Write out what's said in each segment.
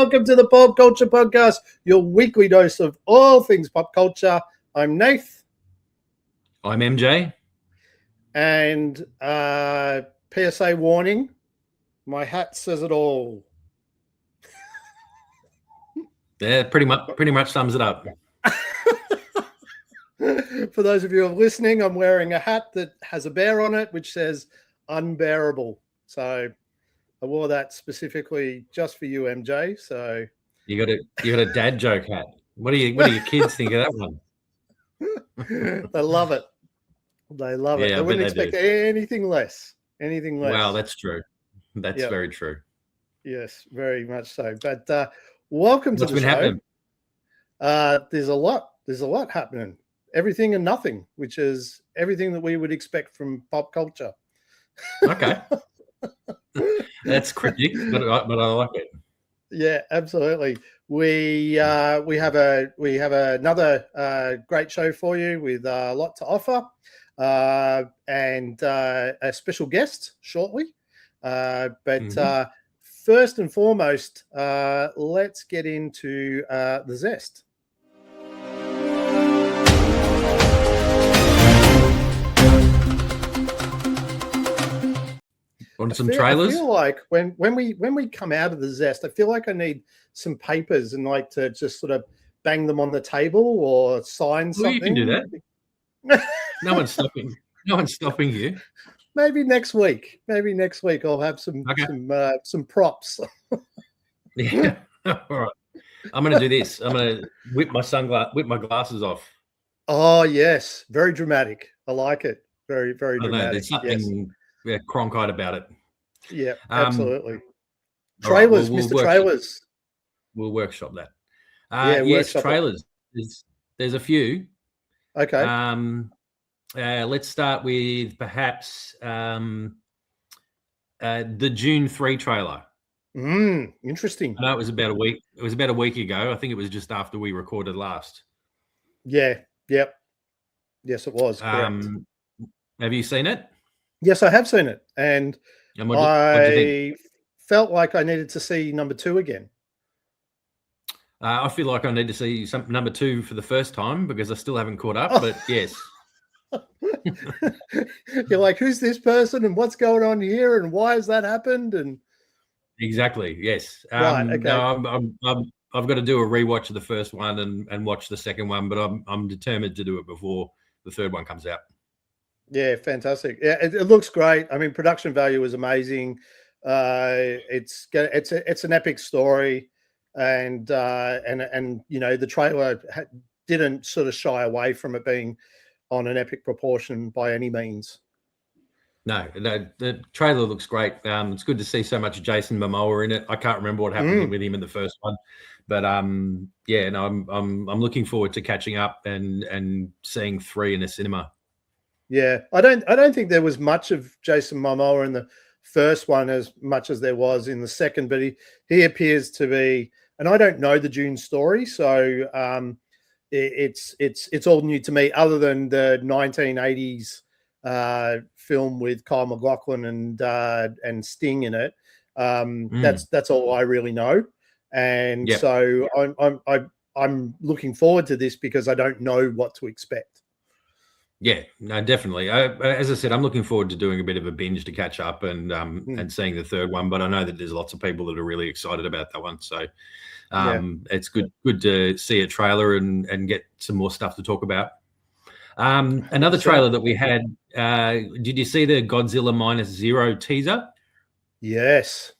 welcome to the Pulp Culture Podcast, your weekly dose of all things pop culture. I'm Nath. I'm MJ. And PSA warning, my hat says it all. Yeah, pretty much sums it up. For those of you who are listening, I'm wearing a hat that has a bear on it, which says unbearable. So I wore that specifically just for you, MJ. So you got a dad joke hat. What do your kids think of that one? They love it. They love it. They wouldn't expect anything less. Wow, that's true. That's very true. Yes, very much so. But welcome to the show. What's been happening? There's a lot happening. Everything and nothing, which is everything that we would expect from pop culture. Okay. That's cryptic, but I like it. Yeah, absolutely. We have another great show for you with a lot to offer, and a special guest shortly. But first and foremost, let's get into the zest. Want some trailers? I feel like when we come out of the zest, I feel like I need some papers and like to just sort of bang them on the table or sign something. You can do that. No one's stopping you. Maybe next week. I'll have some props. Yeah. All right. I'm going to do this. I'm going to whip my glasses off. Oh yes, very dramatic. I like it. Very, very dramatic. There's something Cronkite about it. Yeah, absolutely. Trailers, right, Mr. Trailers. We'll workshop that. Yes, trailers. There's a few. Okay. Let's start with perhaps the June 3 trailer. Interesting. I know it was about a week. It was about a week ago. I think it was just after we recorded last. Yeah. Yep. Yes, it was. Have you seen it? Yes, I have seen it, and I felt like I needed to see number 2 again. I feel like I need to see number 2 for the first time because I still haven't caught up. But yes, you're like, who's this person, and what's going on here, and why has that happened? And exactly, yes. Right. Okay. No, I've got to do a rewatch of the first one and watch the second one, but I'm determined to do it before the third one comes out. Yeah, fantastic. Yeah, it looks great. I mean, production value is amazing. It's an epic story, and you know, the trailer didn't sort of shy away from it being on an epic proportion by any means. No, the trailer looks great. It's good to see so much Jason Momoa in it. I can't remember what happened with him in the first one, but I'm looking forward to catching up and seeing 3 in the cinema. Yeah, I don't think there was much of Jason Momoa in the first one as much as there was in the second, but he appears to be, and I don't know the June story, so it's all new to me, other than the 1980s film with Kyle MacLachlan and Sting in it. That's all I really know, and so I'm looking forward to this because I don't know what to expect. Yeah, no, definitely. As I said, I'm looking forward to doing a bit of a binge to catch up and seeing the third one. But I know that there's lots of people that are really excited about that one. So it's good to see a trailer and get some more stuff to talk about. Another trailer that we had. Did you see the Godzilla -0 teaser? Yes.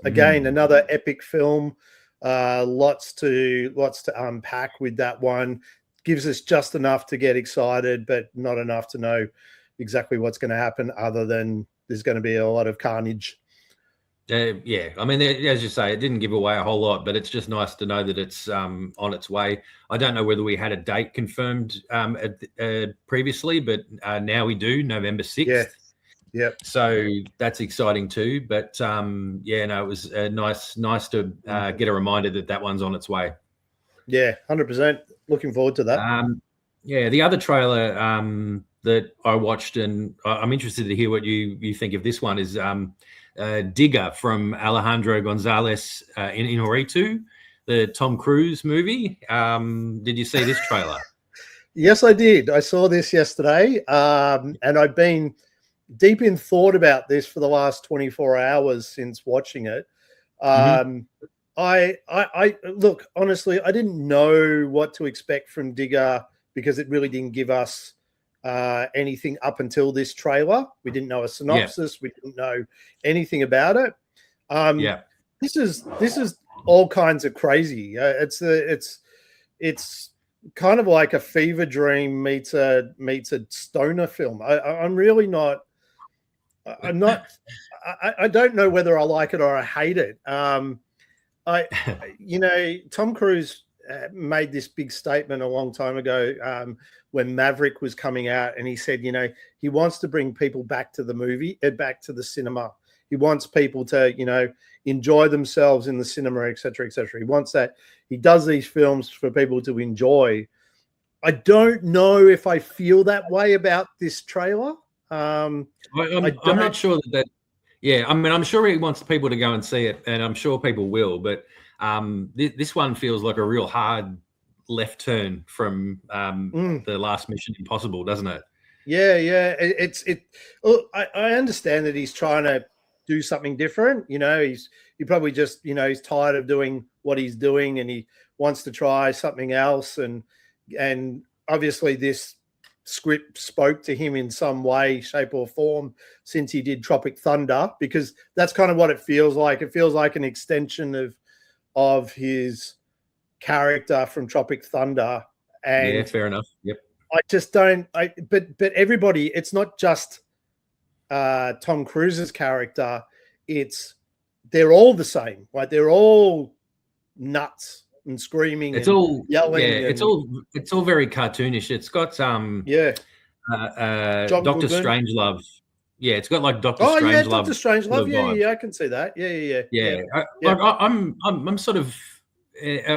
Again, another epic film. Lots to unpack with that one. Gives us just enough to get excited, but not enough to know exactly what's going to happen, other than there's going to be a lot of carnage. Yeah, I mean, as you say, it didn't give away a whole lot, but it's just nice to know that it's on its way. I don't know whether we had a date confirmed previously, but now we do, November 6th. Yeah. Yep. So that's exciting too. But it was nice to get a reminder that one's on its way. Yeah, 100%. Looking forward to that. the other trailer that I watched, and I'm interested to hear what you think of this one, is Digger from Alejandro Gonzalez Inarritu, the Tom Cruise movie. Did you see this trailer? Yes, I did. I saw this yesterday, and I've been deep in thought about this for the last 24 hours since watching it. I look, honestly, I didn't know what to expect from Digger because it really didn't give us anything up until this trailer. We didn't know a synopsis. We didn't know anything about it. This is all kinds of crazy. It's kind of like a fever dream meets a stoner film. I'm really not. I'm not. I don't know whether I like it or I hate it. Tom Cruise made this big statement a long time ago when Maverick was coming out, and he said, he wants to bring people back to the movie, back to the cinema. He wants people to, enjoy themselves in the cinema, et cetera, et cetera. He wants that. He does these films for people to enjoy. I don't know if I feel that way about this trailer. I'm not sure that. Yeah, I mean, I'm sure he wants people to go and see it, and I'm sure people will. But this one feels like a real hard left turn from the last Mission Impossible, doesn't it? Yeah. I understand that he's trying to do something different. He probably just he's tired of doing what he's doing, and he wants to try something else. And obviously this script spoke to him in some way, shape, or form since he did Tropic Thunder, because that's kind of what it feels like. It feels like an extension of his character from Tropic Thunder. And yeah, fair enough. Yep. I just don't. But everybody, it's not just Tom Cruise's character. They're all the same. Like they're all nuts and screaming. It's and all yelling. Yeah, it's all very cartoonish. It's got Doctor Strangelove. Yeah, it's got like Doctor Strangelove. Oh yeah, Doctor Strangelove. Yeah, I can see that. Yeah. I'm sort of.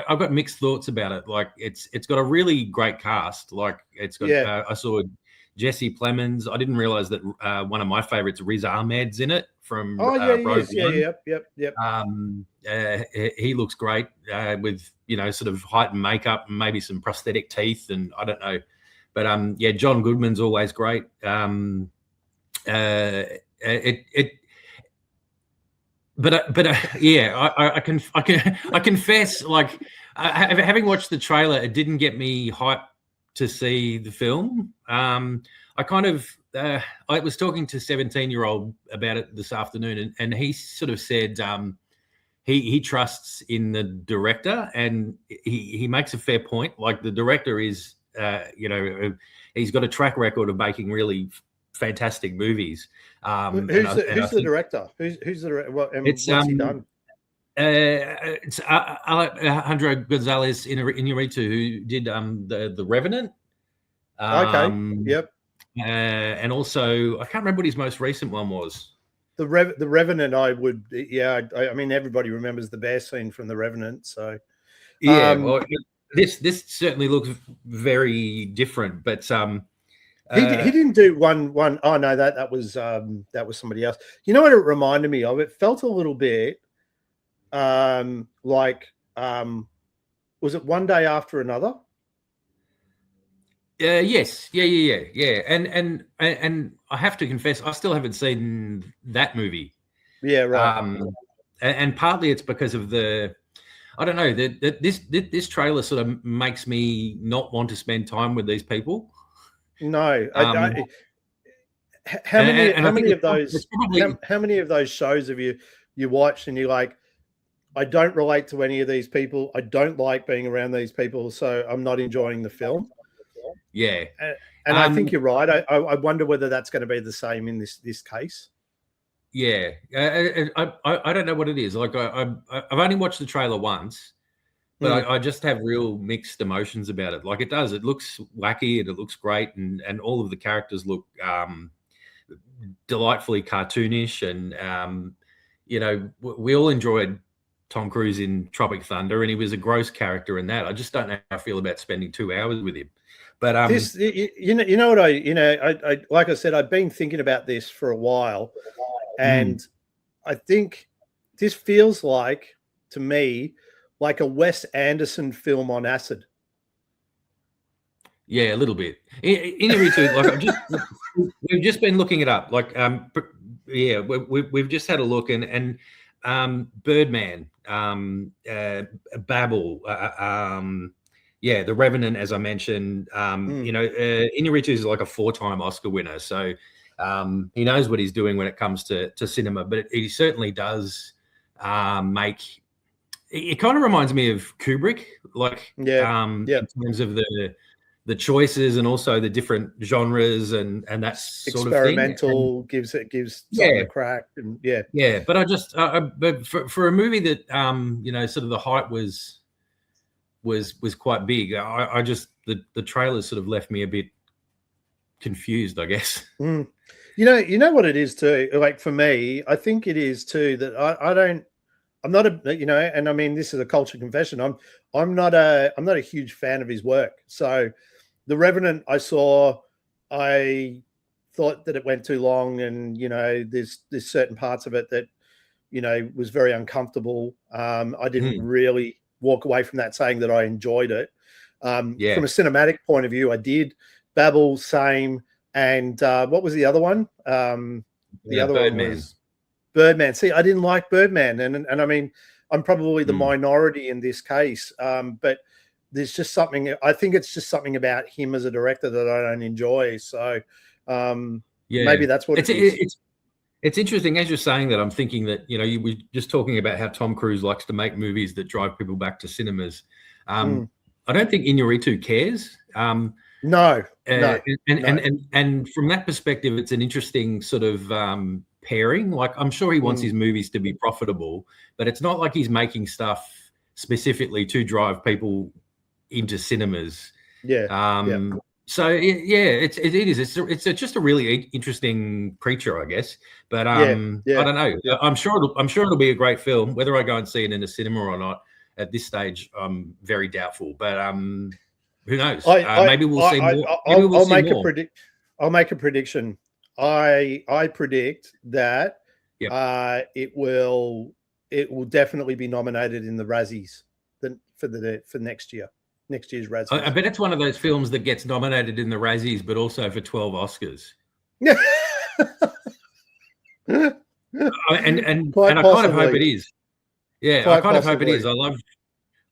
I've got mixed thoughts about it. Like it's got a really great cast. Like it's got. I saw Jesse Plemons. I didn't realize that one of my favorites, Riz Ahmed's in it from Rogue One. Yep. He looks great with sort of heightened makeup and maybe some prosthetic teeth, and I don't know, but John Goodman's always great. I confess, like having watched the trailer, it didn't get me hyped to see the film. I was talking to a 17-year-old about it this afternoon, and he sort of said he trusts in the director, and he makes a fair point. Like the director is, he's got a track record of making really fantastic movies. Who's the director? Who's the director? What's he done? It's Alejandro Gonzalez Inarritu, who did the Revenant. Yep. And also, I can't remember what his most recent one was. The Revenant, I mean, everybody remembers the bear scene from The Revenant. So, well, this certainly looks very different. But he didn't do one. Oh no, that was somebody else. You know what it reminded me of? It felt a little bit like was it One Day After Another? Yes, yeah, and I have to confess, I still haven't seen that movie. Yeah, right. And partly it's because of I don't know, this trailer sort of makes me not want to spend time with these people. No, how many of those shows have you watched and you're like, I don't relate to any of these people. I don't like being around these people, so I'm not enjoying the film. Yeah, and I think you're right. I wonder whether that's going to be the same in this case. Yeah, I don't know what it is. Like I've only watched the trailer once, but I just have real mixed emotions about it. Like it looks wacky and it looks great, and all of the characters look delightfully cartoonish, and we all enjoyed Tom Cruise in Tropic Thunder, and he was a gross character in that. I just don't know how I feel about spending 2 hours with him. But this, you know what I like I said, I've been thinking about this for a while, and I think this feels like, to me, like a Wes Anderson film on acid. Yeah, a little bit. Inarritu, like we've just been looking it up. Like, yeah, we've just had a look, and Birdman, Babel, yeah, The Revenant, as I mentioned. You know, Inarritu is like a 4-time Oscar winner, so he knows what he's doing when it comes to cinema. But he certainly does make. It kind of reminds me of Kubrick, like in terms of the choices and also the different genres and that sort of thing. Experimental, gives something a crack, and yeah. But I just but for a movie that you know, sort of the hype was quite big. I just the trailers sort of left me a bit confused, I guess. You know what it is too. Like for me, I think it is too that I'm not a, you know, and I mean, this is a culture confession. I'm not a huge fan of his work. So The Revenant, I thought that it went too long, and you know, there's certain parts of it that, you know, was very uncomfortable. I didn't really walk away from that saying that I enjoyed it. From a cinematic point of view, I did. Babel, same. And what was the other one? The other Birdman. one was Birdman. See, I didn't like Birdman, and I mean, I'm probably the minority in this case, but there's just something. I think it's just something about him as a director that I don't enjoy. So maybe that's what it is. It's interesting as you're saying that. I'm thinking that, you know, you were just talking about how Tom Cruise likes to make movies that drive people back to cinemas. I don't think Inarritu cares. No. And from that perspective, it's an interesting sort of pairing. Like, I'm sure he wants his movies to be profitable, but it's not like he's making stuff specifically to drive people into cinemas. So it is. It's just a really interesting creature, I guess. But I don't know. I'm sure it'll be a great film. Whether I go and see it in the cinema or not, at this stage, I'm very doubtful. But who knows? Maybe we'll see more. I'll make a prediction. I predict that it will definitely be nominated in the Razzies for next year. Next year's Razzies. I bet it's one of those films that gets nominated in the Razzies, but also for 12 Oscars. Yeah. and I kind of hope it is. Yeah, I kind of hope it is. I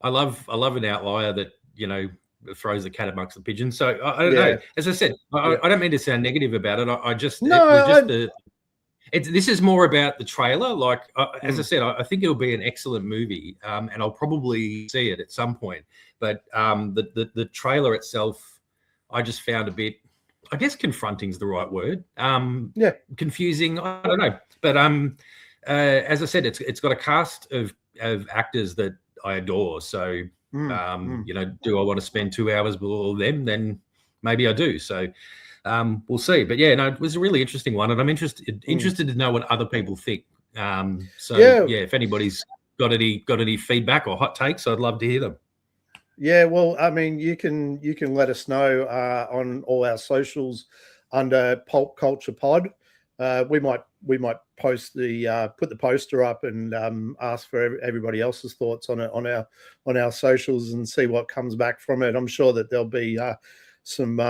love an outlier that, you know, throws the cat amongst the pigeons. So I don't know. As I said, I don't mean to sound negative about it. This is more about the trailer. Like as I said, I think it'll be an excellent movie, and I'll probably see it at some point. But the trailer itself, I just found a bit, I guess, confronting is the right word. Confusing. I don't know. But as I said, it's got a cast of actors that I adore. So you know, do I want to spend 2 hours with all of them? Then maybe I do. So we'll see. But yeah, no, it was a really interesting one, and I'm interested to know what other people think. If anybody's got any feedback or hot takes, I'd love to hear them. Yeah, well, I mean, you can let us know on all our socials under Pulp Culture Pod. We might post put the poster up and ask for everybody else's thoughts on it on our socials and see what comes back from it. I'm sure that there'll be some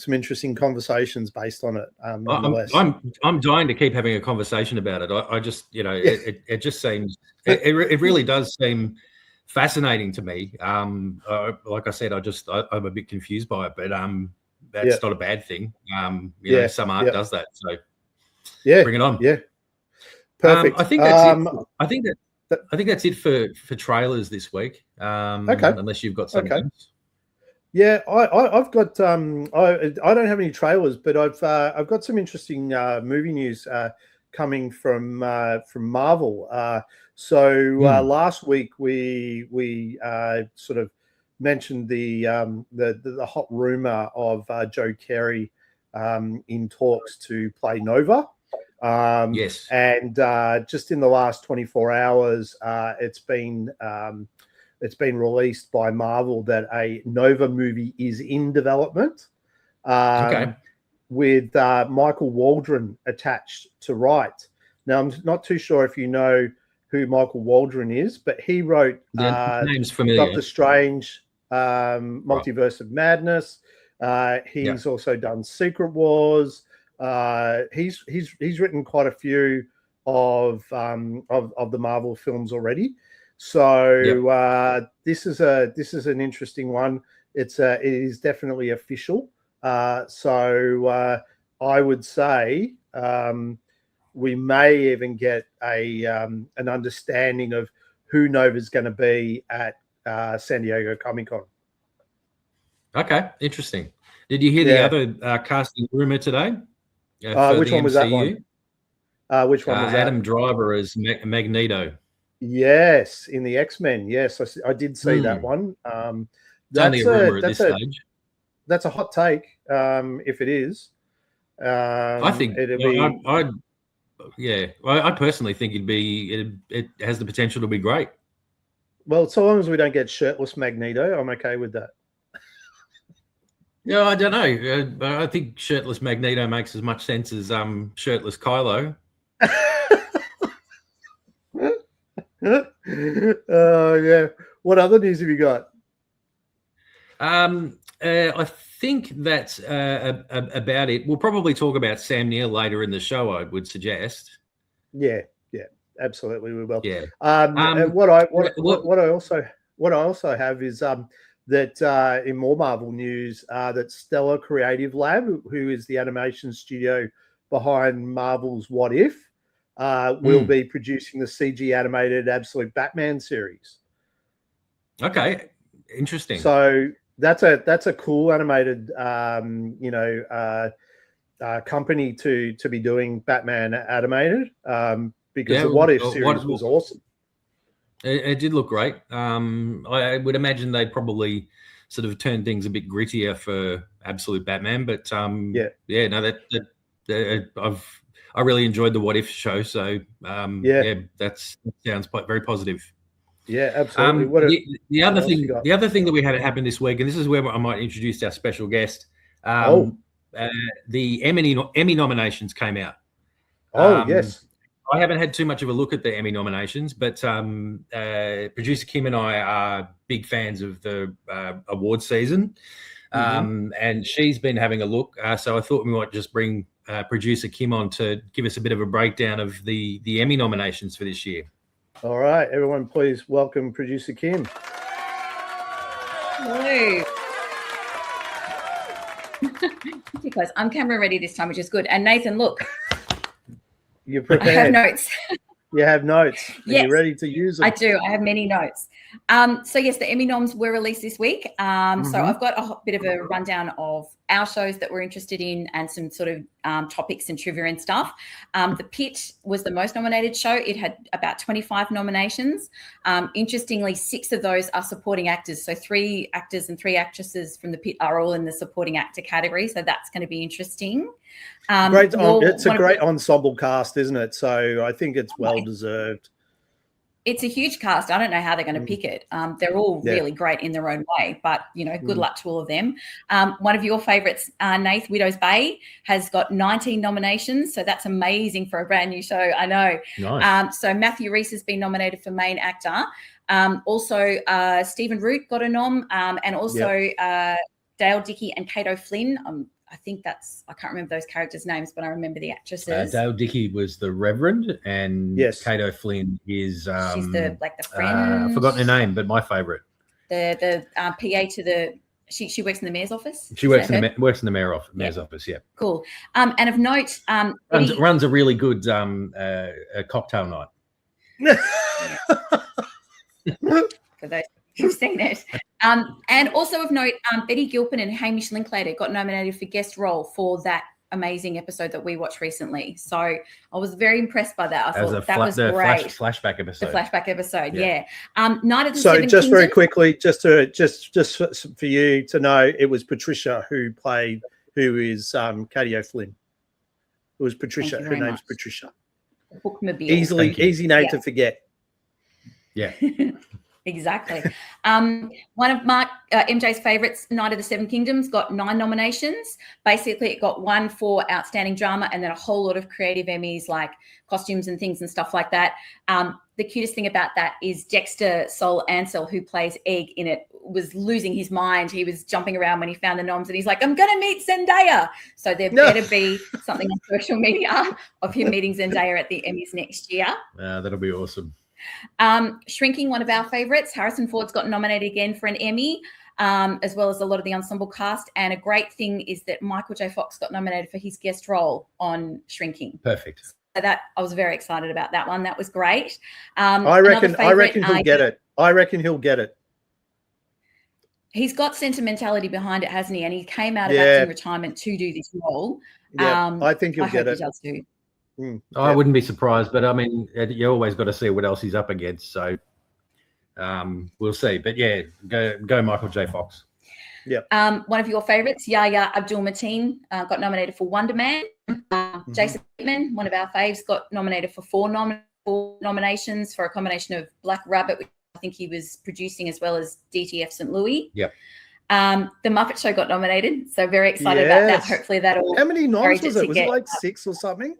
interesting conversations based on it. I'm dying to keep having a conversation about it. I just, you know, it just seems it really does seem fascinating to me. Like I said, I'm a bit confused by it, but that's not a bad thing. You know, some art does that. So bring it on. Yeah. Perfect. I think that's it. I think that's it for trailers this week. Okay. Unless you've got something else. Yeah, I've got I don't have any trailers, but I've got some interesting movie news coming from Marvel. Last week we sort of mentioned the hot rumor of Joe Carey in talks to play Nova. Yes. And just in the last 24 hours, it's been it's been released by Marvel that a Nova movie is in development. With Michael Waldron attached to write. Now, I'm not too sure if you know who Michael Waldron is, but he wrote name's familiar. Doctor Strange, Multiverse of Madness. He's also done Secret Wars. He's written quite a few of the Marvel films already. So this is an interesting one. It is definitely official. So I would say we may even get an understanding of who Nova's going to be at San Diego Comic-Con. Okay, interesting. Did you hear the other casting rumor today? Which one was that one? Which one was that? Adam Driver as Magneto. Yes, in the X-Men. Yes, I did see that one. It's only a rumor at this stage. That's a hot take, if it is. I think it'll be. I personally think it has the potential to be great. Well, so long as we don't get shirtless Magneto, I'm okay with that. Yeah, I don't know. I think shirtless Magneto makes as much sense as shirtless Kylo. Oh yeah. What other news have you got? I think that's about it. We'll probably talk about Sam Neill later in the show, I would suggest. Yeah, absolutely, we will. Yeah. What I also have is that in more Marvel news, that Stellar Creative Lab, who is the animation studio behind Marvel's What If, will be producing the CG animated Absolute Batman series. Okay, interesting. So that's a cool animated company to be doing Batman animated because the What If series was awesome. It did look great. I would imagine they'd probably sort of turn things a bit grittier for Absolute Batman, but I really enjoyed the What If show, so that sounds very positive. Yeah, absolutely. The other thing that we had happen this week, and this is where I might introduce our special guest. The Emmy nominations came out. Yes. I haven't had too much of a look at the Emmy nominations, but producer Kim and I are big fans of the award season, and she's been having a look. So I thought we might just bring producer Kim on to give us a bit of a breakdown of the Emmy nominations for this year. All right, everyone, please welcome producer Kim. Hello. Because I'm camera ready this time, which is good. And Nathan, look. You're prepared. I have notes. You have notes. Yes, you're ready to use them. I do. I have many notes. So yes, the Emmy noms were released this week. So I've got a bit of a rundown of our shows that we're interested in and some sort of topics and trivia and stuff. The Pit was the most nominated show. It had about 25 nominations. Interestingly, 6 of those are supporting actors. So 3 actors and 3 actresses from The Pit are all in the supporting actor category. So that's going to be interesting. It's a great ensemble cast, isn't it? So I think it's well deserved. It's a huge cast. I don't know how they're going to pick it. They're all really great in their own way, but, good luck to all of them. One of your favourites, Nath, Widow's Bay, has got 19 nominations. So that's amazing for a brand new show. I know. Nice. So Matthew Rhys has been nominated for main actor. Also, Stephen Root got a nom, and also Dale Dickey and Kate O'Flynn. I think I can't remember those characters' names, but I remember the actresses. Dale Dickey was the Reverend, and Kate O'Flynn is she's the friend. Forgotten her name, but my favourite. The PA to the she works in the mayor's office. She works in the mayor's office. Yeah. Cool. And of note, runs a really good cocktail night. For those who've seen it. And also of note, Betty Gilpin and Hamish Linklater got nominated for guest role for that amazing episode that we watched recently. So I was very impressed by that. I thought that was great. Flashback episode. The flashback episode, yeah. Night of the So Seven just Kingdoms. very quickly, just for you to know, it was Patricia who is Katie O'Flynn. It was Patricia. Her name's Patricia. Bookmobile. Easy name to forget. Yeah. Exactly. One of MJ's favorites, Night of the Seven Kingdoms, got 9 nominations. Basically, it got 1 for outstanding drama and then a whole lot of creative Emmys like costumes and things and stuff like that. The cutest thing about that is Dexter Sol Ansel, who plays Egg in it, was losing his mind. He was jumping around when he found the noms and he's like, I'm going to meet Zendaya. So there better be something on social media of him meeting Zendaya at the Emmys next year. That'll be awesome. Shrinking, one of our favorites. Harrison Ford's got nominated again for an Emmy, as well as a lot of the ensemble cast. And a great thing is that Michael J. Fox got nominated for his guest role on Shrinking. Perfect. So that I was very excited about that one. That was great. I reckon he'll get it. I reckon he'll get it. He's got sentimentality behind it, hasn't he? And he came out of acting retirement to do this role. Yeah, I think he'll get it. He does too. I wouldn't be surprised, but I mean, you always got to see what else he's up against. So we'll see. But yeah, go Michael J. Fox. Yeah. One of your favorites, Yahya Abdul-Mateen, got nominated for Wonder Man. Jason Bateman, one of our faves, got nominated for 4 nominations for a combination of Black Rabbit, which I think he was producing, as well as DTF St. Louis. Yep. The Muppet Show got nominated, so very excited about that. Hopefully that'll. How many noms was it? Was it like 6 or something?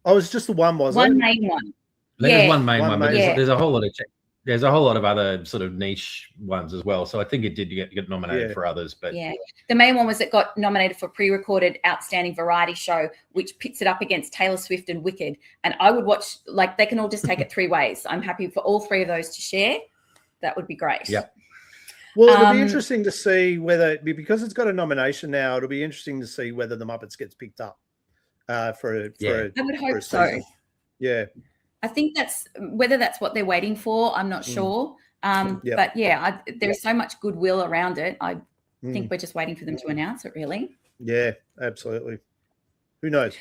Oh, it was just the one, was one it? Main one. There's one main one, but yeah. there's a whole lot of other sort of niche ones as well. So I think it did get nominated for others. But yeah, the main one was it got nominated for pre-recorded outstanding variety show, which pits it up against Taylor Swift and Wicked. And I would watch, like, they can all just take it 3 ways. I'm happy for all 3 of those to share. That would be great. Yeah. Well, it'll be interesting to see whether, because it's got a nomination now, it'll be interesting to see whether the Muppets gets picked up I would hope so. Yeah. I think that's what they're waiting for. I'm not sure. But yeah, there's so much goodwill around it. I think we're just waiting for them to announce it, really. Yeah, absolutely. Who knows?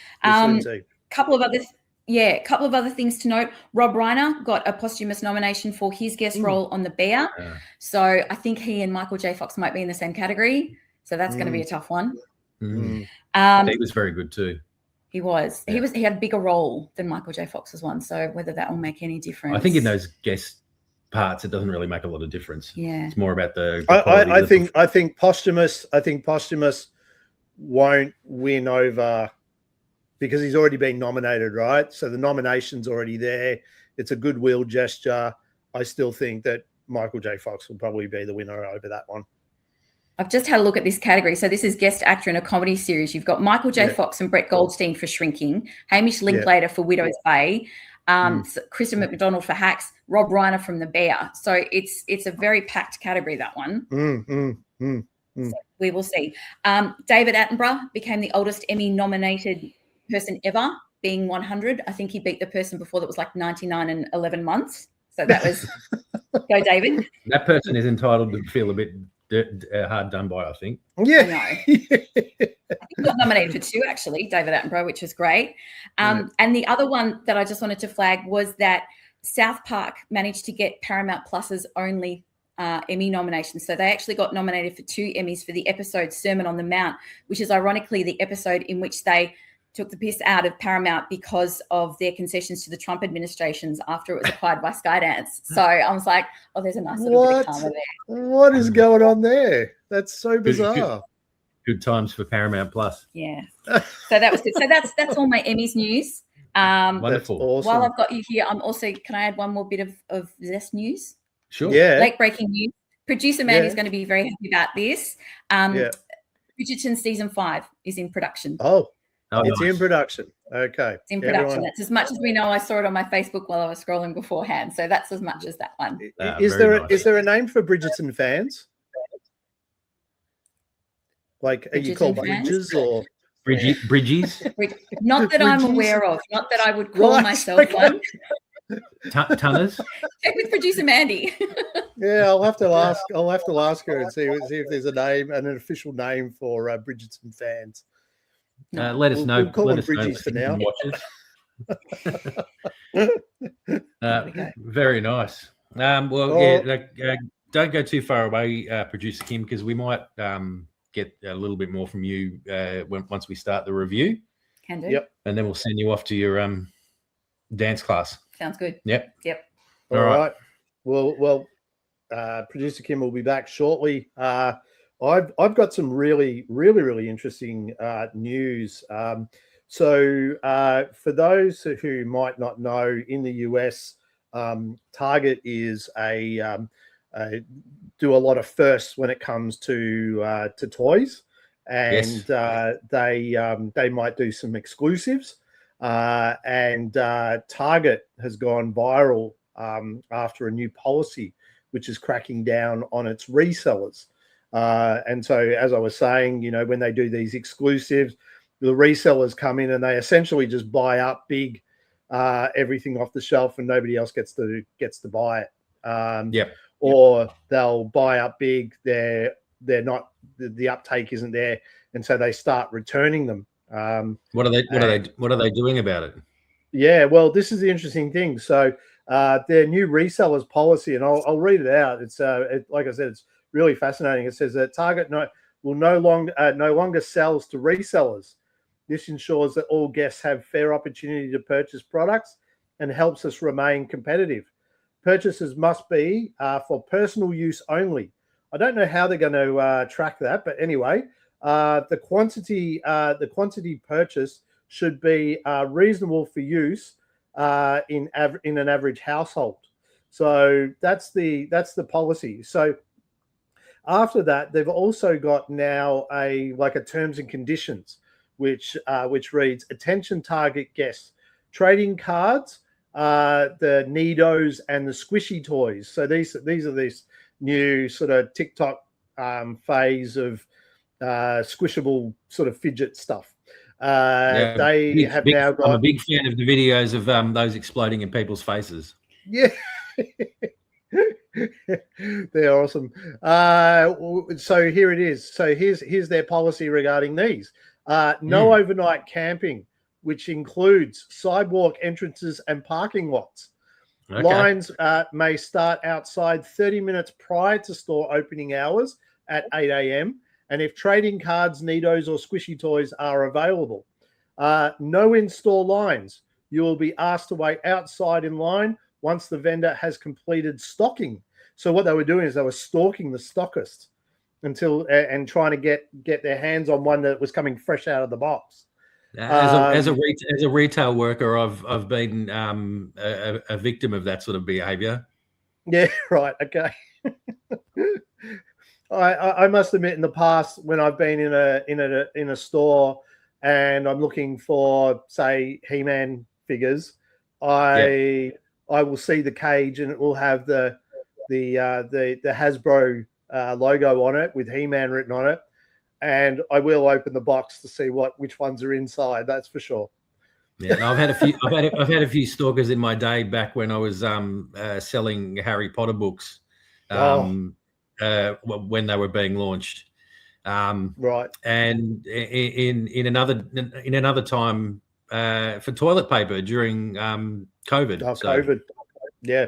Couple of other things to note. Rob Reiner got a posthumous nomination for his guest role on The Bear. So I think he and Michael J. Fox might be in the same category. So that's going to be a tough one. He was very good too. He was. Yeah. He had a bigger role than Michael J. Fox's one. So whether that will make any difference. I think in those guest parts, it doesn't really make a lot of difference. Yeah. It's more about the I think posthumous won't win over because he's already been nominated, right? So the nomination's already there. It's a goodwill gesture. I still think that Michael J. Fox will probably be the winner over that one. I've just had a look at this category. So this is guest actor in a comedy series. You've got Michael J. Fox and Brett Goldstein for Shrinking, Hamish Linklater for Widow's Bay, Kristen McDonald for Hacks, Rob Reiner from The Bear. So it's a very packed category, that one. So we will see. David Attenborough became the oldest Emmy-nominated person ever, being 100. I think he beat the person before that was like 99 and 11 months. So that was go, David. That person is entitled to feel a bit hard done by, I think. Yeah. I know. I think he got nominated for 2, actually, David Attenborough, which was great. And the other one that I just wanted to flag was that South Park managed to get Paramount Plus's only Emmy nomination. So they actually got nominated for 2 Emmys for the episode Sermon on the Mount, which is ironically the episode in which they took the piss out of Paramount because of their concessions to the Trump administrations after it was acquired by Skydance. So I was like, oh, there's a nice little bit of karma there. What is going on there? That's so bizarre. Good times for Paramount Plus. Yeah. So that was good. So that's all my Emmys news. Wonderful. Awesome. While I've got you here, can I add one more bit of Zest news? Sure. Yeah. Late breaking news. Producer Mandy's going to be very happy about this. Bridgerton season 5 is in production. Oh, it's in production. Okay. It's in production. That's as much as we know. I saw it on my Facebook while I was scrolling beforehand. So that's as much as that one. Is there a name for Bridgerton fans? Like, are you called Bridges or Bridgies? Not that I'm aware of. Not that I would call myself one. Tunners? Check with producer Mandy. Yeah, I'll have to ask her and see if there's a name, an official name for Bridgerton fans. Let us know. We'll call them Bridgies for now. Very nice. Don't go too far away, producer Kim, because we might get a little bit more from you once we start the review. Can do. Yep. And then we'll send you off to your dance class. Sounds good. Yep. All right. Well, producer Kim will be back shortly. I've got some really interesting news. So for those who might not know, in the US, Target is do a lot of firsts when it comes to toys, and they might do some exclusives. And Target has gone viral after a new policy, which is cracking down on its resellers. And so, as I was saying, when they do these exclusives, the resellers come in and they essentially just buy up big everything off the shelf, and nobody else gets to buy it. Or they'll buy up big. They're not, the uptake isn't there, and so they start returning them. What are they doing about it? Yeah, well, this is the interesting thing. So their new resellers policy, and I'll read it out. It's like I said, it's really fascinating. It says that Target will no longer sells to resellers. This ensures that all guests have fair opportunity to purchase products and helps us remain competitive. Purchases must be for personal use only. I don't know how they're going to track that, but anyway, the quantity purchased should be reasonable for use in an average household. So that's the policy. So after that, they've also got now a terms and conditions, which reads: attention Target guests, trading cards, the Nidos and the squishy toys. So these are this new sort of TikTok phase of squishable sort of fidget stuff. Now got. I'm a big fan of the videos of those exploding in people's faces. Yeah. They're awesome. So here it is. So here's their policy regarding these. No overnight camping, which includes sidewalk entrances and parking lots. Okay. Lines may start outside 30 minutes prior to store opening hours at 8 a.m. And if trading cards, Nidos, or squishy toys are available. No in-store lines. You will be asked to wait outside in line once the vendor has completed stocking. So what they were doing is they were stalking the stockist and trying to get their hands on one that was coming fresh out of the box. As a retail worker, I've been a victim of that sort of behaviour. Yeah, right. Okay. I must admit, in the past, when I've been in a store and I'm looking for, say, He-Man figures, I will see the cage and it will have the Hasbro logo on it with He-Man written on it, and I will open the box to see which ones are inside. That's for sure. Yeah, no, I've had a few stalkers in my day back when I was selling Harry Potter books. When they were being launched, right? And in another time for toilet paper during COVID. Oh, COVID, yeah.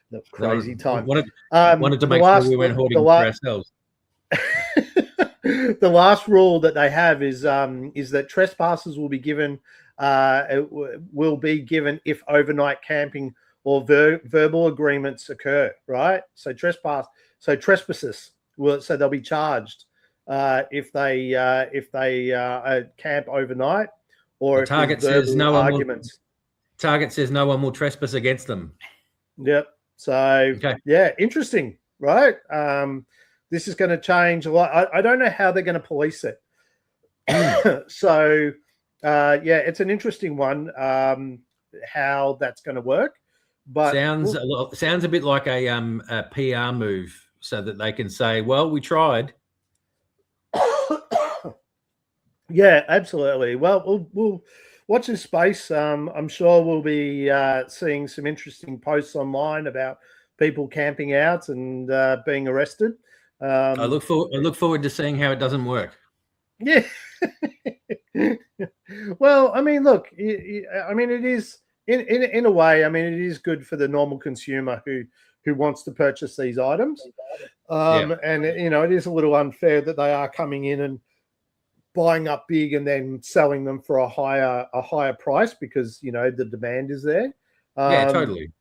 The crazy time. Wanted to make sure we weren't hoarding for ourselves. The last rule that they have is that trespassers will be given if overnight camping or verbal agreements occur. Right, so trespassers they'll be charged if they camp overnight, or if Target says no arguments. Target says no one will trespass against them. Yep. So yeah, interesting, right? This is going to change a lot. I don't know how they're going to police it. So it's an interesting one. How that's going to work. But sounds a bit like a PR move, so that they can say, "Well, we tried." Yeah, absolutely. Well, we'll watch this space. I'm sure we'll be seeing some interesting posts online about people camping out and being arrested. I look forward to seeing how it doesn't work. Yeah. Well, I mean, look, it is in a way. I mean, it is good for the normal consumer who wants to purchase these items. And it is a little unfair that they are coming in and buying up big and then selling them for a higher price because the demand is there. Yeah, totally.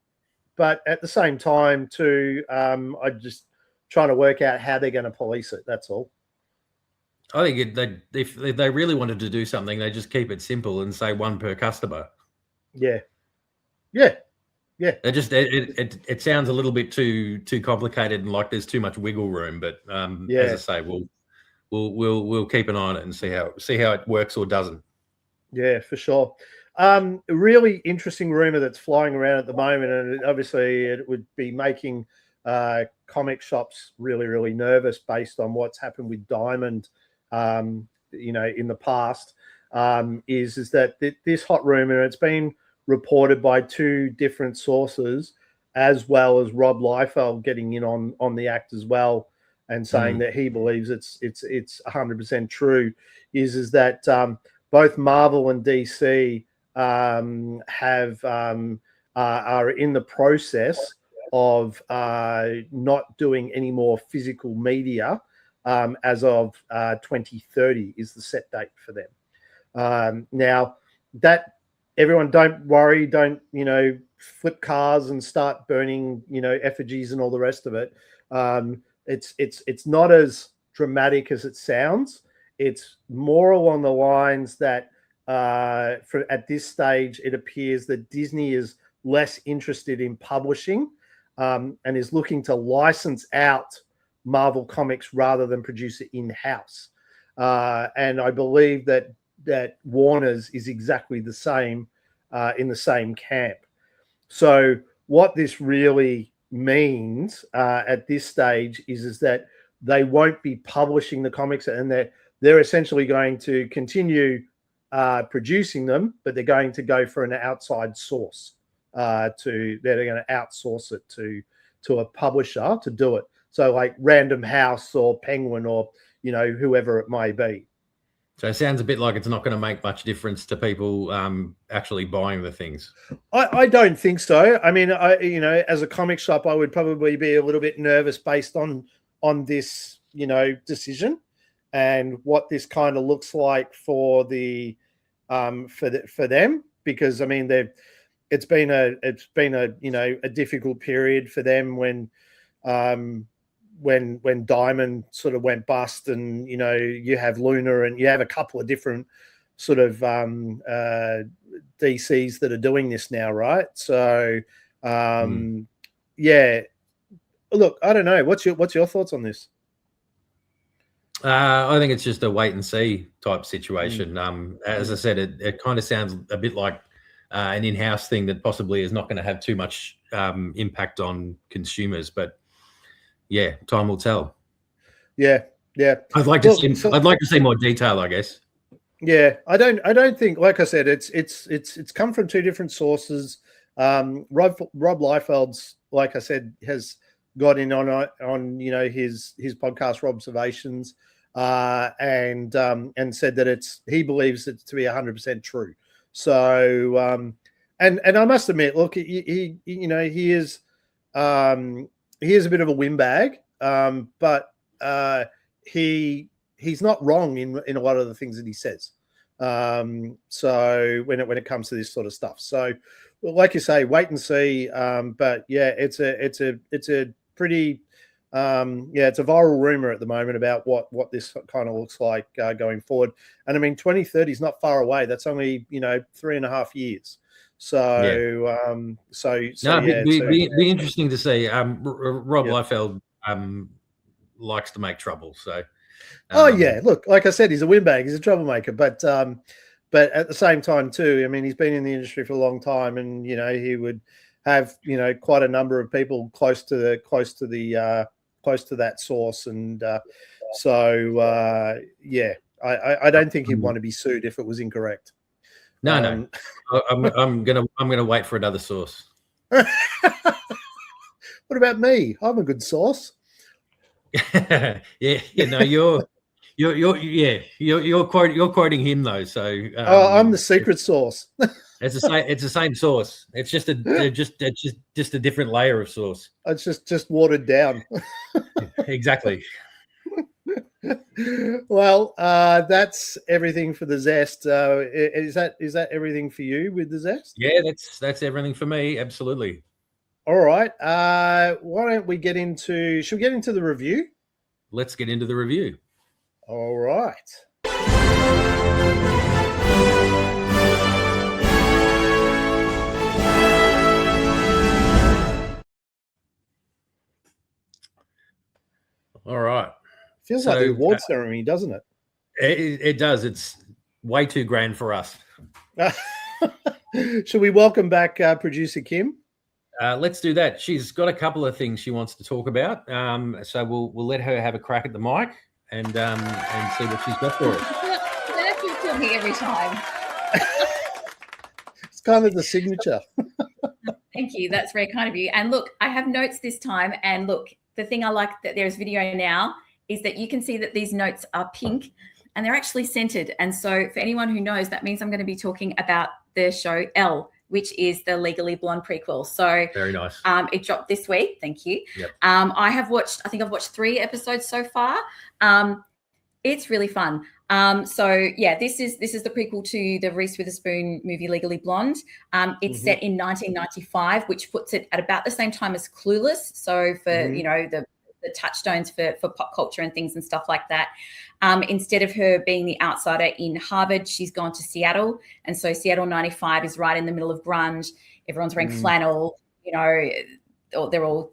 but at the same time, too, I'm just trying to work out how they're going to police it. That's all. I think if they really wanted to do something, they just keep it simple and say one per customer. Yeah. It sounds a little bit too complicated and like there's too much wiggle room. But as I say, we'll keep an eye on it and see how it works or doesn't. Yeah, for sure. A really interesting rumor that's flying around at the moment, and obviously it would be making comic shops really, really nervous based on what's happened with Diamond, in the past, is that this hot rumor, it's been reported by two different sources, as well as Rob Liefeld getting in on the act as well, and saying that he believes it's 100% true, is that both Marvel and DC are in the process of not doing any more physical media as of 2030 is the set date for them. Now that everyone, don't worry, don't flip cars and start burning effigies and all the rest of it. It's not as dramatic as it sounds. It's more along the lines that at this stage, it appears that Disney is less interested in publishing and is looking to license out Marvel Comics rather than produce it in-house. And I believe that Warner's is exactly the same, in the same camp. So what this really means at this stage is that they won't be publishing the comics, and they're essentially going to continue producing them, but they're going to go for an outside source. They're going to outsource it to a publisher to do it. So like Random House or Penguin or whoever it may be. So it sounds a bit like it's not going to make much difference to people actually buying the things. I don't think so. I mean, as a comic shop, I would probably be a little bit nervous based on this, decision and what this kind of looks like for the for them, because I mean it's been a difficult period for them when Diamond sort of went bust, and you have Luna and you have a couple of different sort of DCs that are doing this now, right? So yeah, look, I don't know, what's your thoughts on this? I think it's just a wait and see type situation. As I said, it kind of sounds a bit like an in-house thing that possibly is not going to have too much impact on consumers, but yeah, time will tell. Yeah. I'd like to see more detail, I guess. Yeah, I don't think, like I said, it's come from two different sources. Rob Liefeld's, like I said, has got in on his podcast Robservations, and said that he believes it to be 100% true. So and I must admit, look, he is a bit of a windbag, but he's not wrong in a lot of the things that he says. So when it comes to this sort of stuff, so like you say, wait and see. But yeah, it's a pretty it's a viral rumor at the moment about what this kind of looks like going forward. And I mean, 2030 is not far away. That's only 3.5 years. So be interesting to see. Rob Liefeld likes to make trouble. So look, like I said, he's a windbag, he's a troublemaker, but at the same time too, I mean, he's been in the industry for a long time, and he would have quite a number of people close to that source, and I don't think he'd want to be sued if it was incorrect. No. I'm gonna wait for another source. What about me? I'm a good source. You're quoting him though. So I'm the secret source. It's the same source. It's just a different layer of source. It's just watered down. Exactly. Well, that's everything for the Zest. Is that everything for you with the Zest? Yeah, that's everything for me. Absolutely. All right. Why don't we get into? Should we get into the review? Let's get into the review. All right. All right. Feels like the award ceremony, doesn't it? It does. It's way too grand for us. Should we welcome back producer Kim? Let's do that. She's got a couple of things she wants to talk about. So we'll let her have a crack at the mic and see what she's got for us. You don't have to kill me every time. It's kind of the signature. Thank you. That's very kind of you. And look, I have notes this time. And look, the thing I like that there's video now is that you can see that these notes are pink and they're actually scented. And so for anyone who knows, that means I'm going to be talking about the show Elle, which is the Legally Blonde prequel. So very nice. It dropped this week. Thank you. Yep. I think I've watched 3 episodes so far. It's really fun. So yeah, this is the prequel to the Reese Witherspoon movie Legally Blonde. It's set in 1995, which puts it at about the same time as Clueless. So for the touchstones for pop culture and things and stuff like that. Instead of her being the outsider in Harvard, she's gone to Seattle. And so Seattle 95 is right in the middle of grunge. Everyone's wearing flannel, or they're all,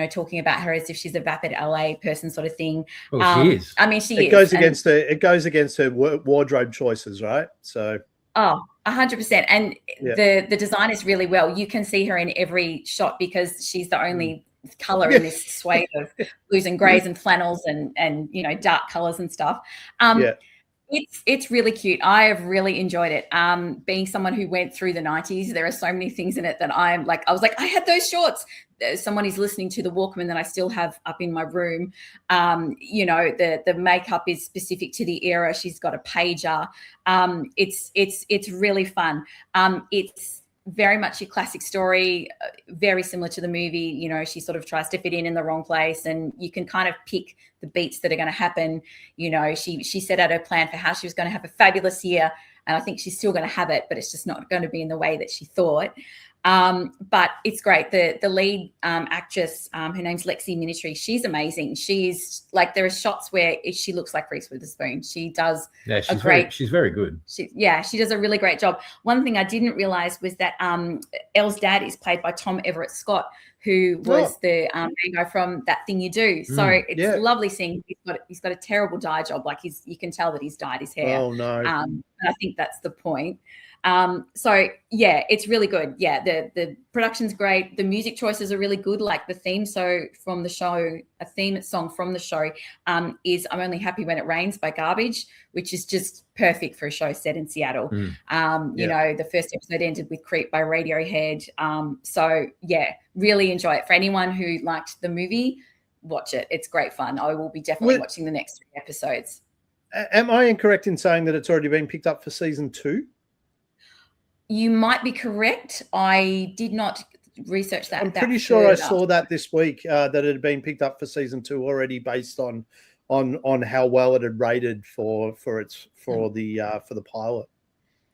talking about her as if she's a vapid LA person sort of thing. Well, she is. I mean, she is. It goes against her wardrobe choices, right? So. Oh, 100%. And the design is really well. You can see her in every shot because she's the only color in this swathe of blues and grays and flannels and dark colors and stuff. It's really cute. I have really enjoyed it. Being someone who went through the 90s, there are so many things in it that I was like, I had those shorts. Someone is listening to the Walkman that I still have up in my room. The makeup is specific to the era. She's got a pager. It's really fun. It's very much a classic story, very similar to the movie. She sort of tries to fit in the wrong place, and you can kind of pick the beats that are going to happen. She set out her plan for how she was going to have a fabulous year, and I think she's still going to have it, but it's just not going to be in the way that she thought. But it's great. The lead actress, her name's Lexi Minitry. She's amazing. She's like, there are shots where she looks like Reese Witherspoon. She does she's very good. She does a really great job. One thing I didn't realize was that Elle's dad is played by Tom Everett Scott, who was the main guy from That Thing You Do. So it's lovely seeing he's got a terrible dye job. Like you can tell that he's dyed his hair. Oh no. And I think that's the point. So yeah, it's really good. Yeah, the production's great. The music choices are really good. Like the theme song from the show is "I'm Only Happy When It Rains" by Garbage, which is just perfect for a show set in Seattle. The first episode ended with "Creep" by Radiohead. So yeah, really enjoy it. For anyone who liked the movie, watch it. It's great fun. I will be definitely watching the next 3 episodes. Am I incorrect in saying that it's already been picked up for season 2? You might be correct. I did not research that. I'm pretty sure I saw that this week, that it had been picked up for season 2 already, based on how well it had rated for the pilot.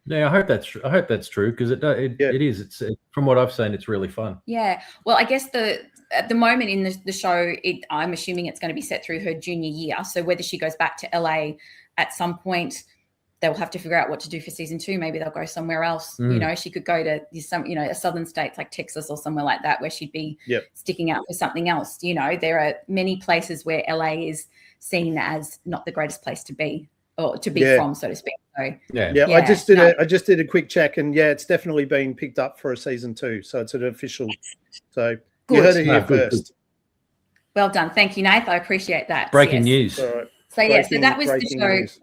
Yeah, I hope that's true, because it is. It's from what I've seen, it's really fun. Yeah. Well, I guess at the moment in the show, I'm assuming it's going to be set through her junior year. So whether she goes back to LA at some point, they'll have to figure out what to do for season 2. Maybe they'll go somewhere else. She could go to a southern states like Texas or somewhere like that, where she'd be sticking out for something else. There are many places where LA is seen as not the greatest place to be, or to be from, so to speak. So I just did a quick check, and it's definitely been picked up for a season 2. So it's an official. So you heard it here first. Well done. Thank you, Nath. I appreciate that. Breaking news. Right. So that was the show. News.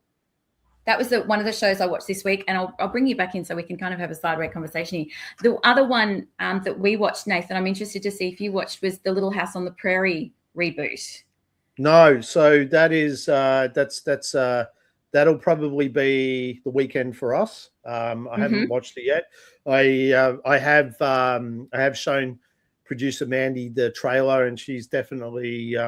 That was one of the shows I watched this week, and I'll bring you back in so we can kind of have a sideways conversation here. The other one that we watched, Nathan, I'm interested to see if you watched, was the Little House on the Prairie reboot. No, so that is that'll probably be the weekend for us. I haven't watched it yet. I have shown producer Mandy the trailer, and she's definitely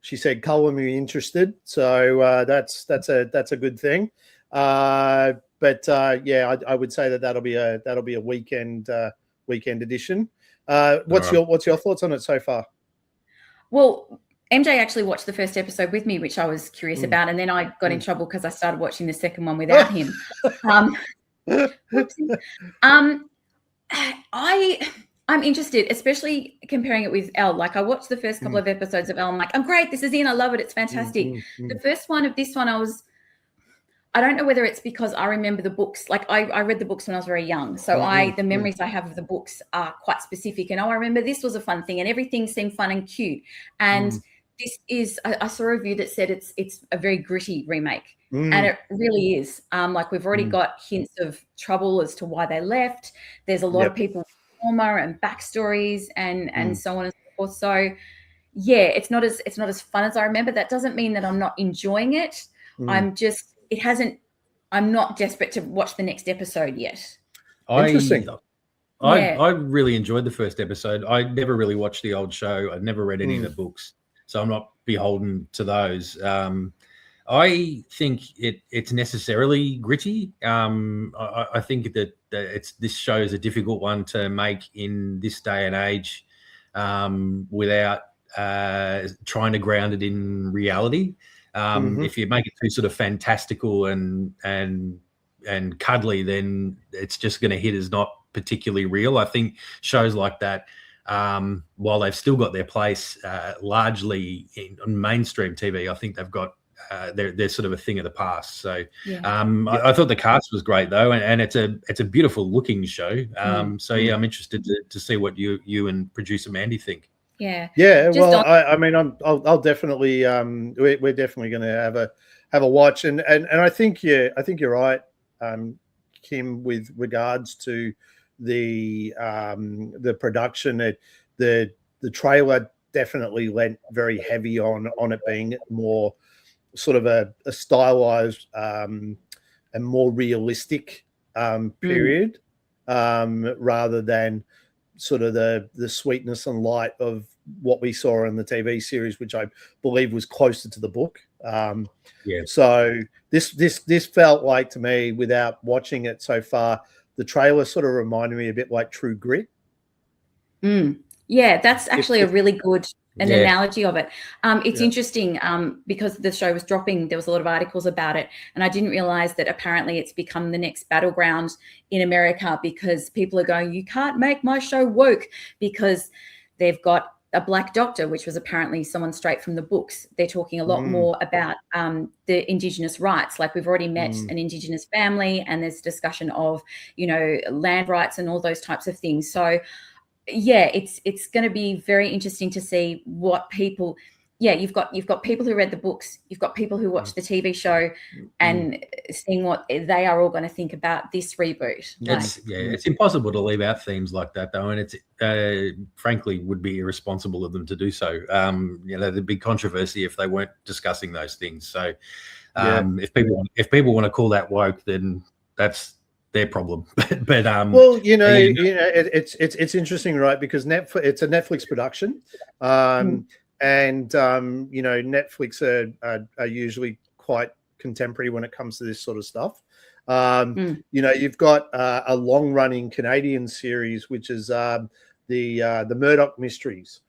she said, "Color me interested." So that's a good thing. But I would say that'll be a weekend edition. What's your thoughts on it so far? Well, MJ actually watched the first episode with me, which I was curious about, and then I got in trouble because I started watching the second one without him. I'm interested, especially comparing it with Elle. Like, I watched the first couple of episodes of Elle. I'm like, I'm great. This is in. I love it. It's fantastic. The first one of this one, I don't know whether it's because I remember the books. Like, I read the books when I was very young. So the memories I have of the books are quite specific. And I remember this was a fun thing and everything seemed fun and cute. And this is, I saw a review that said it's a very gritty remake. And it really is. Like, we've already got hints of trouble as to why they left. There's a lot of people with trauma and backstories and so on and so forth. So yeah, it's not as fun as I remember. That doesn't mean that I'm not enjoying it. I'm not desperate to watch the next episode yet. Interesting. I really enjoyed the first episode. I never really watched the old show. I've never read any of the books, so I'm not beholden to those. I think it's necessarily gritty. I think that this show is a difficult one to make in this day and age without trying to ground it in reality. If you make it too sort of fantastical and cuddly, then it's just going to hit as not particularly real. I think shows like that, while they've still got their place largely on mainstream TV, I think they've got they're sort of a thing of the past. So I thought the cast was great though, and it's a beautiful looking show. So yeah, I'm interested to see what you and producer Mandy think. Yeah. Well, I mean, I'll definitely we're definitely going to have a watch, and I think you're right, Kim, with regards to the production. The trailer definitely went very heavy on it being more sort of a stylized and more realistic period, rather than sort of the sweetness and light of what we saw in the TV series, which I believe was closer to the book. So this felt like, to me, without watching it so far, the trailer sort of reminded me a bit like True Grit. Yeah, that's actually a really good analogy of it. It's interesting because the show was dropping, there was a lot of articles about it, and I didn't realize that apparently it's become the next battleground in America because people are going, you can't make my show woke, because they've got a Black doctor, which was apparently someone straight from the books. They're talking a lot more about the Indigenous rights. Like, we've already met an Indigenous family, and there's discussion of, land rights and all those types of things. So yeah, it's going to be very interesting to see what people. Yeah, you've got people who read the books, you've got people who watch the TV show, and seeing what they are all going to think about this reboot. It's impossible to leave out themes like that, though, and it's frankly would be irresponsible of them to do so. There'd be controversy if they weren't discussing those things. So, if people want to call that woke, then that's their problem. But well, it's interesting, right? Because it's a Netflix production. And Netflix are usually quite contemporary when it comes to this sort of stuff. You've got a long-running Canadian series, which is the Murdoch Mysteries,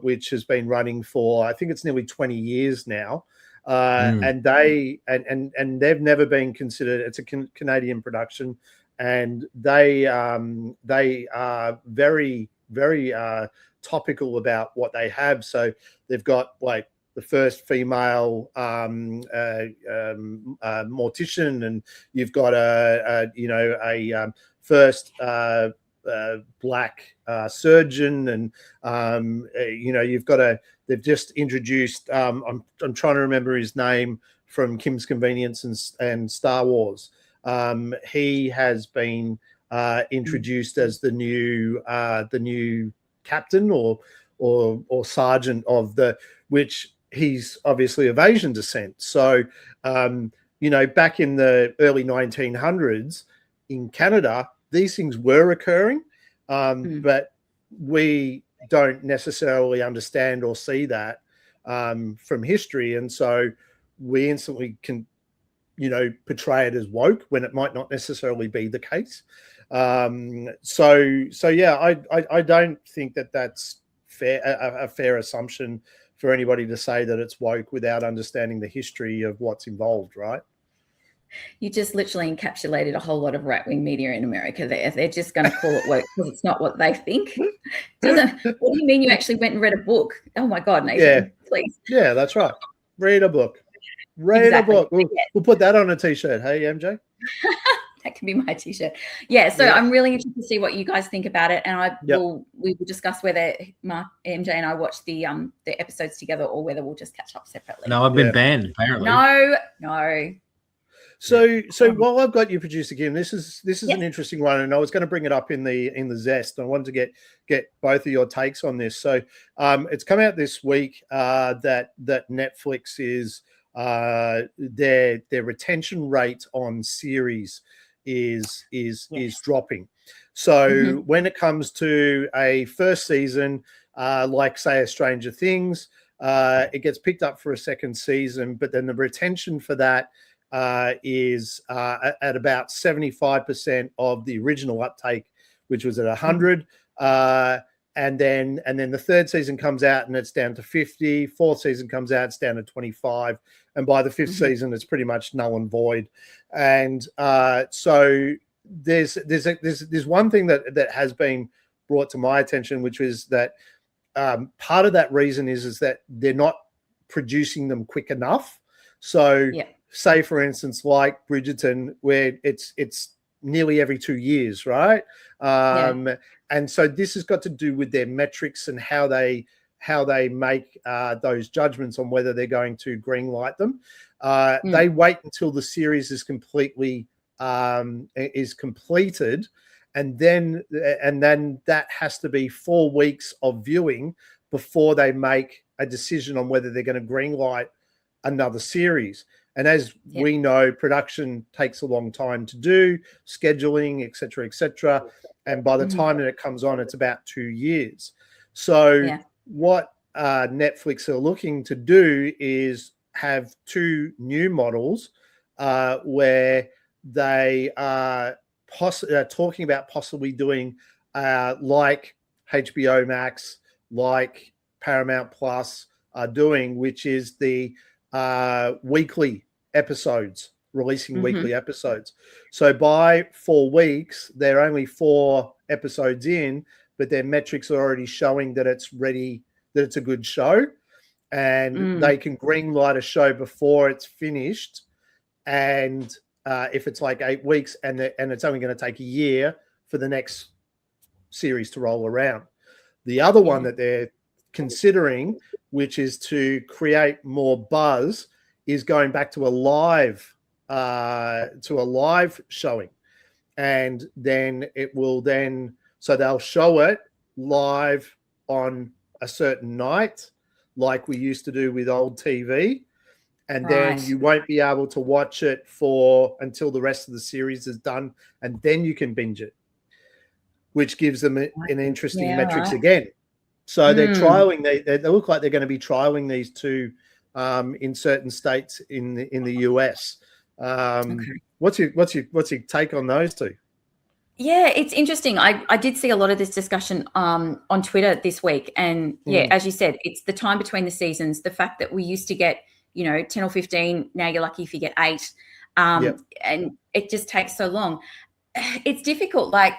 which has been running for, I think it's nearly 20 years now. And they've never been considered. It's a Canadian production, and they are very, very topical about what they have. So they've got like the first female mortician, and you've got a first Black surgeon, and they've just introduced I'm trying to remember his name from Kim's Convenience and Star Wars. He has been introduced as the new captain or sergeant of which he's obviously of Asian descent. So back in the early 1900s in Canada, these things were occurring, but we don't necessarily understand or see that from history, and so we instantly can portray it as woke when it might not necessarily be the case. So yeah, I don't think that that's fair, a fair assumption for anybody to say that it's woke without understanding the history of what's involved, right? You just literally encapsulated a whole lot of right-wing media in America there. They're just going to call it woke because it's not what they think. What do you mean you actually went and read a book? Oh, my God, Nathan, please. Yeah, that's right. Read a book. Read a book. We'll put that on a T-shirt. Hey, MJ? That can be my T-shirt. Yeah, so I'm really interested to see what you guys think about it, and we will discuss whether Mark, MJ, and I watch the episodes together or whether we'll just catch up separately. No, I've been banned, apparently. No. So while I've got you, producer Kim, this is an interesting one, and I was going to bring it up in the zest. I wanted to get both of your takes on this. So it's come out this week that Netflix is their retention rate on series is dropping. So when it comes to a first season, like say a Stranger Things, it gets picked up for a second season, but then the retention for that is at about 75% of the original uptake, which was at 100. And then the third season comes out and it's down to 50. Fourth season comes out, it's down to 25. And by the fifth season, it's pretty much null and void. And so there's one thing that has been brought to my attention, which is that part of that reason is that they're not producing them quick enough. So say, for instance, like Bridgerton, where it's nearly every 2 years, right? And so this has got to do with their metrics and how they make those judgments on whether they're going to greenlight them. They wait until the series is completely completed, and then that has to be 4 weeks of viewing before they make a decision on whether they're going to greenlight another series. And as we know, production takes a long time to do, scheduling, et cetera, et cetera. And by the time that it comes on, it's about 2 years. So what Netflix are looking to do is have 2 new models where they are talking about possibly doing like HBO Max, like Paramount Plus are doing, which is the weekly episodes, releasing weekly episodes. So by 4 weeks, they're only 4 episodes in, but their metrics are already showing that it's ready, that it's a good show, and they can greenlight a show before it's finished. And if it's like 8 weeks and it's only going to take a year for the next series to roll around. The other one that they're considering, which is to create more buzz, is going back to a live showing, and then it will so they'll show it live on a certain night, like we used to do with old TV, and then you won't be able to watch it until the rest of the series is done, and then you can binge it, which gives them an interesting metrics again. So they're trialing. They look like they're going to be trialing these 2 in certain states in the US. What's your take on those 2? Yeah, it's interesting. I did see a lot of this discussion on Twitter this week, and as you said, it's the time between the seasons. The fact that we used to get 10 or 15, now you're lucky if you get 8, and it just takes so long. It's difficult. Like,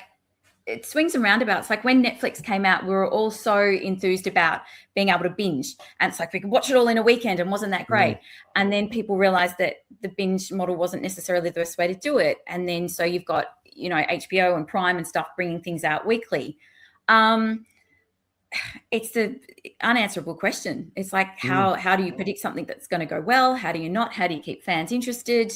it swings and roundabouts. Like when Netflix came out, we were all so enthused about being able to binge, and it's like we could watch it all in a weekend, and wasn't that great? And then people realized that the binge model wasn't necessarily the best way to do it, and then so you've got HBO and Prime and stuff bringing things out weekly. It's the unanswerable question. It's like how do you predict something that's going to go well? How do you not? How do you keep fans interested?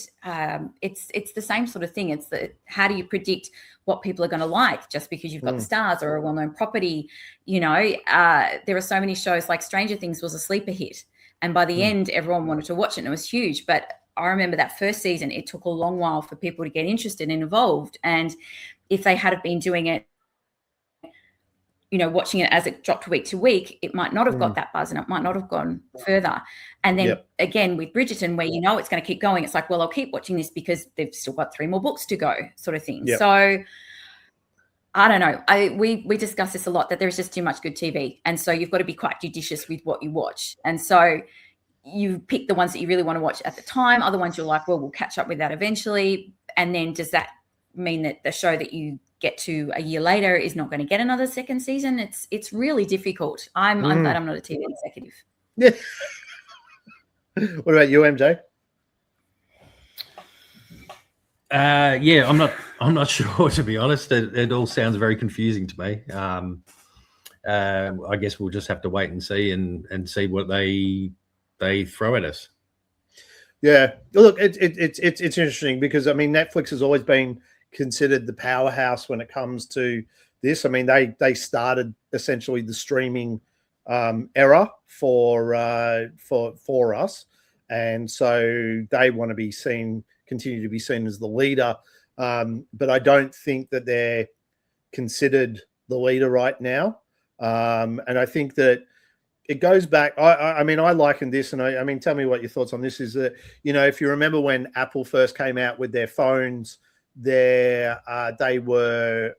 It's the same sort of thing. It's how do you predict what people are going to like just because you've got the stars or a well-known property? There are so many shows, like Stranger Things was a sleeper hit, and by the end, everyone wanted to watch it, and it was huge. But I remember that first season, it took a long while for people to get interested and involved. And if they had been doing it watching it as it dropped week to week, it might not have got that buzz and it might not have gone further. And then again with Bridgerton, where it's going to keep going, it's like, well, I'll keep watching this because they've still got 3 more books to go, sort of thing. So I don't know. We discuss this a lot, that there's just too much good TV. And so you've got to be quite judicious with what you watch. And so you pick the ones that you really want to watch at the time. Other ones you're like, well, we'll catch up with that eventually. And then does that mean that the show that you get to a year later is not going to get another second season? It's really difficult. I'm glad I'm not a TV executive. Yeah. What about you, MJ? I'm not sure, to be honest. It all sounds very confusing to me. I guess we'll just have to wait and see and see what they throw at us. Yeah, look, it's interesting because I mean Netflix has always been considered the powerhouse when it comes to this. I mean they started essentially the streaming era for us, and so they want to be continue to be seen as the leader. But I don't think that they're considered the leader right now, and I think that it goes back. I mean, I liken this, and I mean, tell me what your thoughts on this is. That if you remember when Apple first came out with their phones, they were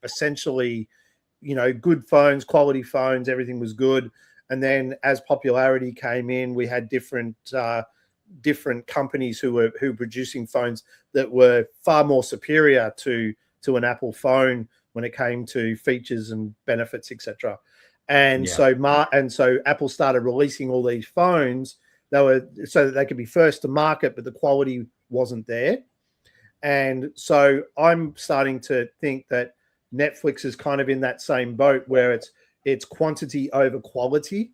essentially, good phones, quality phones. Everything was good, and then as popularity came in, we had different companies who were producing phones that were far more superior to an Apple phone when it came to features and benefits, etc. And so Apple started releasing all these phones so that they could be first to market, but the quality wasn't there. And so I'm starting to think that Netflix is kind of in that same boat where it's quantity over quality.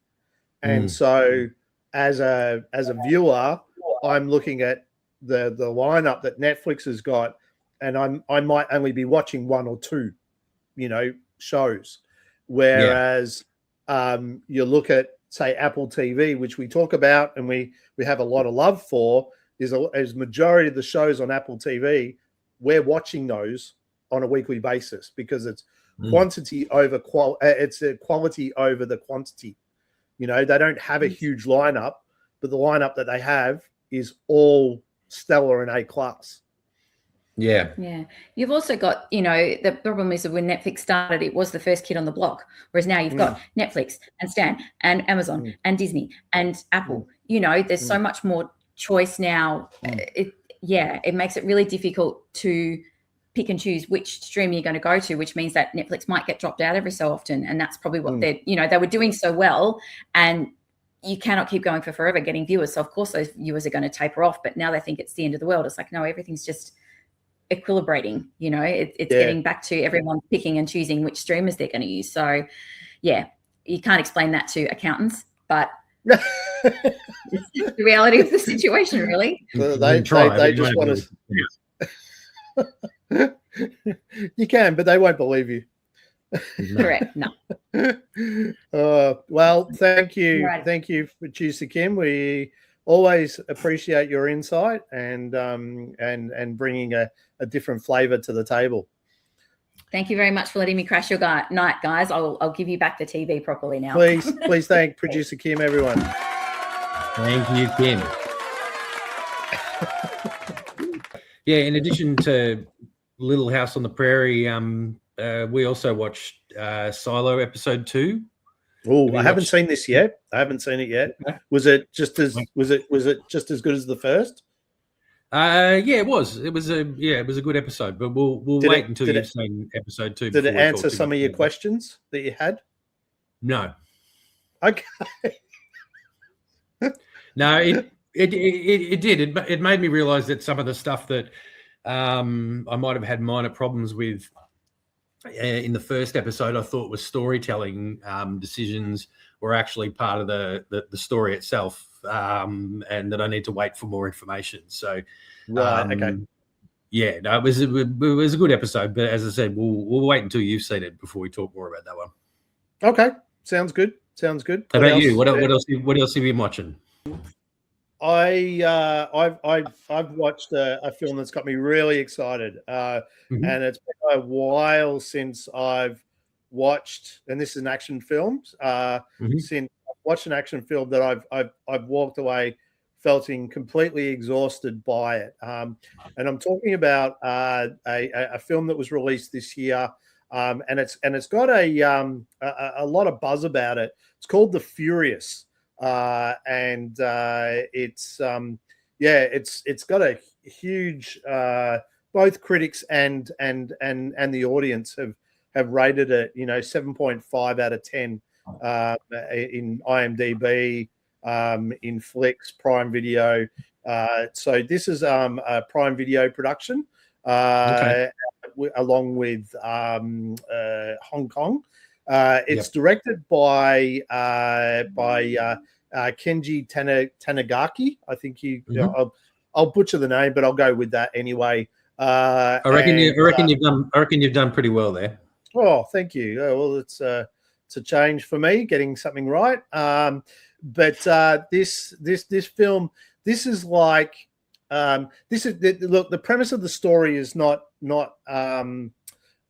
And so as a viewer, I'm looking at the lineup that Netflix has got, and I might only be watching 1 or 2, shows. Whereas you look at, say, Apple TV, which we talk about and we have a lot of love for, is majority of the shows on Apple TV, we're watching those on a weekly basis because it's quantity over it's a quality over the quantity. They don't have a huge lineup, but the lineup that they have is all stellar and A class. Yeah. You've also got, the problem is that when Netflix started, it was the first kid on the block, whereas now you've got Netflix and Stan and Amazon and Disney and Apple. There's so much more choice now. It makes it really difficult to pick and choose which stream you're going to go to, which means that Netflix might get dropped out every so often, and that's probably what they were doing so well, and you cannot keep going for forever getting viewers. So of course those viewers are going to taper off, but now they think it's the end of the world. It's like, no, everything's just equilibrating. It's getting back to everyone picking and choosing which streamers they're going to use. So you can't explain that to accountants, but it's the reality of the situation, really. They just want to you can, but they won't believe you. Correct. No. Well, thank you. Right. Thank you, Producer Kim. We always appreciate your insight and bringing a different flavor to the table. Thank you very much for letting me crash your night, guys. I'll give you back the TV properly now. Please thank Producer Kim, everyone. Thank you, Kim. In addition to Little House on the Prairie, we also watched Silo episode 2. Oh, I haven't seen this yet. I haven't seen it yet. Was it just as good as the first? It was. It was a good episode, but we'll wait until you've seen episode 2. Did it answer some of your questions that you had? No. Okay. No, it did. It made me realize that some of the stuff that I might have had minor problems with in the first episode, I thought was storytelling decisions were actually part of the story itself, and that I need to wait for more information. So, okay. Yeah, no, it was a good episode, but as I said, we'll wait until you've seen it before we talk more about that one. Okay, sounds good. How about you? What else have you been watching? I've watched a film that's got me really excited, and it's been a while since I've watched, and this is an action film, since I've watched an action film that I've walked away feeling completely exhausted by it. And I'm talking about a film that was released this year, and it's got a lot of buzz about it. It's called The Furious, and it's got a huge both critics and the audience have rated it 7.5 out of 10 in IMDb, in Flicks, Prime Video. So this is a Prime Video production, along with Hong Kong. It's directed by Kenji Tanigaki. I think I'll butcher the name, but I'll go with that anyway. I reckon you've done pretty well there. Oh, thank you. Well, it's a change for me getting something right. But this film, this is like look. The premise of the story is not.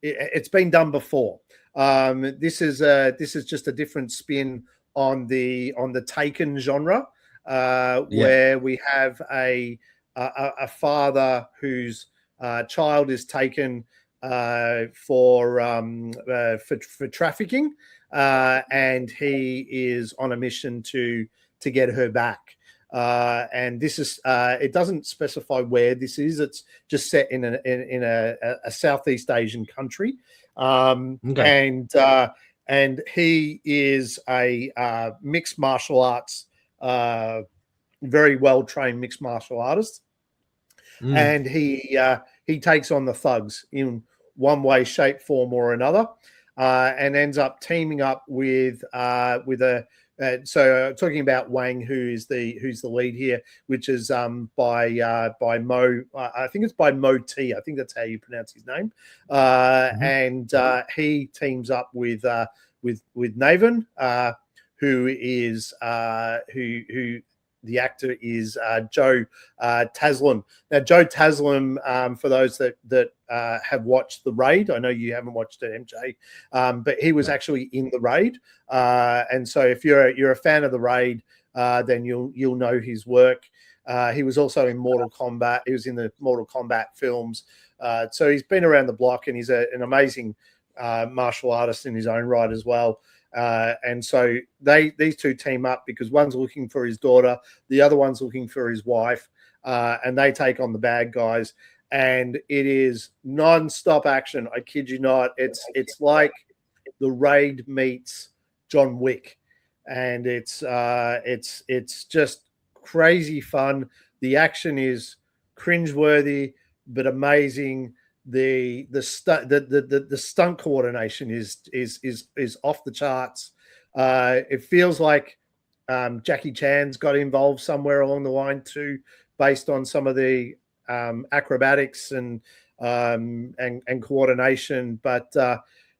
It's been done before. This is just a different spin on the Taken genre, where we have a father whose child is taken for trafficking, and he is on a mission to get her back. And this is it doesn't specify where this is. It's just set in a Southeast Asian country, and he is a mixed martial arts, very well trained mixed martial artist, and he takes on the thugs in one way, shape, form, or another, and ends up teaming up with so talking about Wang, who's the lead here, which is by Mo. I think it's by Mo T. I think that's how you pronounce his name. And he teams up with Navan, who is who the actor is Joe Taslim. Now, Joe Taslim, for those that have watched The Raid, I know you haven't watched it, MJ, but he was actually in The Raid, and so if you're a fan of The Raid, then you'll know his work. He was also in Mortal Kombat. He was in the Mortal Kombat films, so he's been around the block, and he's an amazing martial artist in his own right as well. And so these two team up because one's looking for his daughter, the other one's looking for his wife, and they take on the bad guys. And it is non-stop action. I kid you not. It's like The Raid meets John Wick, and it's just crazy fun. The action is cringeworthy but amazing. The stunt coordination is off the charts. It feels like Jackie Chan's got involved somewhere along the line too, based on some of the acrobatics and coordination. But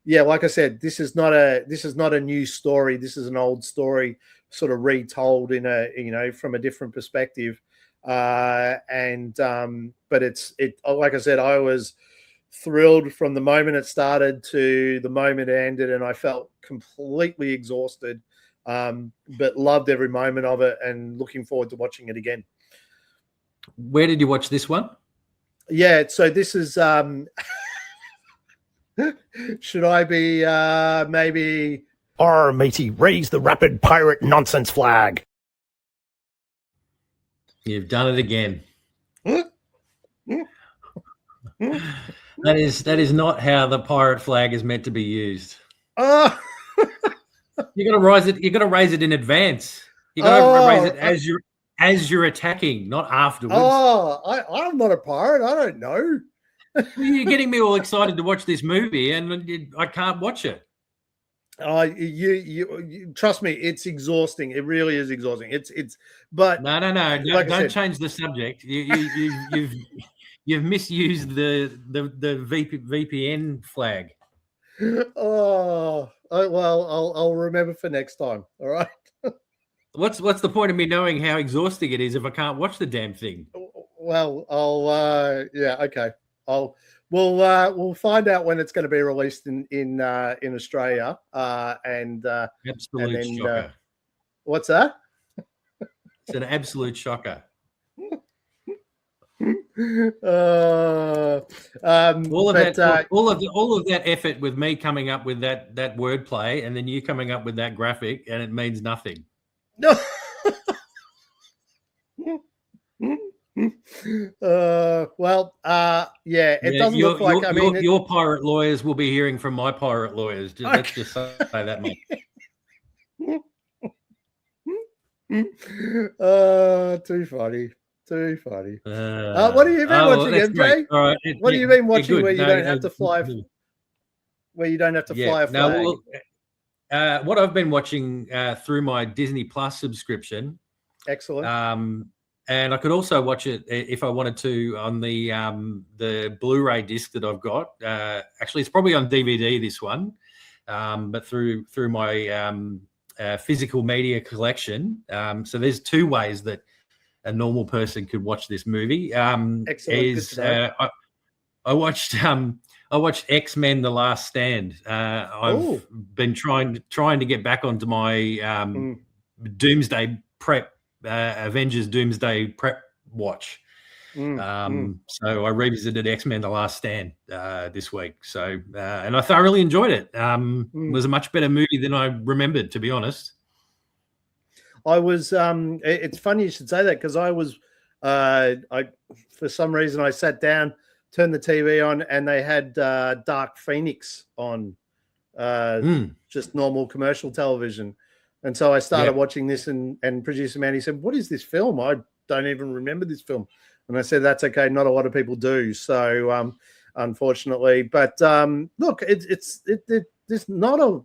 like I said, this is not a new story. This is an old story, sort of retold in from a different perspective. But like I said, I was thrilled from the moment it started to the moment it ended, and I felt completely exhausted, but loved every moment of it and looking forward to watching it again. Where did you watch this one? Yeah, so this is should I be maybe matey, raise the rapid pirate nonsense flag. You've done it again. That is not how the pirate flag is meant to be used. Oh. You got to raise it. You got to raise it in advance. You got to raise it as you're attacking, not afterwards. I'm not a pirate. I don't know. You're getting me all excited to watch this movie, and I can't watch it. You trust me, it's exhausting. It really is exhausting. But no. Don't change the subject. You've misused the VPN flag. Well, I'll remember for next time. All right. What's the point of me knowing how exhausting it is if I can't watch the damn thing? Well, I'll okay. I'll we'll find out when it's going to be released in Australia. Absolute then, shocker. What's that? It's an absolute shocker. All of that effort with me coming up with that wordplay, and then you coming up with that graphic, and it means nothing. No. It doesn't look like. Your pirate lawyers will be hearing from my pirate lawyers. Let's just say that much. Too funny. What have you been watching, MJ? All right. What have you been watching where you don't have to fly? Where you don't have to fly a flag? What I've been watching through my Disney Plus subscription. Excellent. And I could also watch it if I wanted to on the Blu-ray disc that I've got. Actually, it's probably on DVD, this one, but through my physical media collection. So there's two ways that a normal person could watch this movie. Excellent. I watched X-Men: The Last Stand. I've been trying to get back onto my Doomsday prep. Avengers Doomsday prep watch. So I revisited X-Men: The Last Stand this week. So and I thoroughly enjoyed it. It was a much better movie than I remembered, to be honest. I was. It's funny you should say that, because I was. For some reason I sat down, turned the TV on, and they had Dark Phoenix on, just normal commercial television. And so I started watching this, and producer Manny said, "What is this film? I don't even remember this film." And I said, "That's okay. Not a lot of people do." So, unfortunately, but look, there's not a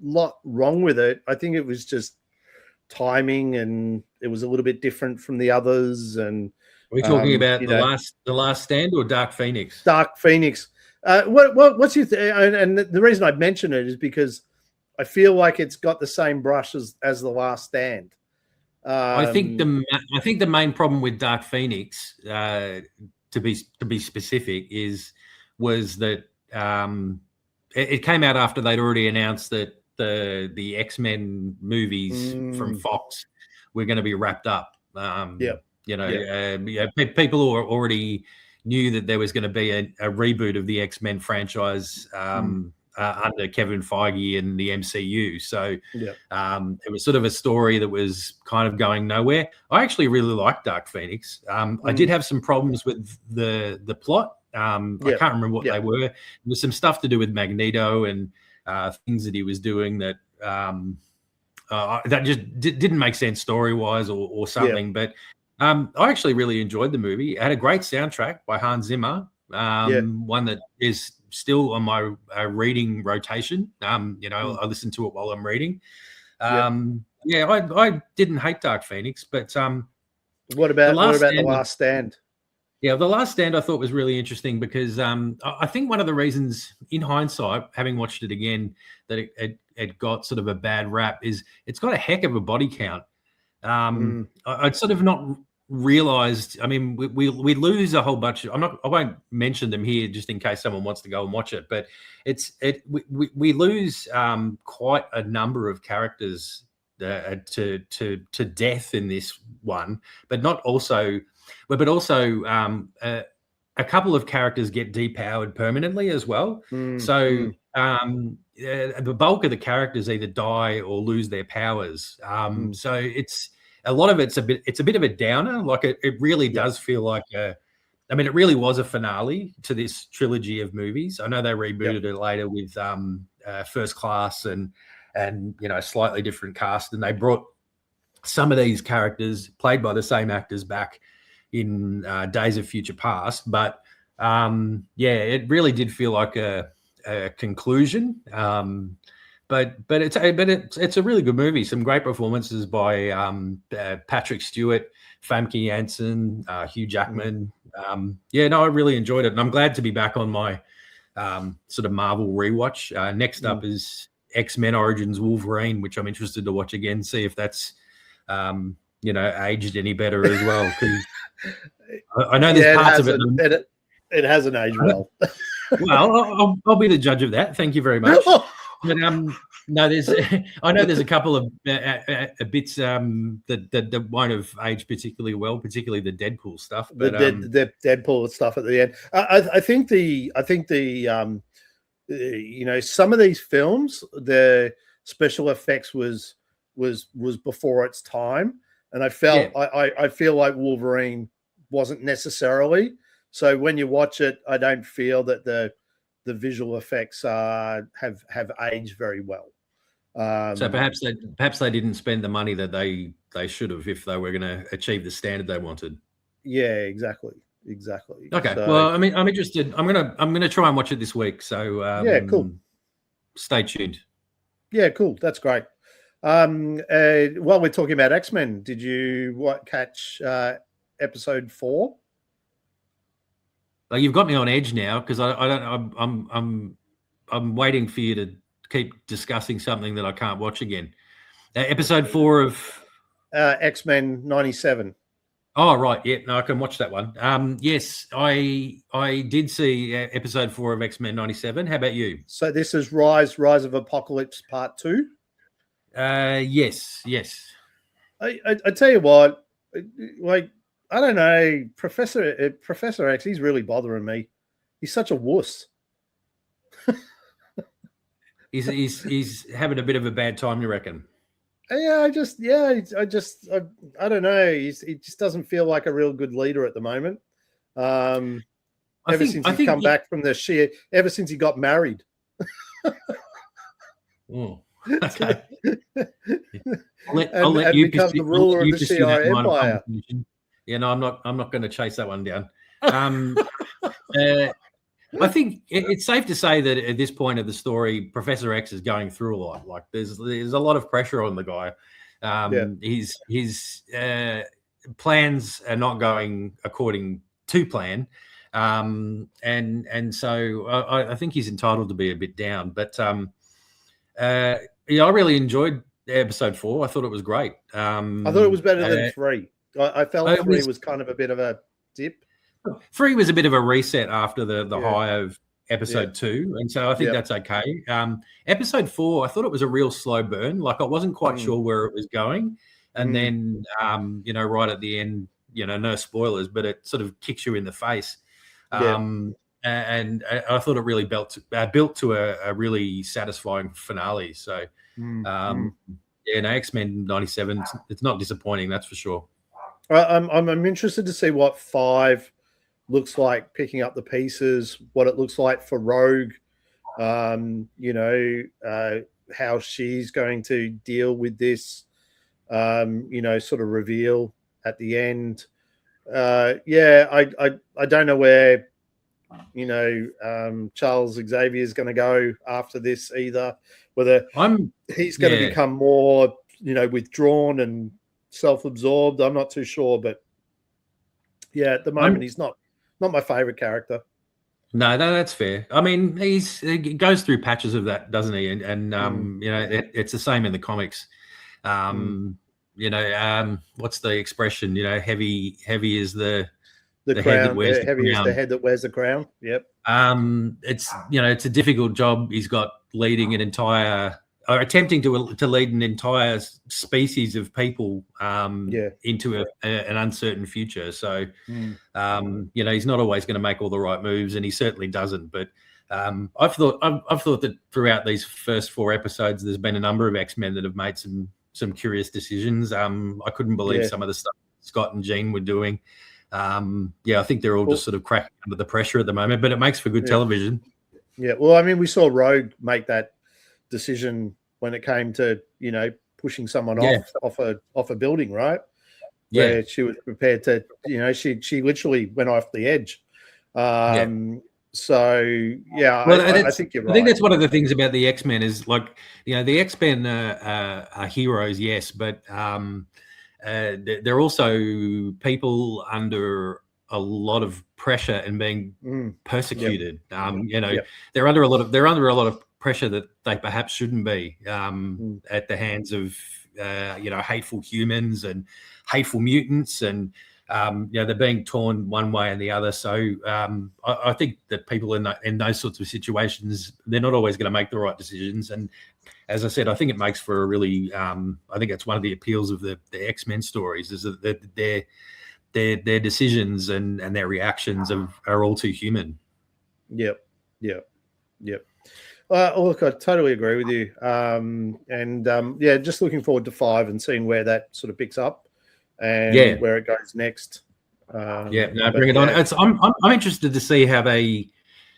lot wrong with it. I think it was just timing, and it was a little bit different from the others. And are we talking about the last Stand or Dark Phoenix? Dark Phoenix. What's your and the reason I mention it is because I feel like it's got the same brush as The Last Stand. I think the main problem with Dark Phoenix, to be specific, was that it came out after they'd already announced that the X-Men movies from Fox were going to be wrapped up. People already knew that there was going to be a reboot of the X-Men franchise under Kevin Feige and the MCU. So it was sort of a story that was kind of going nowhere. I actually really liked Dark Phoenix. I did have some problems with the plot. I can't remember what they were. There was some stuff to do with Magneto and things that he was doing that just didn't make sense story-wise or something. But I actually really enjoyed the movie. It had a great soundtrack by Hans Zimmer, one that is still on my reading rotation. I listen to it while I'm reading. I didn't hate Dark Phoenix, but what about The Last Stand? Yeah, The Last Stand I thought was really interesting because I think one of the reasons, in hindsight, having watched it again, that it got sort of a bad rap is it's got a heck of a body count. I'd sort of not realized. I mean, we lose a whole bunch of. I won't mention them here just in case someone wants to go and watch it. But we lose quite a number of characters to death in this one, but also a couple of characters get depowered permanently as well. So the bulk of the characters either die or lose their powers. So it's a lot of it's a bit of a downer. Like it really does feel like it really was a finale to this trilogy of movies. I know they rebooted it later with First Class and a slightly different cast, and they brought some of these characters played by the same actors back in Days of Future Past. But it really did feel like a conclusion. But it's a really good movie. Some great performances by Patrick Stewart, Famke Janssen, Hugh Jackman. I really enjoyed it, and I'm glad to be back on my sort of Marvel rewatch. Next up is X-Men Origins Wolverine, which I'm interested to watch again, see if that's aged any better as well. Because I know there's parts of it. It hasn't aged well. Well, I'll be the judge of that. Thank you very much. But no, there's I know there's a couple of bits that won't have aged particularly well, particularly the Deadpool stuff. But the Deadpool stuff at the end. I think the some of these films, the special effects was before its time, and I felt I feel like Wolverine wasn't necessarily. So when you watch it, I don't feel that the visual effects have aged very well. So perhaps they didn't spend the money that they should have if they were going to achieve the standard they wanted. Yeah, exactly. Okay. So, well, I mean, I'm interested. I'm gonna try and watch it this week. So yeah, cool. Stay tuned. Yeah, cool. That's great. While we're talking about X-Men, did you catch episode 4? You've got me on edge now because I don't. I'm waiting for you to keep discussing something that I can't watch again. Episode 4 of X-Men 97. Oh right, yeah, no, I can watch that one. Yes, I did see episode 4 of X-Men 97. How about you? So this is Rise of Apocalypse Part 2. Yes. I tell you what, like, I don't know, Professor X, he's really bothering me. He's such a wuss. He's having a bit of a bad time, you reckon? Yeah, I don't know. He just doesn't feel like a real good leader at the moment. Ever since he come back from ever since he got married. Oh, okay. I'll let you become the ruler of the CIA empire. Yeah, no, I'm not going to chase that one down. I think it's safe to say that at this point of the story, Professor X is going through a lot. Like there's a lot of pressure on the guy. His plans are not going according to plan, and so I think he's entitled to be a bit down. But I really enjoyed episode 4. I thought it was great. I thought it was better than 3. I felt 3 was kind of a bit of a dip. 3 was a bit of a reset after the high of episode 2, and so I think that's okay. Episode 4, I thought it was a real slow burn. Like I wasn't quite sure where it was going, and then right at the end, no spoilers, but it sort of kicks you in the face. And I thought it really built to a really satisfying finale. So, X-Men 97, it's not disappointing, that's for sure. I'm interested to see what 5 looks like, picking up the pieces, what it looks like for Rogue, how she's going to deal with this, sort of reveal at the end. I don't know where, Charles Xavier is going to go after this either, whether he's going to become more, withdrawn and self-absorbed. I'm not too sure, but at the moment he's not my favorite character. No, that's fair. I mean, he goes through patches of that, doesn't he? And it's the same in the comics. What's the expression? Heavy is the crown. Head that wears heavy the is crown. the head that wears the crown. Yep. It's a difficult job. He's got leading an entire, or attempting to lead an entire species of people into an uncertain future. So, he's not always going to make all the right moves, and he certainly doesn't. But I've thought that throughout these first 4 episodes, there's been a number of X-Men that have made some curious decisions. I couldn't believe some of the stuff Scott and Jean were doing. I think they're all just sort of cracking under the pressure at the moment, but it makes for good television. Yeah, well, I mean, we saw Rogue make that decision when it came to pushing someone off a building, right? Where she was prepared to, she literally went off the edge. So I think you're right. I think that's one of the things about the X-Men is the X-Men are heroes, yes, but they're also people under a lot of pressure and being persecuted. They're under a lot of pressure that they perhaps shouldn't be at the hands of hateful humans and hateful mutants, and they're being torn one way and the other. So I think that people in those sorts of situations, they're not always going to make the right decisions. And as I said, I think it makes for a really, I think that's one of the appeals of the X-Men stories, is that their decisions and their reactions are all too human. Yep. Look, I totally agree with you. Just looking forward to 5 and seeing where that sort of picks up and where it goes next. Bring it on. I'm interested to see how they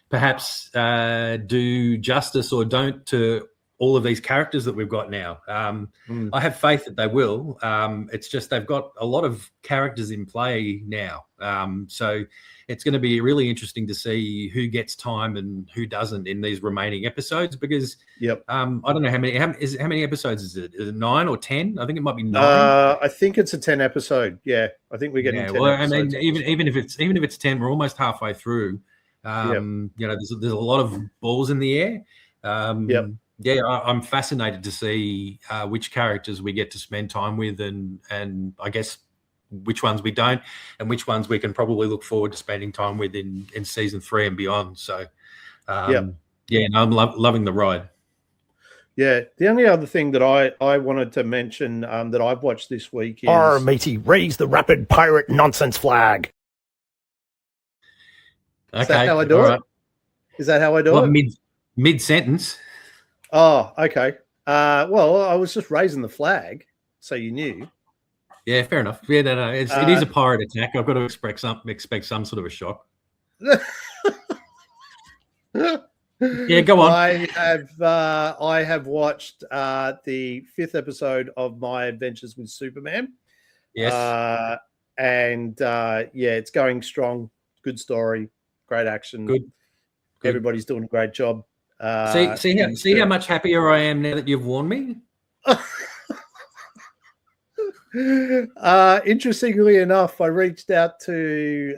perhaps do justice or don't to all of these characters that we've got now. I have faith that they will. It's just they've got a lot of characters in play now. So it's going to be really interesting to see who gets time and who doesn't in these remaining episodes, because I don't know how many episodes is it? Is it 9 or 10? I think it might be 9. I think it's a 10 episode. Yeah, I think we're getting 10 episodes. I mean, even if it's 10, we're almost halfway through. There's a lot of balls in the air. I'm fascinated to see which characters we get to spend time with, and I guess which ones we don't, and which ones we can probably look forward to spending time with in season 3 and beyond. So, I'm loving the ride. Yeah, the only other thing that I wanted to mention that I've watched this week is... Arr, matey, raise the rapid pirate nonsense flag. Is that how I do it? Is that how I do it? Mid-sentence. Oh, okay. Well, I was just raising the flag, so you knew. Yeah, fair enough. Yeah, no. It is a pirate attack. I've got to expect some sort of a shock. Yeah, go on. I have watched the 5th episode of My Adventures with Superman. Yes. It's going strong. Good story. Great action. Good. Everybody's doing a great job. See how much happier I am now that you've warned me? Interestingly enough, I've reached out to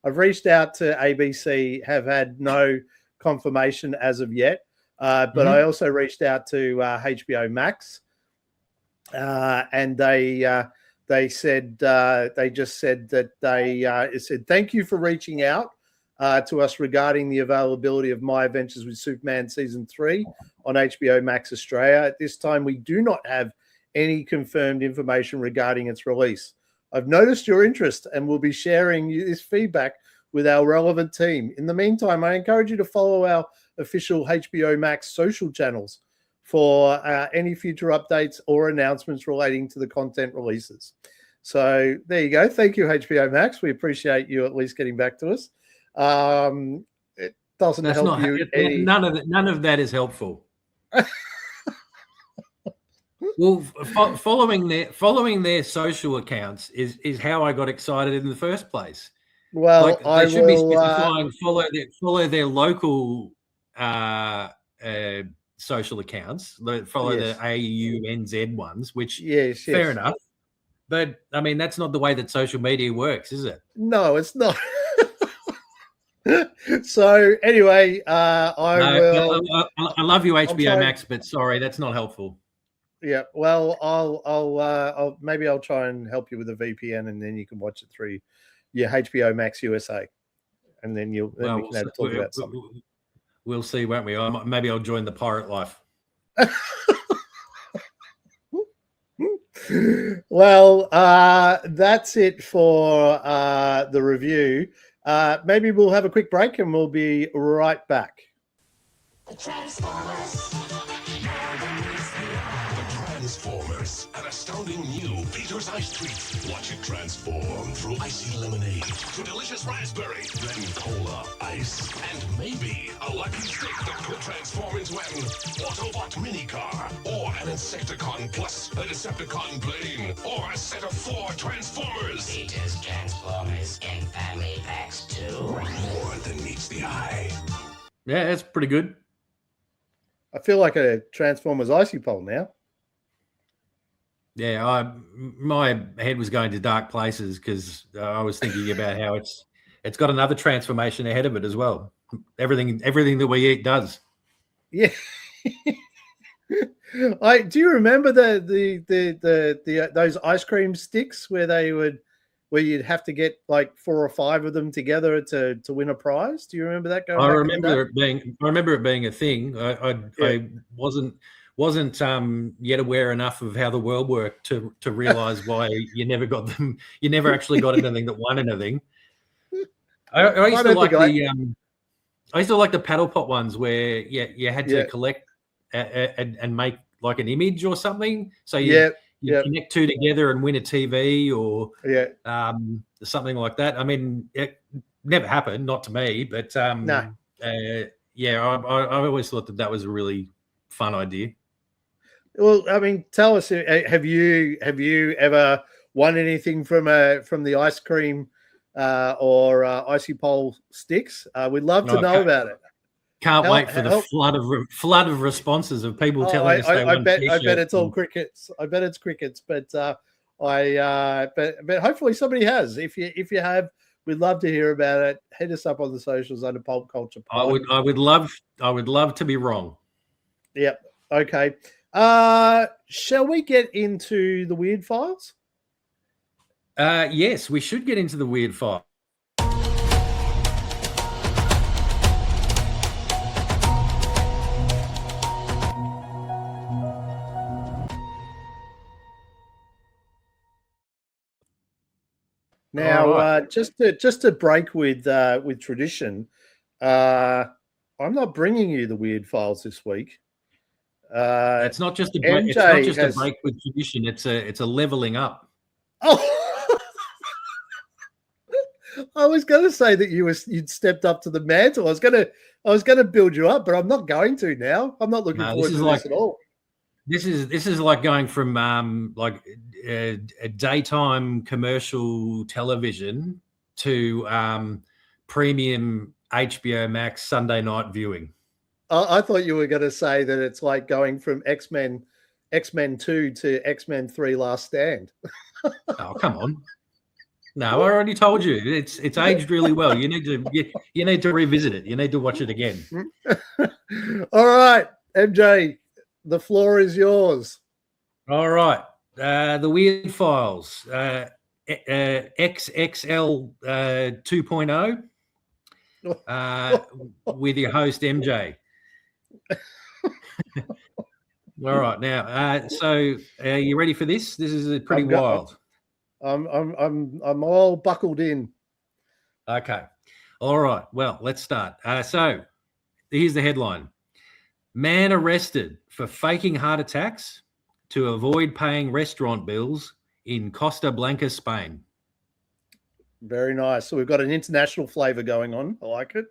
ABC, have had no confirmation as of yet. But I also reached out to HBO Max, and they said they just said that they said thank you for reaching out to us regarding the availability of My Adventures with Superman Season 3 on HBO Max Australia. At this time, we do not have any confirmed information regarding its release. I've noticed your interest and will be sharing this feedback with our relevant team. In the meantime, I encourage you to follow our official HBO Max social channels for any future updates or announcements relating to the content releases. So there you go. Thank you, HBO Max. We appreciate you at least getting back to us. It doesn't help you. None of that is helpful. Well, following their social accounts is how I got excited in the first place. Well, they should be specifying follow their local social accounts. Follow the AUNZ ones, which fair enough. But I mean, that's not the way that social media works, is it? No, it's not. So anyway, I love you, HBO Max, but sorry, that's not helpful. Yeah, well, I'll maybe I'll try and help you with a VPN, and then you can watch it through your HBO Max USA, and then we can have talk about something. We'll see, won't we? Maybe I'll join the pirate life. Well, that's it for the review. Maybe we'll have a quick break, and we'll be right back. The Transformers, an astounding new Peter's Ice Treat. Watch it transform through icy lemonade to delicious raspberry, then cola, ice, and maybe a lucky stick that could transform into an Autobot mini car, or an Insecticon plus a Decepticon plane, or a set of 4 Transformers. Peter's Transformers in family packs too. More than meets the eye. Yeah, that's pretty good. I feel like a Transformers icy pole now. Yeah, my head was going to dark places because I was thinking about how it's got another transformation ahead of it as well. Everything that we eat does. Yeah. Do you remember the those ice cream sticks where they would where you'd have to get like 4 or 5 of them together to win a prize? Do you remember that going? I remember it being a thing. I wasn't yet aware enough of how the world worked to realize why you never got them. You never actually got anything that won anything. I used to like I used to like the paddle pot ones where you had to collect and make like an image or something. So you connect 2 together and win a TV or something like that. I mean, it never happened, not to me, but no. I always thought that was a really fun idea. Well, I mean, tell us, have you ever won anything from the ice cream or icy pole sticks? We'd love to know about it. Can't wait for the flood of responses of people telling us they won t-shirts. I bet it's all crickets. I bet it's crickets, but but hopefully somebody has. If you have, we'd love to hear about it. Hit us up on the socials under Pulp Culture Podcast. I would love to be wrong. Yep. Okay. Shall we get into the weird files? Yes, we should get into the weird file. Now, just to break with tradition, I'm not bringing you the weird files this week. It's not just a break. It's not just a break with tradition. It's a leveling up. Oh, I was going to say that you'd stepped up to the mantle. I was gonna build you up, but I'm not going to now. I'm not looking forward to this at all. This is like going from a daytime commercial television to premium HBO Max Sunday night viewing. I thought you were going to say that it's like going from X-Men 2 to X-Men 3 Last Stand. Oh, come on. No, I already told you. It's aged really well. You need to revisit it. You need to watch it again. All right, MJ, the floor is yours. All right. The Weird Files, XXL 2.0 with your host, MJ. All right. Now, so you ready for this? This is pretty wild. I'm all buckled in. Okay. All right. Well, let's start. So here's the headline. Man arrested for faking heart attacks to avoid paying restaurant bills in Costa Blanca, Spain. Very nice. So we've got an international flavor going on. I like it.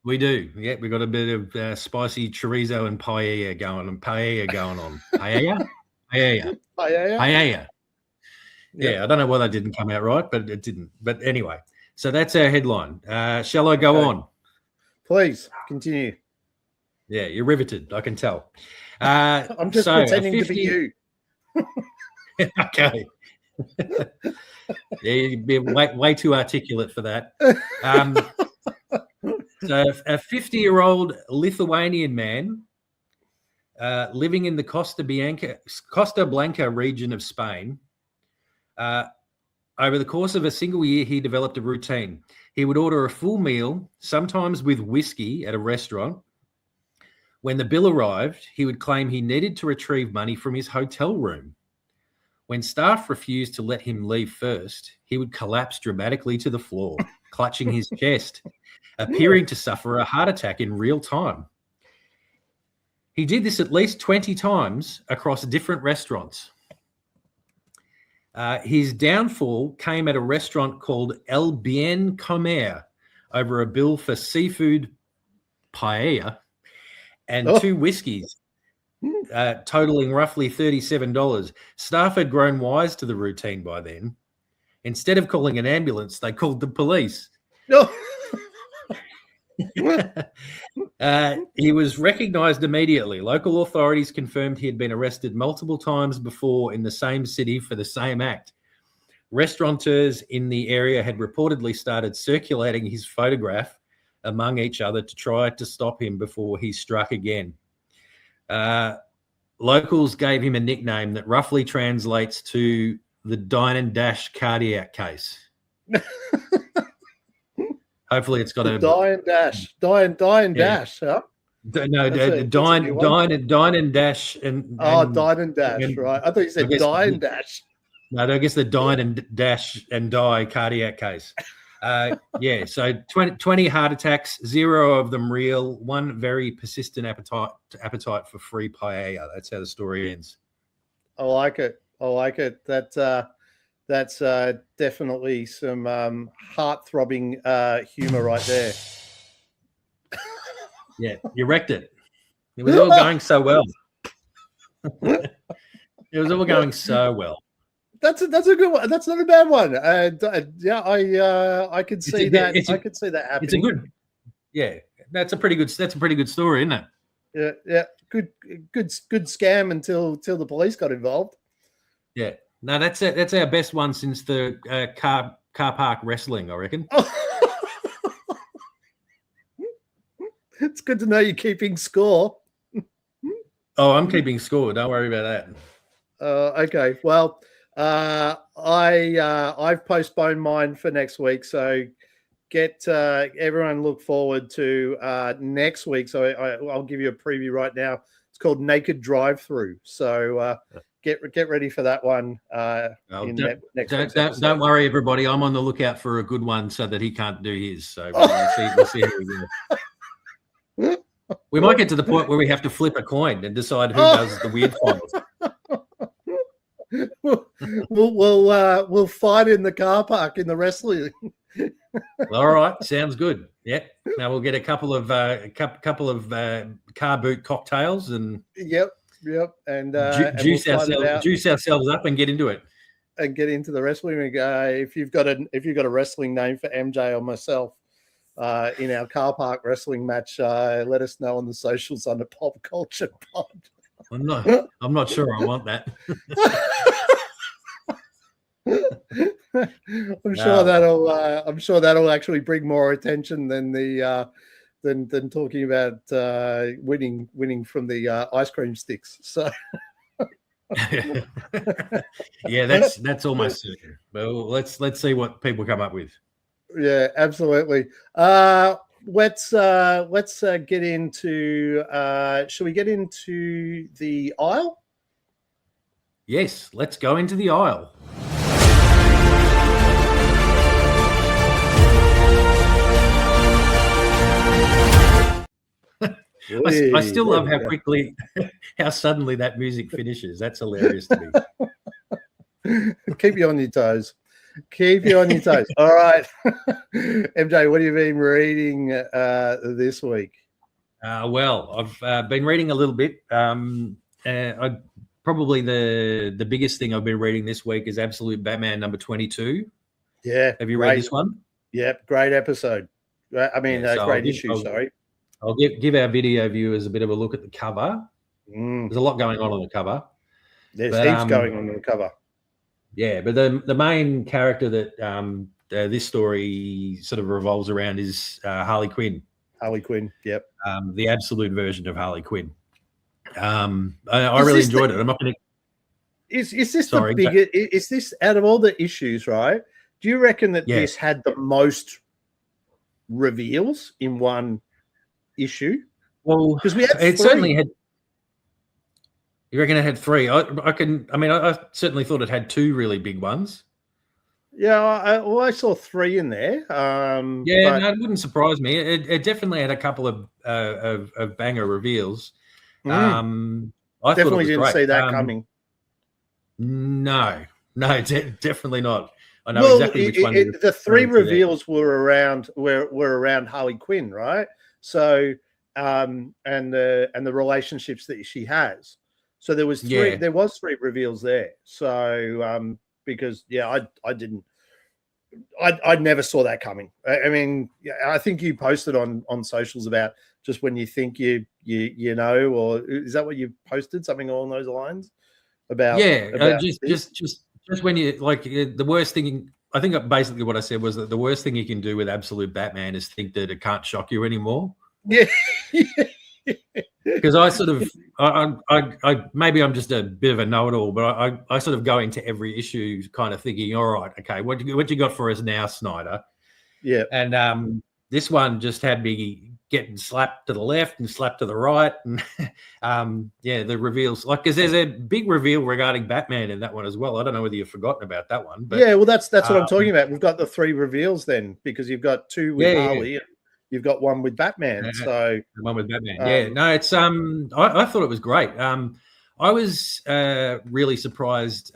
We do. Yeah, we've got a bit of spicy chorizo and paella going on. Paella? Paella. Yeah, I don't know why that didn't come out right, but it didn't. But anyway, so that's our headline. Shall I go on? Please, continue. Yeah, you're riveted. I can tell. I'm just pretending to be you. Okay. Yeah, you're way too articulate for that. So a 50-year-old Lithuanian man living in the Costa Blanca region of Spain. Over the course of a single year, he developed a routine. He would order a full meal, sometimes with whiskey, at a restaurant. When the bill arrived, he would claim he needed to retrieve money from his hotel room. When staff refused to let him leave first, he would collapse dramatically to the floor, clutching his chest, appearing to suffer a heart attack in real time. He did this at least 20 times across different restaurants. His downfall came at a restaurant called El Bien Comer over a bill for seafood paella and 2 whiskeys, totaling roughly $37. Staff had grown wise to the routine by then. Instead of calling an ambulance, they called the police. No. He was recognized immediately. Local authorities confirmed he had been arrested multiple times before in the same city for the same act. Restaurateurs in the area had reportedly started circulating his photograph among each other to try to stop him before he struck again. Locals gave him a nickname that roughly translates to the Dine and Dash cardiac case. Hopefully, it's got a Die and Dash, huh? No, Dine and Dash and Dine and Dash, and, right? I thought you said Die and Dash. No, I guess the Dine and Dash and Die cardiac case. So 20 heart attacks, 0 of them real, 1 very persistent appetite for free paella. That's how the story ends. I like it. That's definitely some heart-throbbing humor right there. Yeah, you wrecked it. It was all going so well. It was all going so well. That's a good one. That's not a bad one. I could see that. I could see that happening. It's a good. Yeah, that's a pretty good story, isn't it? Yeah. Good scam until the police got involved. Yeah. No, that's it. That's our best one since the car park wrestling, I reckon. It's good to know you're keeping score. Oh, I'm keeping score. Don't worry about that. Okay. Well, I've postponed mine for next week, so get everyone look forward to next week. So I'll give you a preview right now. It's called Naked Drive-Through. So get ready for that one. Next don't worry, everybody. I'm on the lookout for a good one so that he can't do his. So we'll see how we go. We might get to the point where we have to flip a coin and decide who does the weird files. We'll fight in the car park in the wrestling. All right, sounds good. Yeah. Now we'll get a couple of car boot cocktails and yep, and juice ourselves up and get into it. And get into the wrestling ring. If you've got a wrestling name for MJ or myself in our car park wrestling match, let us know on the socials under Pulp Culture Pod. I'm not sure I want that. I'm sure that'll actually bring more attention than than talking about winning from the ice cream sticks. So yeah, that's almost certain. Well, let's see what people come up with. Yeah, absolutely. Let's get into. Shall we get into the aisle? Yes, let's go into the aisle. I still love how suddenly that music finishes. That's hilarious to me. Keep you on your toes. All right. MJ, what have you been reading this week? Well, I've been reading a little bit. Probably the biggest thing I've been reading this week is Absolute Batman number 22. Yeah. Have you read this one? Yep. Great episode. I mean, great issue. Sorry. I'll give our video viewers a bit of a look at the cover. There's a lot going on the cover. There's heaps going on the cover. Yeah, but the main character that this story sort of revolves around is Harley Quinn. Harley Quinn, yep. The absolute version of Harley Quinn. I really enjoyed it. I'm not going to. Is this the biggest? Is this out of all the issues, right? Do you reckon that this had the most reveals in one issue? Well, because it certainly had. You reckon it had 3? I certainly thought it had 2 really big ones. Yeah, I saw 3 in there. No, it wouldn't surprise me. It definitely had a couple of banger reveals. I definitely didn't see that coming. No, definitely not. I know exactly which one. The 3 reveals were around Harley Quinn, right? So, and the relationships that she has. So there was 3. Yeah. There was 3 reveals there. So because I didn't. I never saw that coming. I mean, I think you posted on socials about just when you think you know, or is that what you posted? Something along those lines about? Yeah, just when you like the worst thing. I think basically what I said was that the worst thing you can do with Absolute Batman is think that it can't shock you anymore. Yeah. because I sort of, I maybe I'm just a bit of a know-it-all, but I sort of go into every issue kind of thinking, all right, okay, what you got for us now, Snyder? Yeah. And this one just had me getting slapped to the left and slapped to the right, and the reveals, like, because there's a big reveal regarding Batman in that one as well. I don't know whether you've forgotten about that one, but yeah, well, that's what I'm talking about. We've got the 3 reveals then, because you've got 2 with Harley. Yeah. And you've got 1 with Batman. So the one with Batman. No, it's I thought it was great. I was really surprised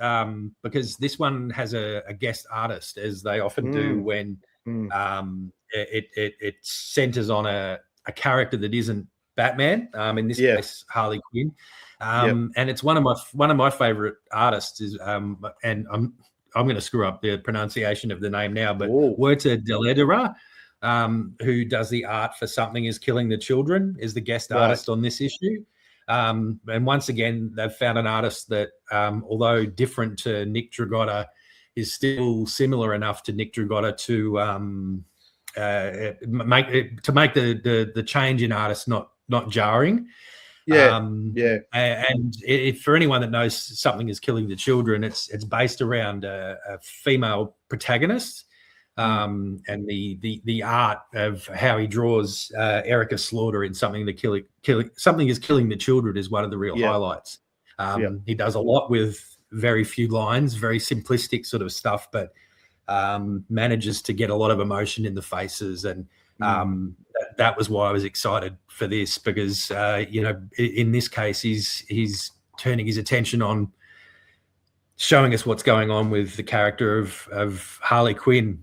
because this one has a guest artist, as they often do when it centers on a character that isn't Batman. In this case, Harley Quinn. And it's one of my favorite artists is and I'm going to screw up the pronunciation of the name now, but Huerta de Ledera, who does the art for Something Is Killing the Children, is the guest artist on this issue. And once again, they've found an artist that, although different to Nick Dragotta, is still similar enough to Nick Dragotta to make the change in artist not jarring. And for anyone that knows Something Is Killing the Children, it's based around a female protagonist. And the art of how he draws Erica Slaughter in Something Is Killing the Children is one of the real highlights. He does a lot with very few lines, very simplistic sort of stuff, but manages to get a lot of emotion in the faces. And that was why I was excited for this, because in this case he's turning his attention on showing us what's going on with the character of Harley Quinn,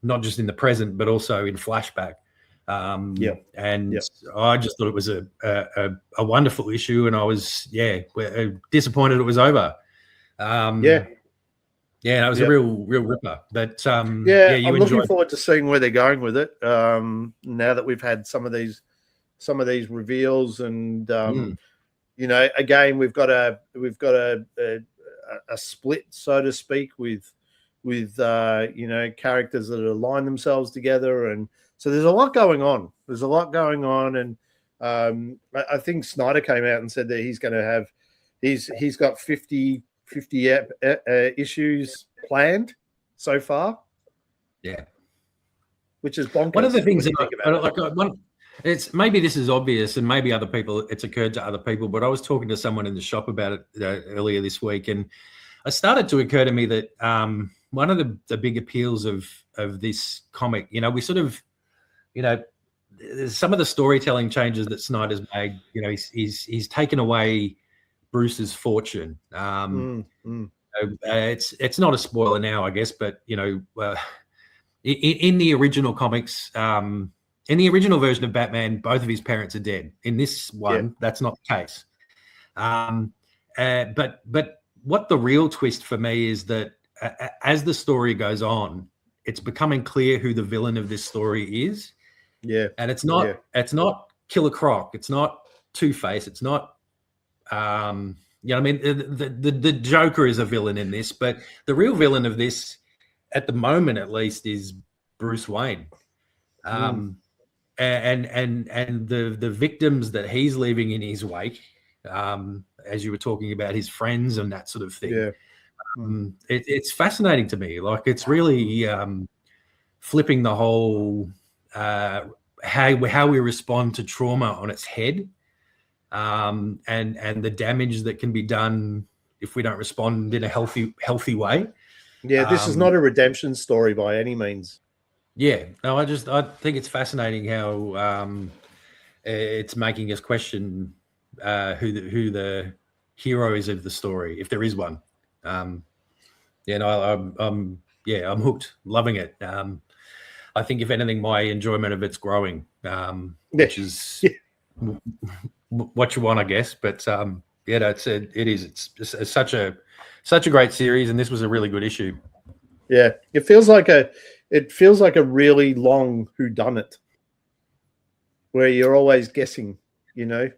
not just in the present, but also in flashback. I just thought it was a wonderful issue, and I was disappointed it was over. That was a real ripper. But I'm looking forward to seeing where they're going with it. Now that we've had some of these reveals, and again, we've got a split, so to speak, with characters that align themselves together, and so there's a lot going on. And I think Snyder came out and said that he's going to have he's got 50 issues planned so far. Yeah, which is bonkers. One of the things it's maybe this is obvious, and maybe it's occurred to other people, but I was talking to someone in the shop about it earlier this week, and it started to occur to me that one of the big appeals of this comic, we sort of, some of the storytelling changes that Snyder's made, he's taken away Bruce's fortune. It's not a spoiler now, I guess, but in the original comics, in the original version of Batman, both of his parents are dead. In this one, that's not the case. But what the real twist for me is that as the story goes on, it's becoming clear who the villain of this story is. Yeah, and it's not Killer Croc. It's not Two-Face. It's not the Joker is a villain in this, but the real villain of this, at the moment at least, is Bruce Wayne. And the victims that he's leaving in his wake, as you were talking about, his friends and that sort of thing. It's fascinating to me. Like, it's really flipping the whole how we respond to trauma on its head, and the damage that can be done if we don't respond in a healthy way. Yeah, this is not a redemption story by any means. Yeah, no, I think it's fascinating how it's making us question who the hero is of the story, if there is one. I'm hooked, loving it. I think, if anything, my enjoyment of it's growing, which is what you want, I guess. But it's such a great series, and this was a really good issue. Yeah, it feels like a really long whodunit, where you're always guessing, I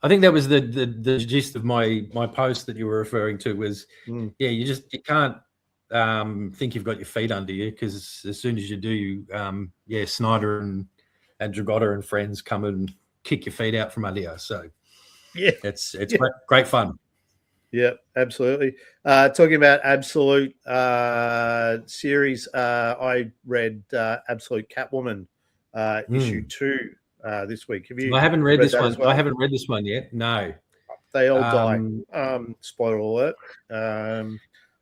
think that was the gist of my post that you were referring to was, you can't think you've got your feet under you, because as soon as you do, Snyder and and Dragotta and friends come and kick your feet out from under you. So yeah, it's great fun. Yeah, absolutely. Talking about Absolute series, I read Absolute Catwoman issue 2 this week. Have you? I haven't read this one. Well? I haven't read this one yet. No. They all die. Spoiler alert.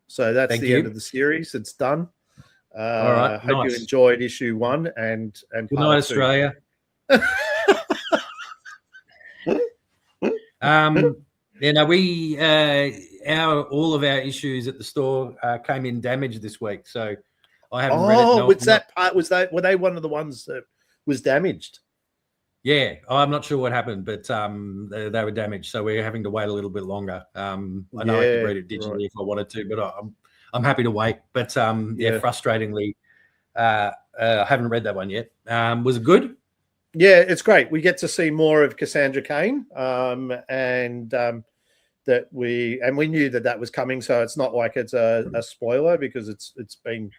So that's the end of the series. It's done. All right. Hope you enjoyed issue 1 and good night, Australia. We all of our issues at the store came in damaged this week, so I haven't read it. Were they one of the ones that was damaged? Yeah, I'm not sure what happened, but they were damaged, so we're having to wait a little bit longer. I know I could read it digitally if I wanted to, but I'm happy to wait. But frustratingly, I haven't read that one yet. Was it good? Yeah, it's great. We get to see more of Cassandra Cain, and that we knew that was coming, so it's not like it's a spoiler because it's been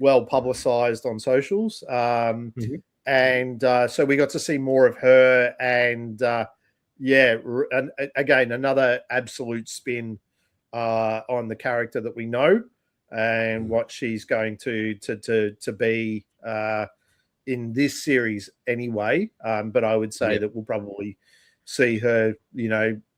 well publicized on socials. And so we got to see more of her, and again another absolute spin on the character that we know and what she's going to be in this series anyway. But I would say that we'll probably see her,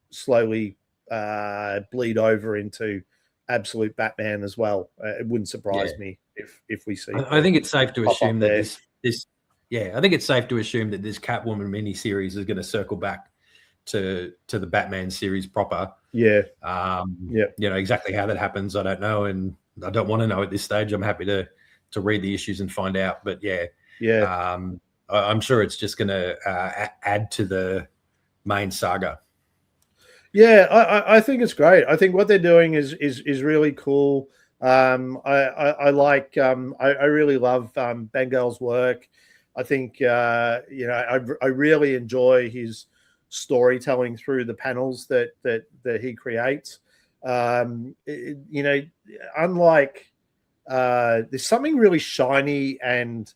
slowly bleed over into Absolute Batman as well. It wouldn't surprise me if we see. I think it's safe to assume that this. I think it's safe to assume that this Catwoman miniseries is going to circle back to the Batman series proper. Exactly how that happens, I don't know, and I don't want to know at this stage. I'm happy to read the issues and find out. But I'm sure it's just going to add to the main saga. Yeah, I think it's great. I think what they're doing is really cool. I really love Bengal's work. I think I really enjoy his storytelling through the panels that he creates. Unlike there's something really shiny and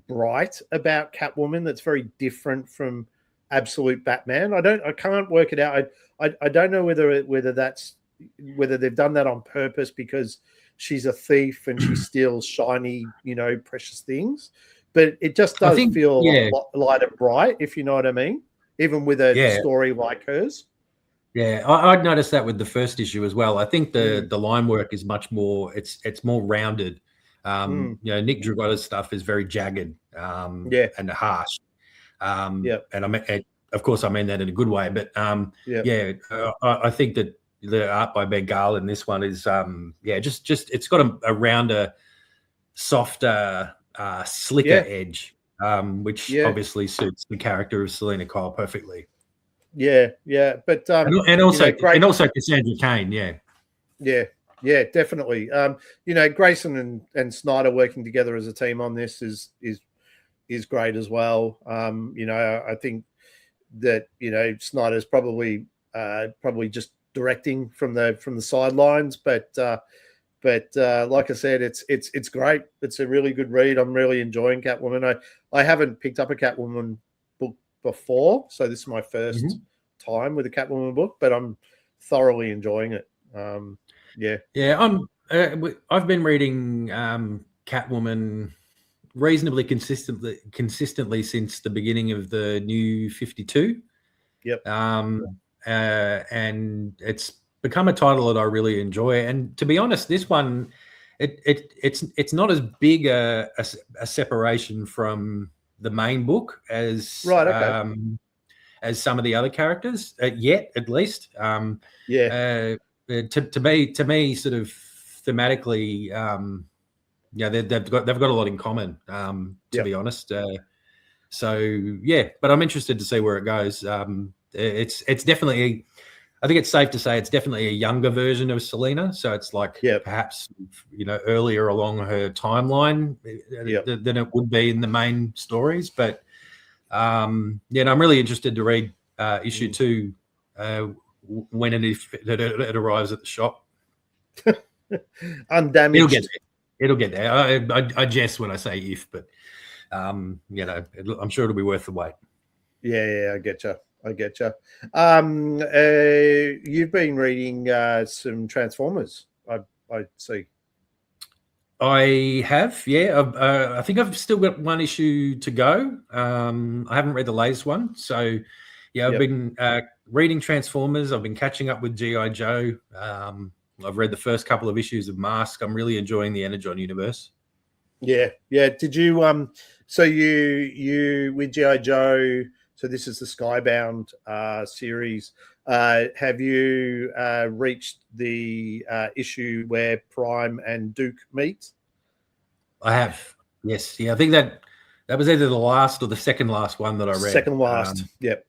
bright about Catwoman that's very different from Absolute Batman. I can't work it out. I don't know whether they've done that on purpose because she's a thief and she steals shiny, precious things. But it just does feel light and bright, if you know what I mean, even with a story like hers. Yeah, I'd noticed that with the first issue as well. I think the line work is much more. It's more rounded. Nick Dragotta's stuff is very jagged and harsh. And of course I mean that in a good way. But I think that the art by Bengal in this one is just it's got a rounder, softer, slicker edge, which obviously suits the character of Selena Kyle perfectly. But and also Cassandra Cain, definitely. Grayson and Snyder working together as a team on this is great as well. I think that Snyder's probably just directing from the sidelines, but like I said, it's great. It's a really good read. I'm really enjoying Catwoman. I haven't picked up a Catwoman book before, so this is my first time with a Catwoman book, but I'm thoroughly enjoying it. I've been reading Catwoman reasonably consistently since the beginning of the New 52. And it's become a title that I really enjoy. And to be honest, this one, it's not as big a separation from the main book as some of the other characters yet, at least. To me, sort of thematically, they've got a lot in common. To be honest, but I'm interested to see where it goes. It's definitely. I think it's safe to say it's definitely a younger version of Selena. So it's like perhaps, earlier along her timeline than it would be in the main stories. But, I'm really interested to read issue 2 when and if it arrives at the shop. Undamaged. It'll get there. I jest when I say if, but I'm sure it'll be worth the wait. Yeah, I get you. You've been reading some Transformers, I see. I have, yeah. I think I've still got one issue to go. I haven't read the latest one, so yeah, I've been reading Transformers. I've been catching up with G.I. Joe. I've read the first couple of issues of Mask. I'm really enjoying the Energon universe. Yeah. Did you so you with G.I. Joe? So this is the Skybound series. Have you reached the issue where Prime and Duke meet? I have. Yes. Yeah. I think that was either the last or the second last one that I read. Second last. Yep.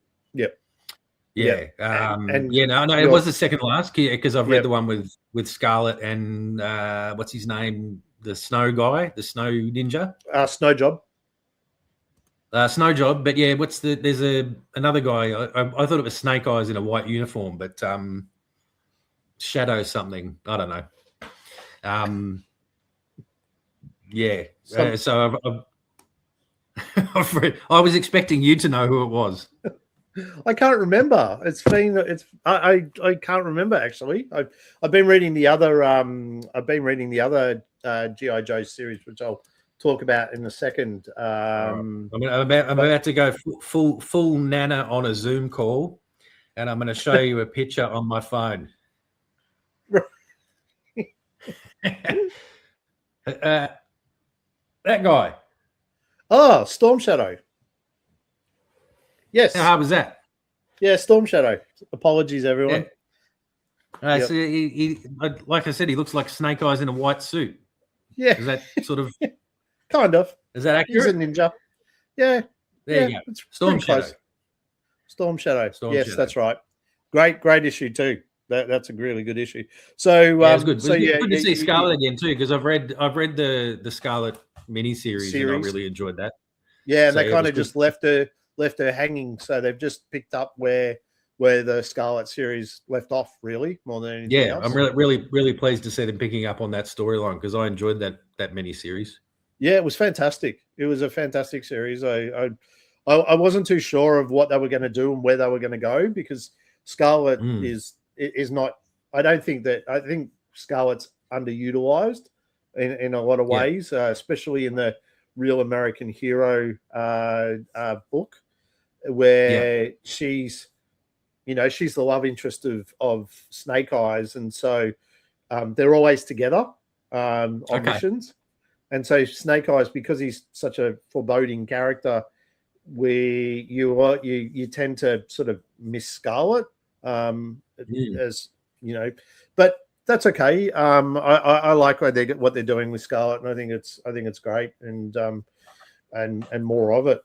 Yeah. And No, it was the second last because I've read the one with Scarlet and what's his name, the snow guy, the snow ninja, Snow Job. Snow Job. But yeah, there's another guy. I thought it was Snake Eyes in a white uniform, but Shadow something. I don't know. So I've read, I was expecting you to know who it was. I can't remember. I can't remember actually. I've been reading the other G.I. Joe series, which I'll talk about in a second. I'm about to go full Nana on a Zoom call, and I'm going to show you a picture on my phone. That guy. Oh, Storm Shadow. Yes. How hard was that? Yeah, Storm Shadow. Apologies, everyone. Yeah. So he, like I said, he looks like Snake Eyes in a white suit. Yeah. Is that sort of kind of? Is that accurate? He's a ninja. Yeah. There you go. Storm Shadow. Storm Shadow. Yes, that's right. Great issue too. That's a really good issue. So yeah, it's good. So it's good to see Scarlet again too, because I've read the Scarlet miniseries and I really enjoyed that. Yeah, and they kind of just left her hanging. So they've just picked up where the Scarlet series left off, really, more than anything else. I'm really pleased to see them picking up on that storyline because I enjoyed that miniseries. Yeah, it was fantastic. It was a fantastic series. I wasn't too sure of what they were going to do and where they were going to go because Scarlet is not. I think Scarlet's underutilized in a lot of ways, especially in the Real American Hero book, where she's the love interest of Snake Eyes, and so they're always together on missions. And so Snake Eyes, because he's such a foreboding character, you tend to sort of miss Scarlet, as you know, but that's okay. I like what they're doing with Scarlet, and I think it's great, and more of it.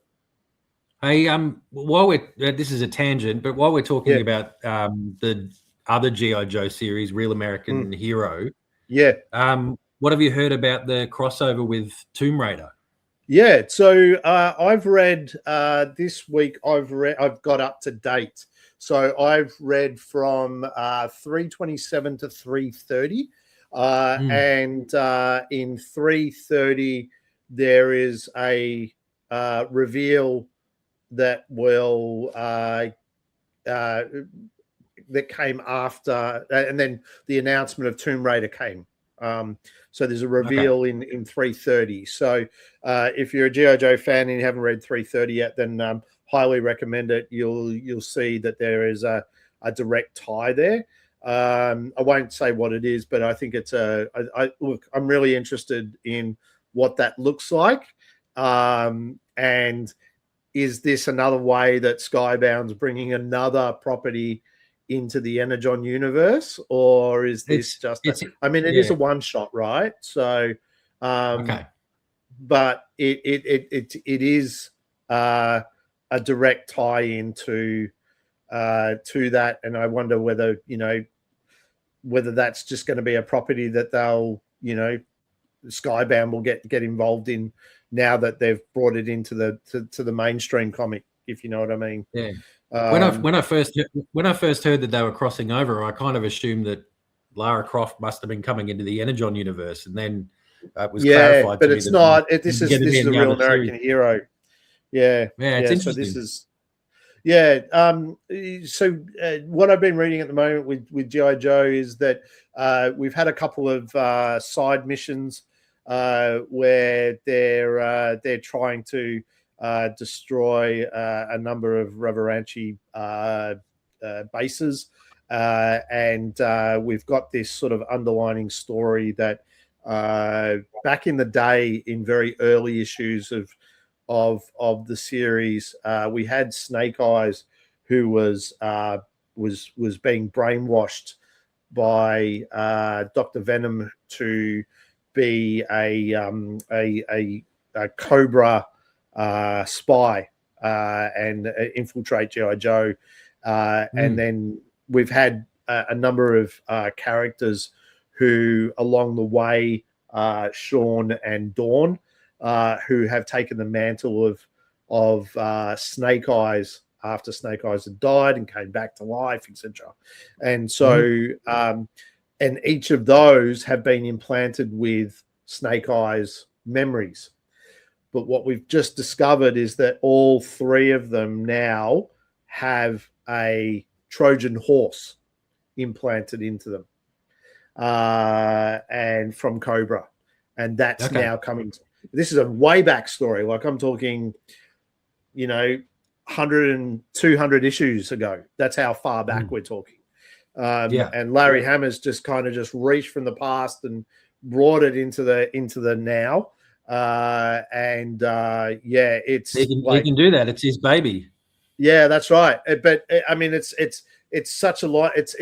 Hey, while this is a tangent, but while we're talking about the other G.I. Joe series, Real American Hero, what have you heard about the crossover with Tomb Raider? Yeah, so I've read this week. I've got up to date. So I've read from 327 to 330, and in 330 there is a reveal that will that came after, and then the announcement of Tomb Raider came. So there's a reveal in 330. So if you're a G.I. Joe fan and you haven't read 330 yet, then highly recommend it. You'll see that there is a direct tie there. I won't say what it is, but I think it's look, I'm really interested in what that looks like. And is this another way that Skybound's bringing another property into the Energon universe, or is this it is a one shot, right? So, but it is a direct tie into to that, and I wonder whether that's just going to be a property that they'll Skybound will get involved in now that they've brought it into the mainstream comic, if you know what I mean. Yeah. When I first heard that they were crossing over, I kind of assumed that Lara Croft must have been coming into the Energon universe, and then it was clarified. But to it's me not. that This is a real American hero. Yeah. It's So interesting. this is. Yeah. So what I've been reading at the moment with G.I. Joe is that we've had a couple of side missions where they're trying to destroy a number of Reveranchi bases, and we've got this sort of underlining story that back in the day, in very early issues of the series, we had Snake Eyes, who was being brainwashed by Dr. Venom to be a Cobra spy and infiltrate G.I. Joe. And then we've had a number of characters who, along the way, Sean and Dawn, who have taken the mantle of Snake Eyes after Snake Eyes had died and came back to life, etc. And so, and each of those have been implanted with Snake Eyes memories. But what we've just discovered is that all three of them now have a Trojan horse implanted into them, and from Cobra, and that's now coming. This is a way back story. Like, I'm talking, 100 and 200 issues ago. That's how far back we're talking. And Larry Hammer's just kind of just reached from the past and brought it into the now. It's he can do that. It's his baby. Yeah, that's right. But I mean, it's such a lot. It's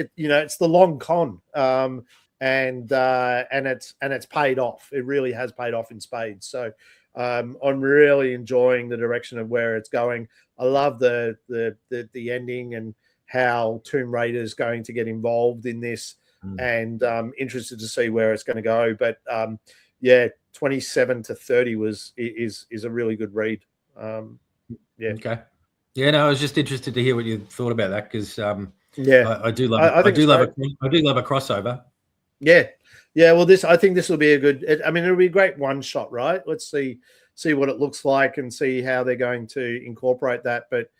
the long con, and it's paid off. It really has paid off in spades. So I'm really enjoying the direction of where it's going. I love the ending and how Tomb Raider is going to get involved in this, and interested to see where it's going to go. But 27 to 30 is a really good read. Okay. Yeah, no, I was just interested to hear what you thought about that, because I do love a crossover. Yeah. Well, I think this will be a good. It'll be a great one shot, right? Let's see what it looks like and see how they're going to incorporate that. But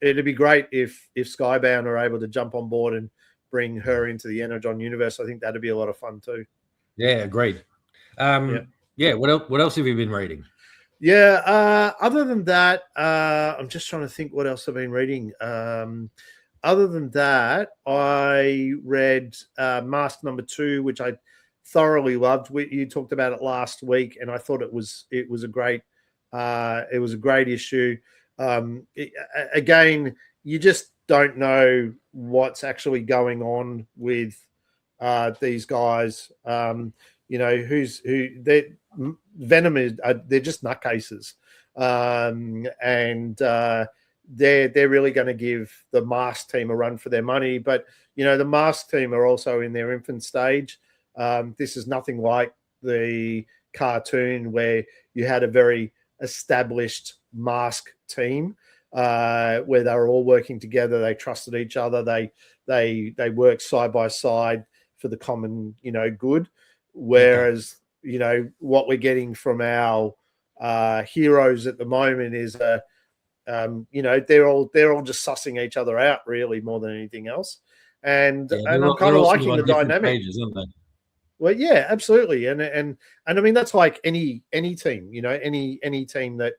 it'd be great if Skybound are able to jump on board and bring her into the Energon universe. I think that'd be a lot of fun too. Yeah, agreed. What else have you been reading? Other than that, I'm just trying to think what else I've been reading. Other than that, I read Mask #2, which I thoroughly loved. You talked about it last week, and I thought it was a great issue. Again, you just don't know what's actually going on with these guys. Venom is they're just nutcases, and they're really going to give the Mask team a run for their money. But the Mask team are also in their infant stage. This is nothing like the cartoon where you had a very established Mask team where they were all working together. They trusted each other. They worked side by side for the common good. Whereas what we're getting from our heroes at the moment is they're all just sussing each other out, really, more than anything else. And I'm kind of liking the dynamic. Pages, aren't they? Well, yeah, absolutely. And I mean, that's like any team, any team that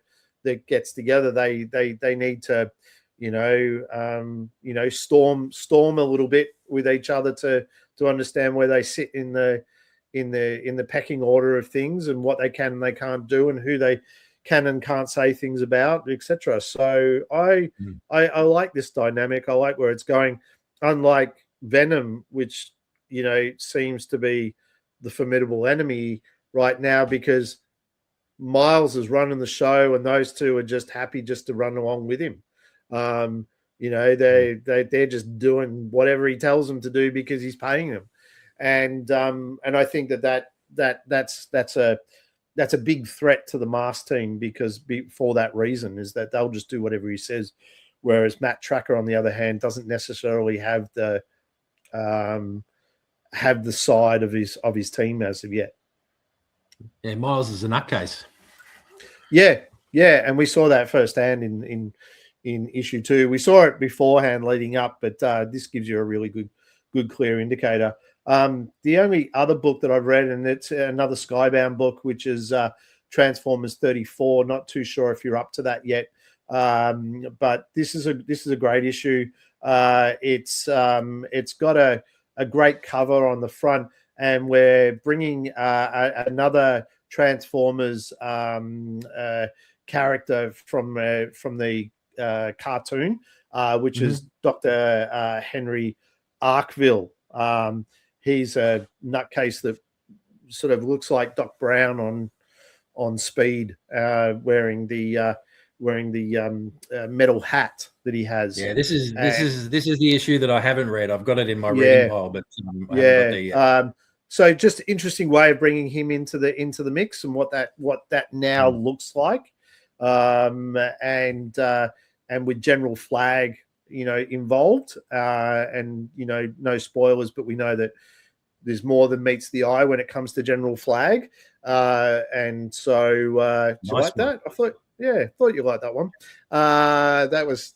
gets together, they need to storm a little bit with each other to understand where they sit in the pecking order of things and what they can and they can't do and who they can and can't say things about, etc. So I like this dynamic. I like where it's going. Unlike Venom, which seems to be the formidable enemy right now, because Miles is running the show and those two are just happy just to run along with him. They're just doing whatever he tells them to do because he's paying them. And I think that's a big threat to the Mask team, because for that reason is that they'll just do whatever he says. Whereas Matt Tracker, on the other hand, doesn't necessarily have the side of his team as of yet. Yeah, Miles is a nutcase. Yeah, and we saw that firsthand in issue 2. We saw it beforehand leading up, but this gives you a really good clear indicator. The only other book that I've read, and it's another Skybound book, which is Transformers 34. Not too sure if you're up to that yet, but this is a great issue. It's got a great cover on the front, and we're bringing another Transformers character from the cartoon, which is Dr. Henry Arkville. He's a nutcase that sort of looks like Doc Brown on Speed, wearing the metal hat that he has. Yeah, this is the issue that I haven't read. I've got it in my reading pile, but I haven't got there yet. So just interesting way of bringing him into the mix and what that now looks like, and with General Flag, involved, and no spoilers, but we know that there's more than meets the eye when it comes to General Flag, and so do you like that? I thought you liked that one. That was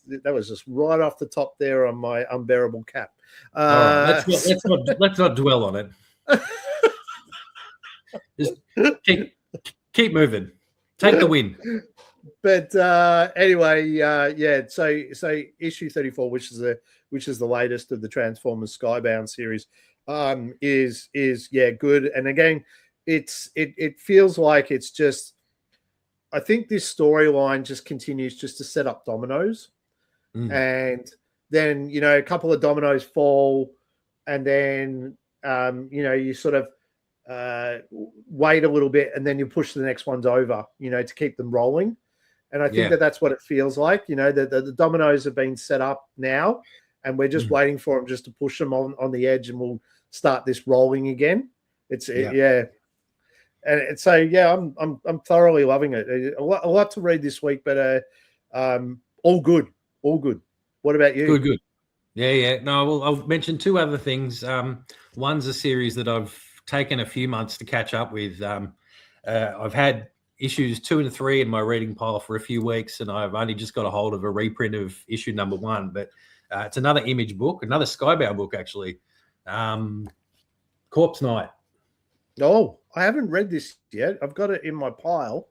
just right off the top there on my unbearable cap. Let's not dwell on it. Just keep moving. Take the win. But anyway, So issue 34, which is the latest of the Transformers Skybound series, is good. And again, it feels like it's just. I think this storyline just continues just to set up dominoes, and then a couple of dominoes fall, and then you sort of wait a little bit, and then you push the next ones over, to keep them rolling. And I think that's what it feels like. The dominoes have been set up now, and we're just waiting for them just to push them on the edge, and we'll start this rolling again. And so I'm thoroughly loving it. A lot to read this week, but all good. What about you? Good. Yeah. No, I'll mention two other things. One's a series that I've taken a few months to catch up with. I've had issues 2 and 3 in my reading pile for a few weeks, and I've only just got a hold of a reprint of issue number 1. But it's another Image book, another Skybound book, actually. Corpse Night. Oh, I haven't read this yet. I've got it in my pile.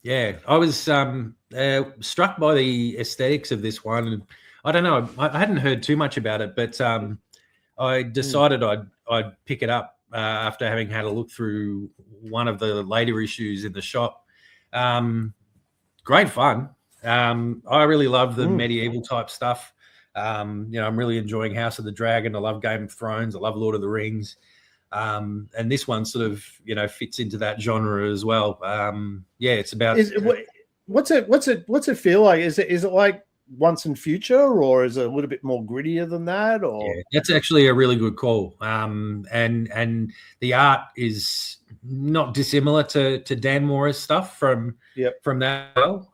Yeah, I was struck by the aesthetics of this one. And I don't know, I hadn't heard too much about it, but I decided I'd pick it up after having had a look through one of the later issues in the shop. Great fun. I really love the medieval type stuff. I'm really enjoying House of the Dragon. I love Game of Thrones. I love Lord of the Rings. And this one sort of, fits into that genre as well. It's about. What's it feel like? Is it like Once and Future, or is it a little bit more grittier than that? Or that's actually a really good call. And the art is not dissimilar to Dan Mora's stuff from that. Well,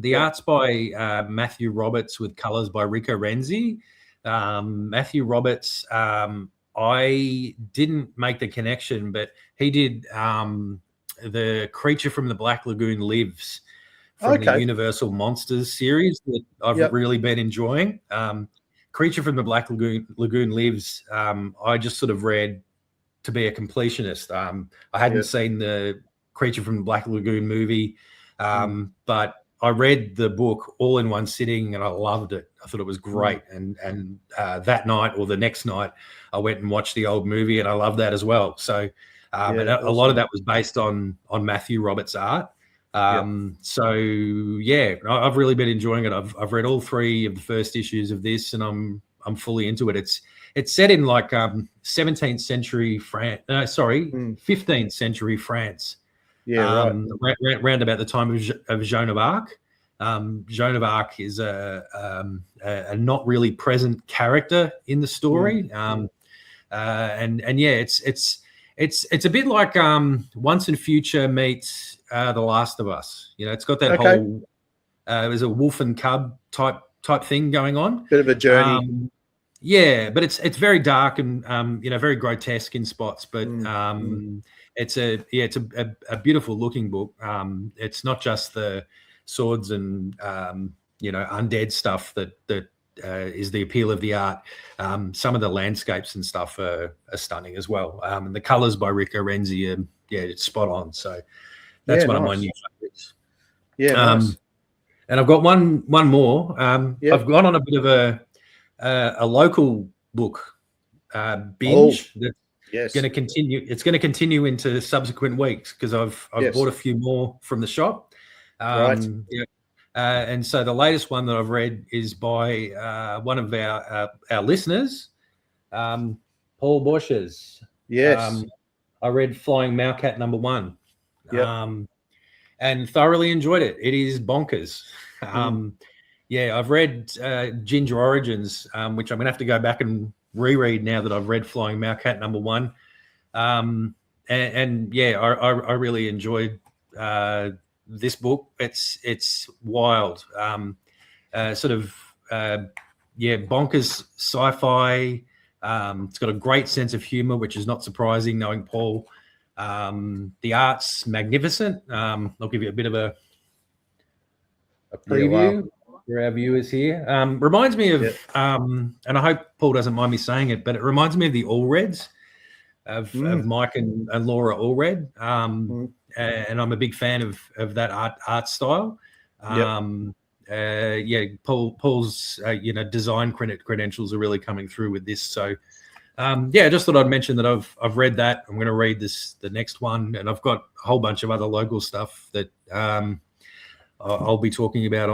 the art's by Matthew Roberts with colors by Rico Renzi. Matthew Roberts. I didn't make the connection, but he did the Creature from the Black Lagoon Lives from the Universal Monsters series that I've really been enjoying. Creature from the Black Lagoon Lives, I just sort of read to be a completionist. I hadn't seen the Creature from the Black Lagoon movie, but I read the book all in one sitting and I loved it. I thought it was great. And that night or the next night, I went and watched the old movie and I loved that as well. So and a lot of that was based on Matthew Roberts' art. So I've really been enjoying it. I've read all 3 of the first issues of this and I'm fully into it. It's set in like 17th century France. 15th century France. Round about the time of Joan of Arc. Joan of Arc is a not really present character in the story, it's a bit like Once and Future meets The Last of Us. It's got that whole there's a wolf and cub type thing going on. Bit of a journey. But it's very dark and very grotesque in spots, but it's a beautiful looking book. It's not just the swords and undead stuff that is the appeal of the art. Some of the landscapes and stuff are stunning as well. And the colours by Rick Renzi are it's spot on. So that's one of my new favourites. Yeah, nice. And I've got one more. I've gone on a bit of a local book binge that's going to continue. It's going to continue into subsequent weeks because I've bought a few more from the shop. Right. And so the latest one that I've read is by one of our listeners, Paul Bosch's. Yes. I read Flying Mousecat #1. Yep. And thoroughly enjoyed it. It is bonkers. I've read Ginger Origins, which I'm going to have to go back and reread now that I've read Flying Mousecat #1. I really enjoyed this book. It's wild, bonkers sci-fi. It's got a great sense of humor, which is not surprising knowing Paul. The art's magnificent. I'll give you a bit of a preview for our viewers here. Reminds me of, and I hope Paul doesn't mind me saying it, but it reminds me of the Allreds of Mike and Laura Allred. And I'm a big fan of that art style. Paul's design credentials are really coming through with this. So I just thought I'd mention that I've read that. I'm going to read the next one, and I've got a whole bunch of other local stuff that I'll be talking about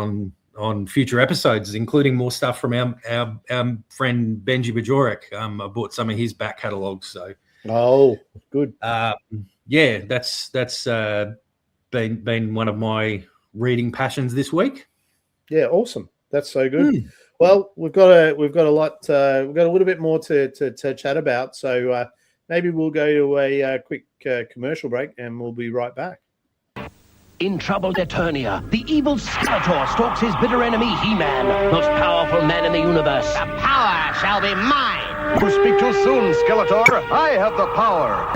on future episodes, including more stuff from our friend Benji Bajorek. I bought some of his back catalogue. So good. That's been one of my reading passions this week. Yeah, awesome. That's so good. Well, we've got a lot. We've got a little bit more to chat about. So maybe we'll go to a quick commercial break, and we'll be right back. In troubled Eternia, the evil Skeletor stalks his bitter enemy, He-Man, most powerful man in the universe. The power shall be mine. You speak too soon, Skeletor. I have the power.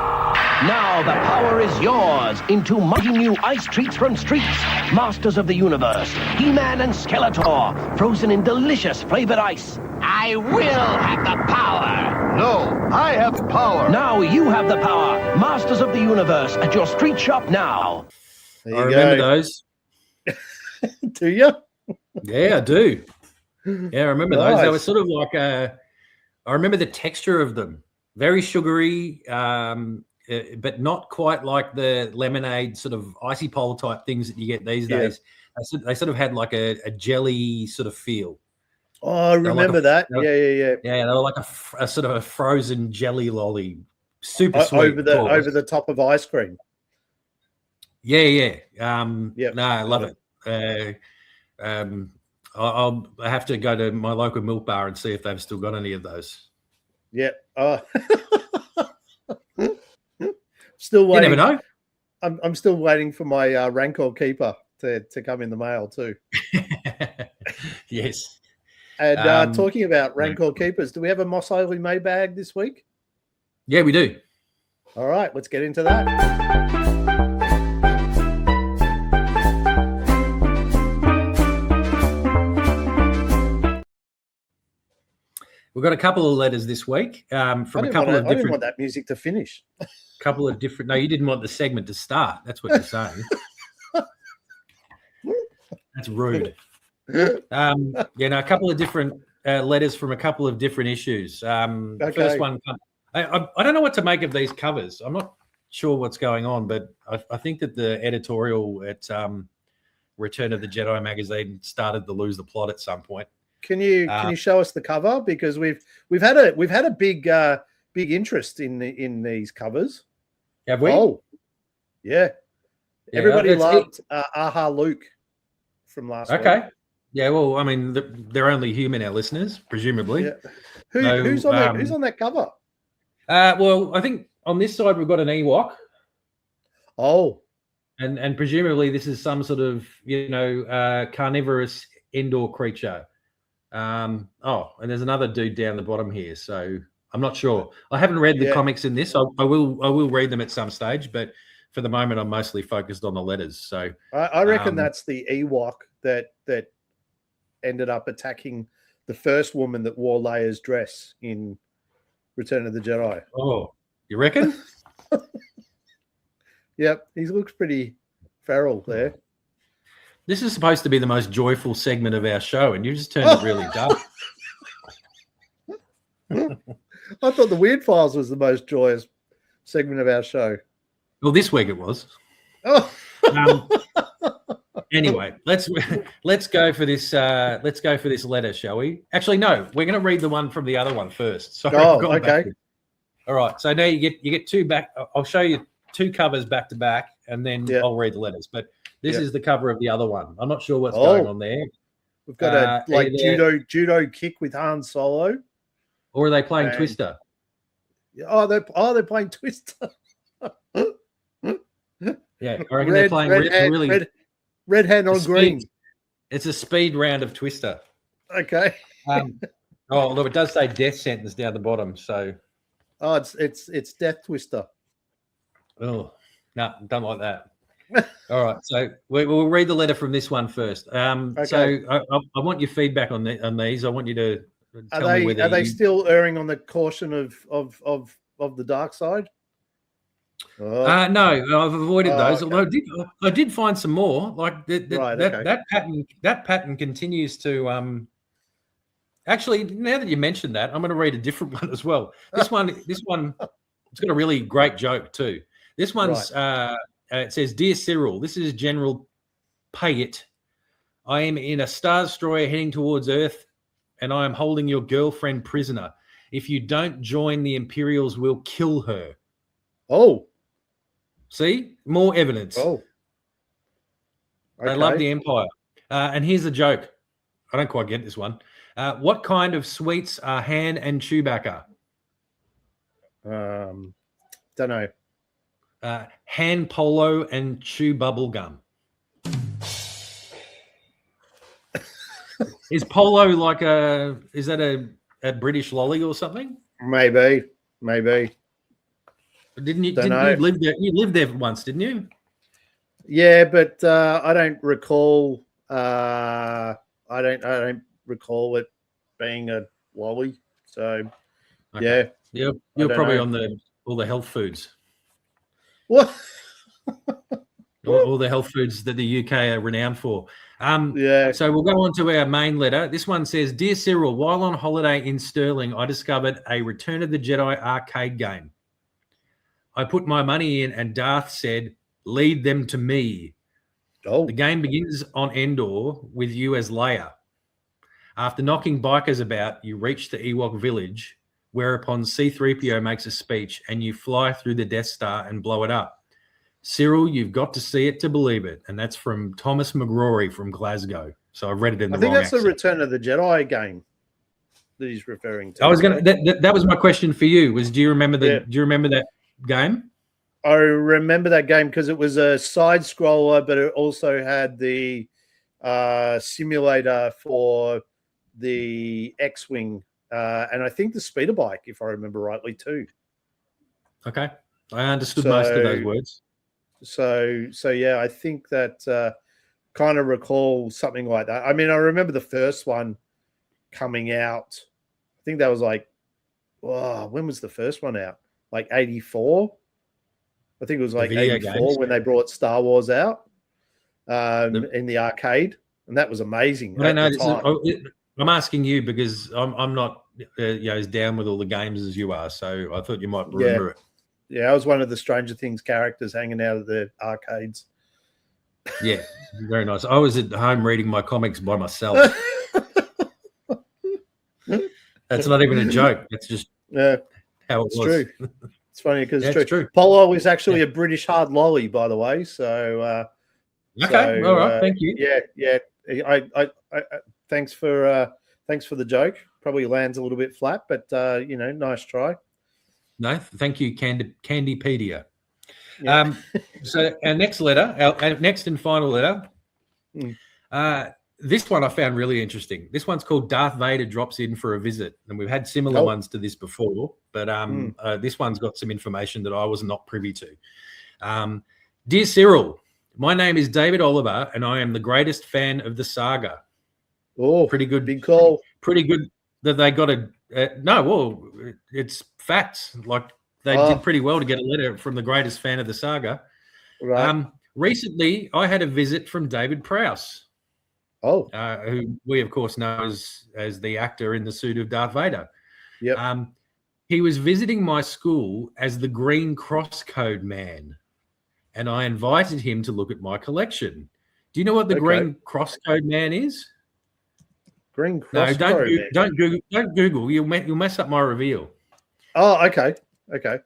Now the power is yours in two mighty new ice treats from Streets, masters of the universe, He-Man and Skeletor, frozen in delicious flavored ice. I will have the power. No, I have power. Now you have the power, masters of the universe, at your street shop now. I remember those. Do you? Yeah, I do. Yeah, I remember those. They were sort of like I remember the texture of them. Very sugary, but not quite like the lemonade sort of icy pole type things that you get these days. They sort of had like a jelly sort of feel. Oh, I remember that. Yeah. Yeah, they were like a sort of a frozen jelly lolly, super sweet. Over the top of ice cream. Yeah. No, I love it. I'll have to go to my local milk bar and see if they've still got any of those. Yeah. Still waiting. You never know. I'm still waiting for my Rancor Keeper to come in the mail too. Yes. And talking about Rancor Keepers, do we have a Mos Eisley Mailbag this week? Yeah, we do. All right, let's get into that. We've got a couple of letters this week from a couple of different. I didn't want that music to finish. Couple of different. No, you didn't want the segment to start. That's what you're saying. That's rude. A couple of different letters from a couple of different issues. First one, I don't know what to make of these covers. I'm not sure what's going on, but I think that the editorial at Return of the Jedi magazine started to lose the plot at some point. Can you show us the cover, because we've had a big interest in these covers. Have we? Oh, yeah. Everybody loved Aha Luke from last week. Okay. Yeah, well, I mean, they're only human, our listeners, presumably. Yeah. Who's on that cover? Well, I think on this side we've got an Ewok. Oh. And presumably this is some sort of, carnivorous indoor creature. And there's another dude down the bottom here. So I'm not sure. I haven't read the comics in this. I will read them at some stage, but for the moment, I'm mostly focused on the letters. So I reckon that's the Ewok that ended up attacking the first woman that wore Leia's dress in Return of the Jedi. Oh, you reckon? Yep, he looks pretty feral there. This is supposed to be the most joyful segment of our show, and you just turned it really dark. I thought the Weird Files was the most joyous segment of our show. Well, this week it was. Oh. Anyway, let's go for this. Let's go for this letter, shall we? Actually, no. We're going to read the one from the other one first. Sorry, okay. Backwards. All right. So now you get two back. I'll show you two covers back to back, and then I'll read the letters. But this is the cover of the other one. I'm not sure what's going on there. We've got a judo kick with Han Solo. Or are they playing Twister? They're playing Twister. Yeah, I reckon they're playing red hand on green. It's a speed round of Twister. Okay. Look, it does say death sentence down the bottom. So, it's Death Twister. Oh, no, don't like that. All right, so we'll read the letter from this one first. Okay. So I want your feedback on these. I want you to tell me whether are they still erring on the caution of the dark side? No, I've avoided those. Okay. Although I did find some more. Like that pattern continues to. Actually, now that you mentioned that, I'm going to read a different one as well. This one, it's got a really great joke too. This one's it says, "Dear Cyril, this is General Payet. I am in a Star Destroyer heading towards Earth, and I am holding your girlfriend prisoner. If you don't join, the Imperials will kill her." Oh. See? More evidence. Oh. Okay. They love the Empire. And here's the joke. I don't quite get this one. What kind of sweets are Han and Chewbacca? Don't know. Han Polo and Chew Bubble Gum. Is Polo like is that a British lolly or something? Maybe. Didn't you live there? You lived there once, didn't you? Yeah, but I don't recall. I don't recall it being a lolly. So, okay. You're probably on all the health foods. What? all the health foods that the UK are renowned for. So we'll go on to our main letter. This one says, "Dear Cyril, while on holiday in Stirling, I discovered a Return of the Jedi arcade game. I put my money in and Darth said, 'Lead them to me.' Oh. The game begins on Endor with you as Leia. After knocking bikers about, you reach the Ewok village, whereupon C-3PO makes a speech and you fly through the Death Star and blow it up. Cyril, you've got to see it to believe it." And that's from Thomas McGrory from Glasgow. So I've read it in the wrong accent. I think that's the Return of the Jedi game that he's referring to. I was going to. That was my question for you. Was do you remember Do you remember that game? I remember that game because it was a side scroller, but it also had the simulator for the X-Wing, and I think the speeder bike, if I remember rightly, too. Okay, I understood most of those words. So yeah, I think that kind of recall something like that. I mean, I remember the first one coming out. I think that was like, when was the first one out? Like 84. I think it was like 84 when they brought Star Wars out in the arcade, and that was amazing. I'm asking you because I'm not as down with all the games as you are, so I thought you might remember it. Yeah, I was one of the Stranger Things characters hanging out of the arcades. Yeah, very nice. I was at home reading my comics by myself. That's not even a joke. That's just how it was. True. It's funny because it's true. Polo is actually a British hard lolly, by the way. So okay, all right, thank you. Yeah. I thanks for the joke. Probably lands a little bit flat, but nice try. No, thank you, Candypedia. Yeah. So our next letter, our next and final letter. this one I found really interesting. This one's called Darth Vader Drops In for a Visit. And we've had similar ones to this before, but this one's got some information that I was not privy to. Dear Cyril, my name is David Oliver, and I am the greatest fan of the saga. Oh, pretty good. Big call. Pretty good that they got it's facts. Like they did pretty well to get a letter from the greatest fan of the saga. Right. Recently, I had a visit from David Prowse. Oh. Who we, of course, know as the actor in the suit of Darth Vader. Yep. He was visiting my school as the Green Crosscode Man, and I invited him to look at my collection. Do you know what the Green Crosscode Man is? Green Crosscode. No, don't Google. You'll mess up my reveal. Oh, okay. Okay.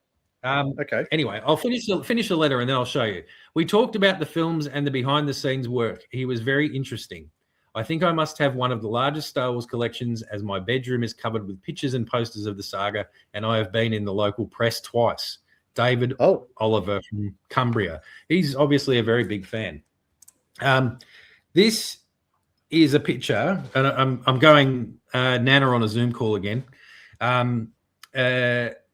Anyway, I'll finish the letter and then I'll show you. We talked about the films and the behind-the-scenes work. He was very interesting. I think I must have one of the largest Star Wars collections, as my bedroom is covered with pictures and posters of the saga, and I have been in the local press twice. David Oliver from Cumbria. He's obviously a very big fan. This is a picture, and I'm going Nana on a Zoom call again.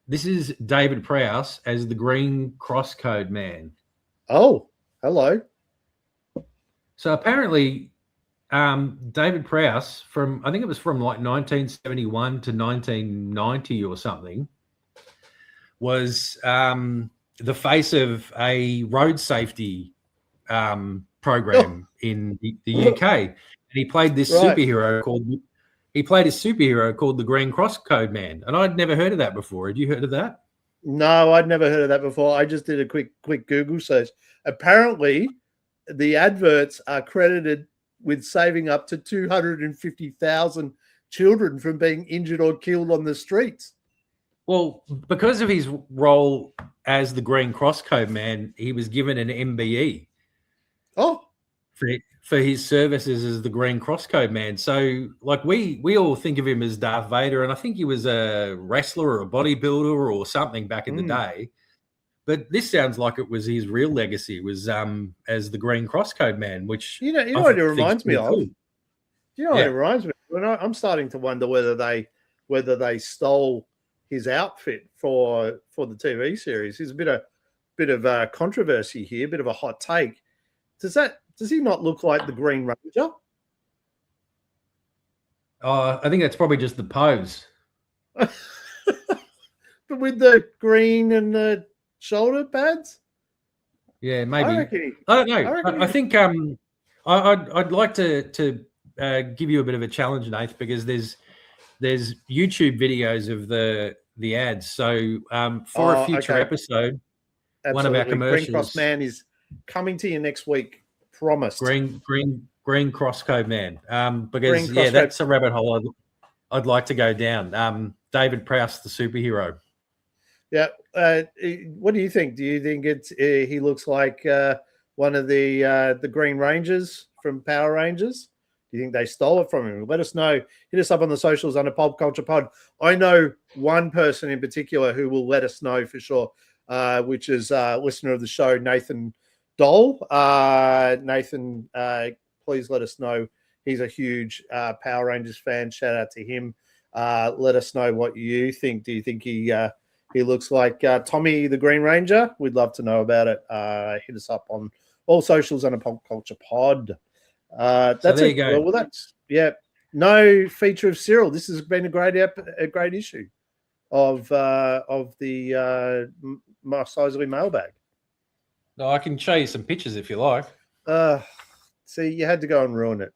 This is David Prowse as the Green Crosscode Man. Oh, hello. So apparently, David Prowse I think it was from like 1971 to 1990 or something, was the face of a road safety program in the UK, and he played this superhero called the Green Crosscode Man, and I'd never heard of that before. Had you heard of that? No, I'd never heard of that before. I just did a quick Google search. Apparently, the adverts are credited with saving up to 250,000 children from being injured or killed on the streets. Well, because of his role as the Green Crosscode Man, he was given an MBE. Oh, for his services as the Green Crosscode Man. So, like, we all think of him as Darth Vader, and I think he was a wrestler or a bodybuilder or something back in the day. But this sounds like it was his real legacy, was as the Green Crosscode Man, which you know what it reminds me of. Cool. You know what it reminds me of? I'm starting to wonder whether they stole his outfit for the TV series. There's a bit of controversy here, a bit of a hot take. Does he not look like the Green Ranger? I think that's probably just the pose. But with the green and the shoulder pads? Yeah, maybe. I don't know. I think I'd like to give you a bit of a challenge, Nath, because there's YouTube videos of the ads. So for a future episode, one of our commercials. Green Cross Man is coming to you next week. Promised. Green Crosscode Man. Because that's a rabbit hole I'd like to go down. David Prowse, the superhero. Yeah. What do you think? Do you think he looks like one of the Green Rangers from Power Rangers? Do you think they stole it from him? Let us know. Hit us up on the socials under Pulp Culture Pod. I know one person in particular who will let us know for sure, which is a listener of the show, Nathan Dole. Nathan, please let us know. He's a huge Power Rangers fan. Shout out to him. Let us know what you think. Do you think he looks like Tommy the Green Ranger? We'd love to know about it. Hit us up on all socials under Pulp Culture Pod. That's so there you go. Well, that's no feature of Cyril. This has been a great issue of the Mos Eisley Mailbag. No, I can show you some pictures if you like. See, you had to go and ruin it.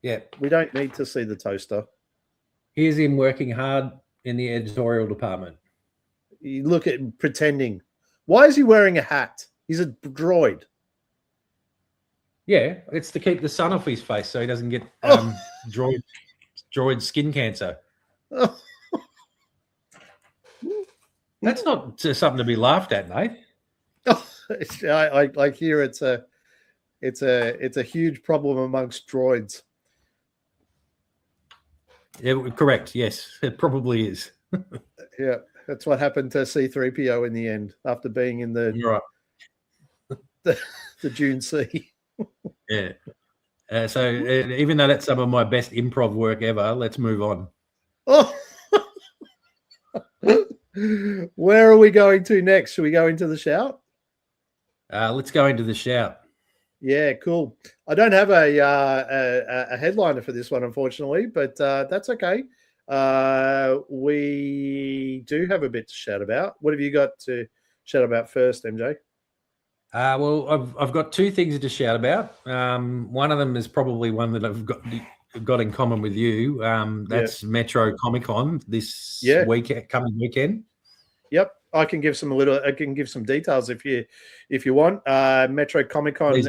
Yeah. We don't need to see the toaster. Here's him working hard in the editorial department. You look at him pretending. Why is he wearing a hat? He's a droid. Yeah, it's to keep the sun off his face so he doesn't get droid skin cancer. That's not something to be laughed at, mate. I hear it's a huge problem amongst droids. Yeah, correct. Yes, it probably is. Yeah, that's what happened to C-3PO in the end after being in the Dune Sea. Yeah. Even though that's some of my best improv work ever, let's move on. Oh. Where are we going to next? Should we go into the shout? Let's go into the shout. Yeah, cool. I don't have a headliner for this one, unfortunately, but that's okay. We do have a bit to shout about. What have you got to shout about first, MJ? Well, I've got two things to shout about. One of them is probably one that I've got in common with you. That's Metro Comic Con this coming weekend. Yep, I can give some details if you want. Metro Comic Con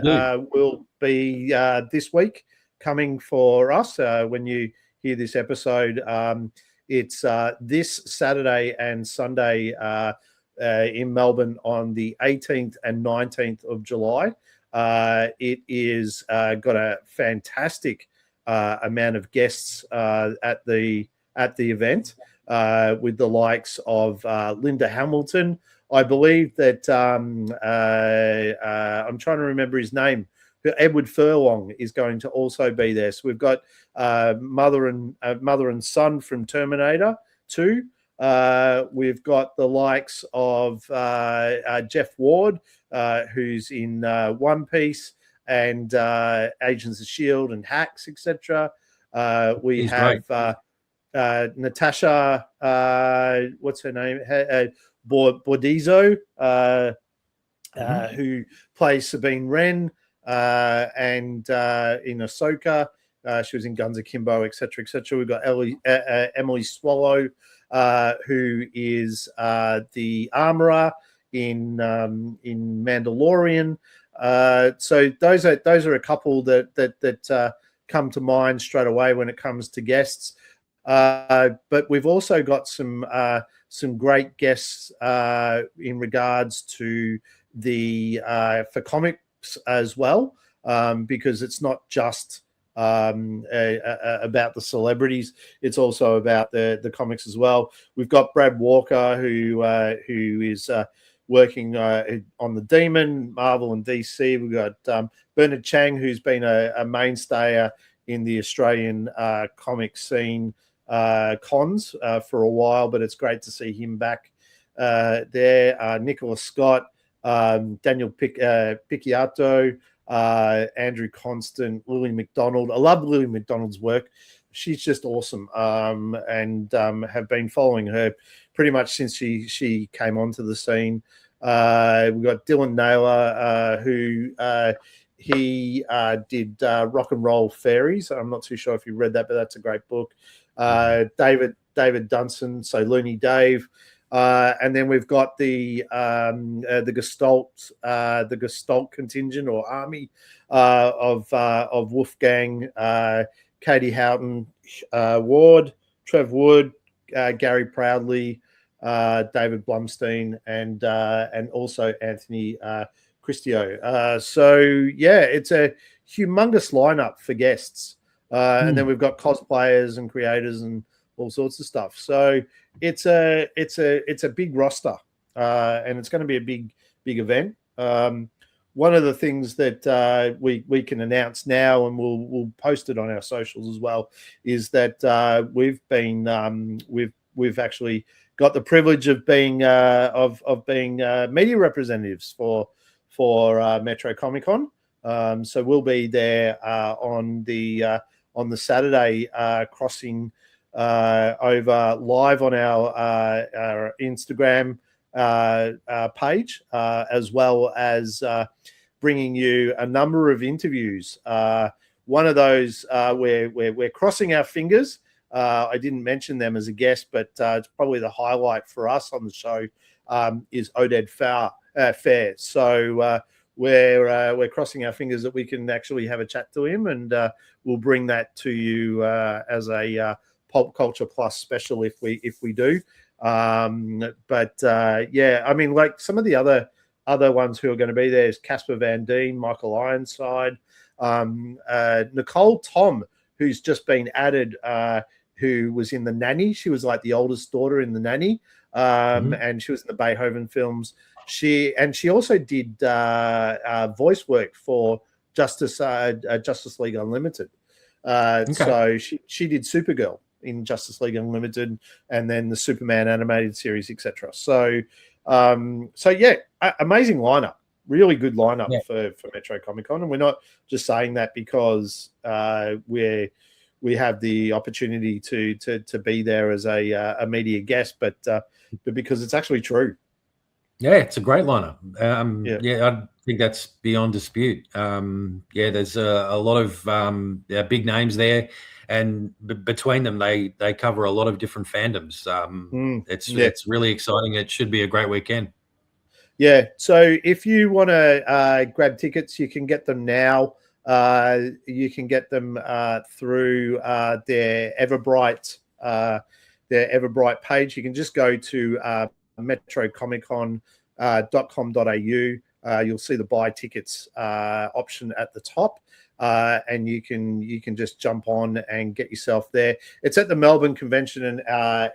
will be this week coming for us. When you hear this episode, it's this Saturday and Sunday in Melbourne on the 18th and 19th of July. It is got a fantastic amount of guests at the event. With the likes of Linda Hamilton. I believe that I'm trying to remember his name. Edward Furlong is going to also be there. So we've got mother and son from Terminator 2. We've got the likes of Jeff Ward, who's in One Piece and Agents of S.H.I.E.L.D. and Hacks, etc. We have Natasha, what's her name? Bordizzo, who plays Sabine Wren, and in Ahsoka, she was in Guns Akimbo, etc., etc. We've got Emily Swallow, who is the armorer in Mandalorian. So those are a couple that come to mind straight away when it comes to guests. But we've also got some great guests in regards to the for comics as well, because it's not just about the celebrities; it's also about the comics as well. We've got Brad Walker, who is working on the Demon, Marvel and DC. We've got Bernard Chang, who's been a mainstay in the Australian comic scene. Cons for a while, but it's great to see him back there. Nicholas Scott, Daniel Picciato, Andrew Constant, Lily McDonald. I love Lily McDonald's work. She's just awesome, and have been following her pretty much since she came onto the scene. We've got Dylan Naylor, who he did Rock and Roll Fairies. I'm not too sure if you read that, but that's a great book. David Dunson, so Looney Dave, and then we've got the Gestalt contingent or army of Wolfgang, Katie Houghton, Ward, Trev Wood, Gary Proudley, David Blumstein, and also Anthony Christio. So yeah, it's a humongous lineup for guests. And then we've got cosplayers and creators and all sorts of stuff. So it's a big roster, and it's going to be a big event. One of the things that we can announce now, and we'll post it on our socials as well, is that we've actually got the privilege of being media representatives for Metro Comic Con. So we'll be there on the Saturday, crossing over live on our Instagram page, as well as bringing you a number of interviews. One of those we're crossing our fingers. I didn't mention them as a guest, but it's probably the highlight for us on the show is Oded Fair. So we're crossing our fingers that we can actually have a chat to him, and we'll bring that to you as a Pulp Culture Plus special if we do. But yeah, I mean, like some of the other ones who are going to be there is Casper Van Dien, Michael Ironside, Nicole Tom, who's just been added, who was in The Nanny. She was like the oldest daughter in The Nanny, and she was in the Beethoven films. She also did voice work for Justice League Unlimited. Okay. So she did Supergirl in Justice League Unlimited, and then the Superman animated series, etc. So yeah, amazing lineup, really good lineup for Metro Comic Con, and we're not just saying that because we have the opportunity to be there as a media guest, but because it's actually true. Yeah, it's a great lineup. I think that's beyond dispute. There's a lot of big names there, and between them, they cover a lot of different fandoms. It's really exciting. It should be a great weekend. Yeah. So if you want to grab tickets, you can get them now. You can get them through their Everbright page. You can just go to metrocomiccon.com.au. You'll see the buy tickets option at the top, and you can just jump on and get yourself there. It's at the Melbourne Convention and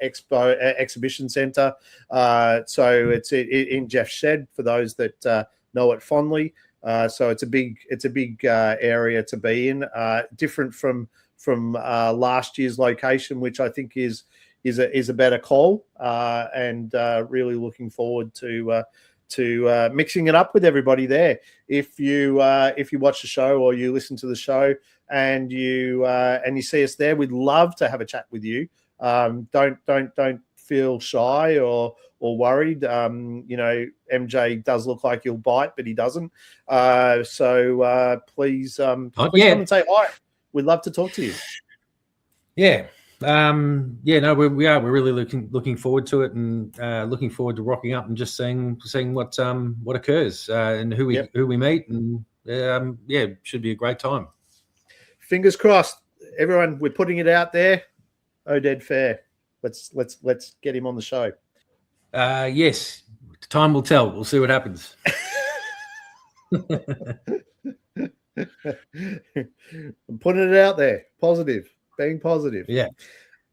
Exhibition Centre, so it's in Jeff's Shed for those that know it fondly. So it's a big area to be in, different from last year's location, which I think is a better call, and really looking forward to mixing it up with everybody there. If you watch the show or you listen to the show and you see us there, we'd love to have a chat with you. Don't feel shy or worried. MJ does look like he'll bite, but he doesn't. So please come and say hi. We'd love to talk to you. Yeah. We are. We're really looking forward to it, and looking forward to rocking up and just seeing what occurs and who we meet, and should be a great time. Fingers crossed, everyone. We're putting it out there. Oded Fair. Let's get him on the show. Yes, time will tell. We'll see what happens. I'm putting it out there. Positive. Being positive. Yeah.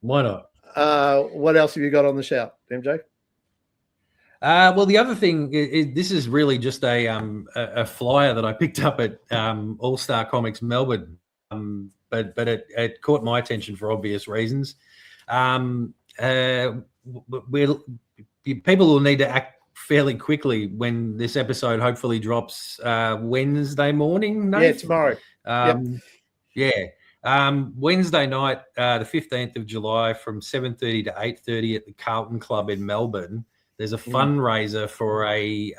Why not? What else have you got on the shout, MJ? Well, the other thing is this is really just a flyer that I picked up at All Star Comics Melbourne, but it caught my attention for obvious reasons. People will need to act fairly quickly when this episode hopefully drops Wednesday morning. Nath? Yeah, tomorrow. Wednesday night, the 15th of July, from 7:30 to 8:30 at the Carlton Club in Melbourne. There's a fundraiser for a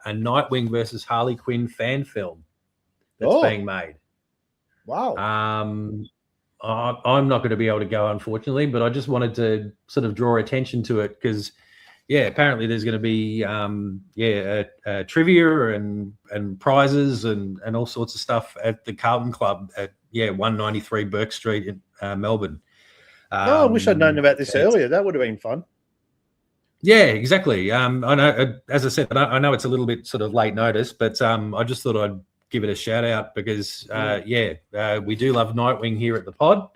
Nightwing versus Harley Quinn fan film that's being made. Wow. I'm not going to be able to go, unfortunately, but I just wanted to sort of draw attention to it because, apparently there's going to be trivia and prizes and all sorts of stuff at the Carlton Club at 193 Burke Street in Melbourne. I wish I'd known about this earlier. That would have been fun. Yeah, exactly. I know, as I said, I know it's a little bit sort of late notice, but I just thought I'd give it a shout out because, we do love Nightwing here at the pod.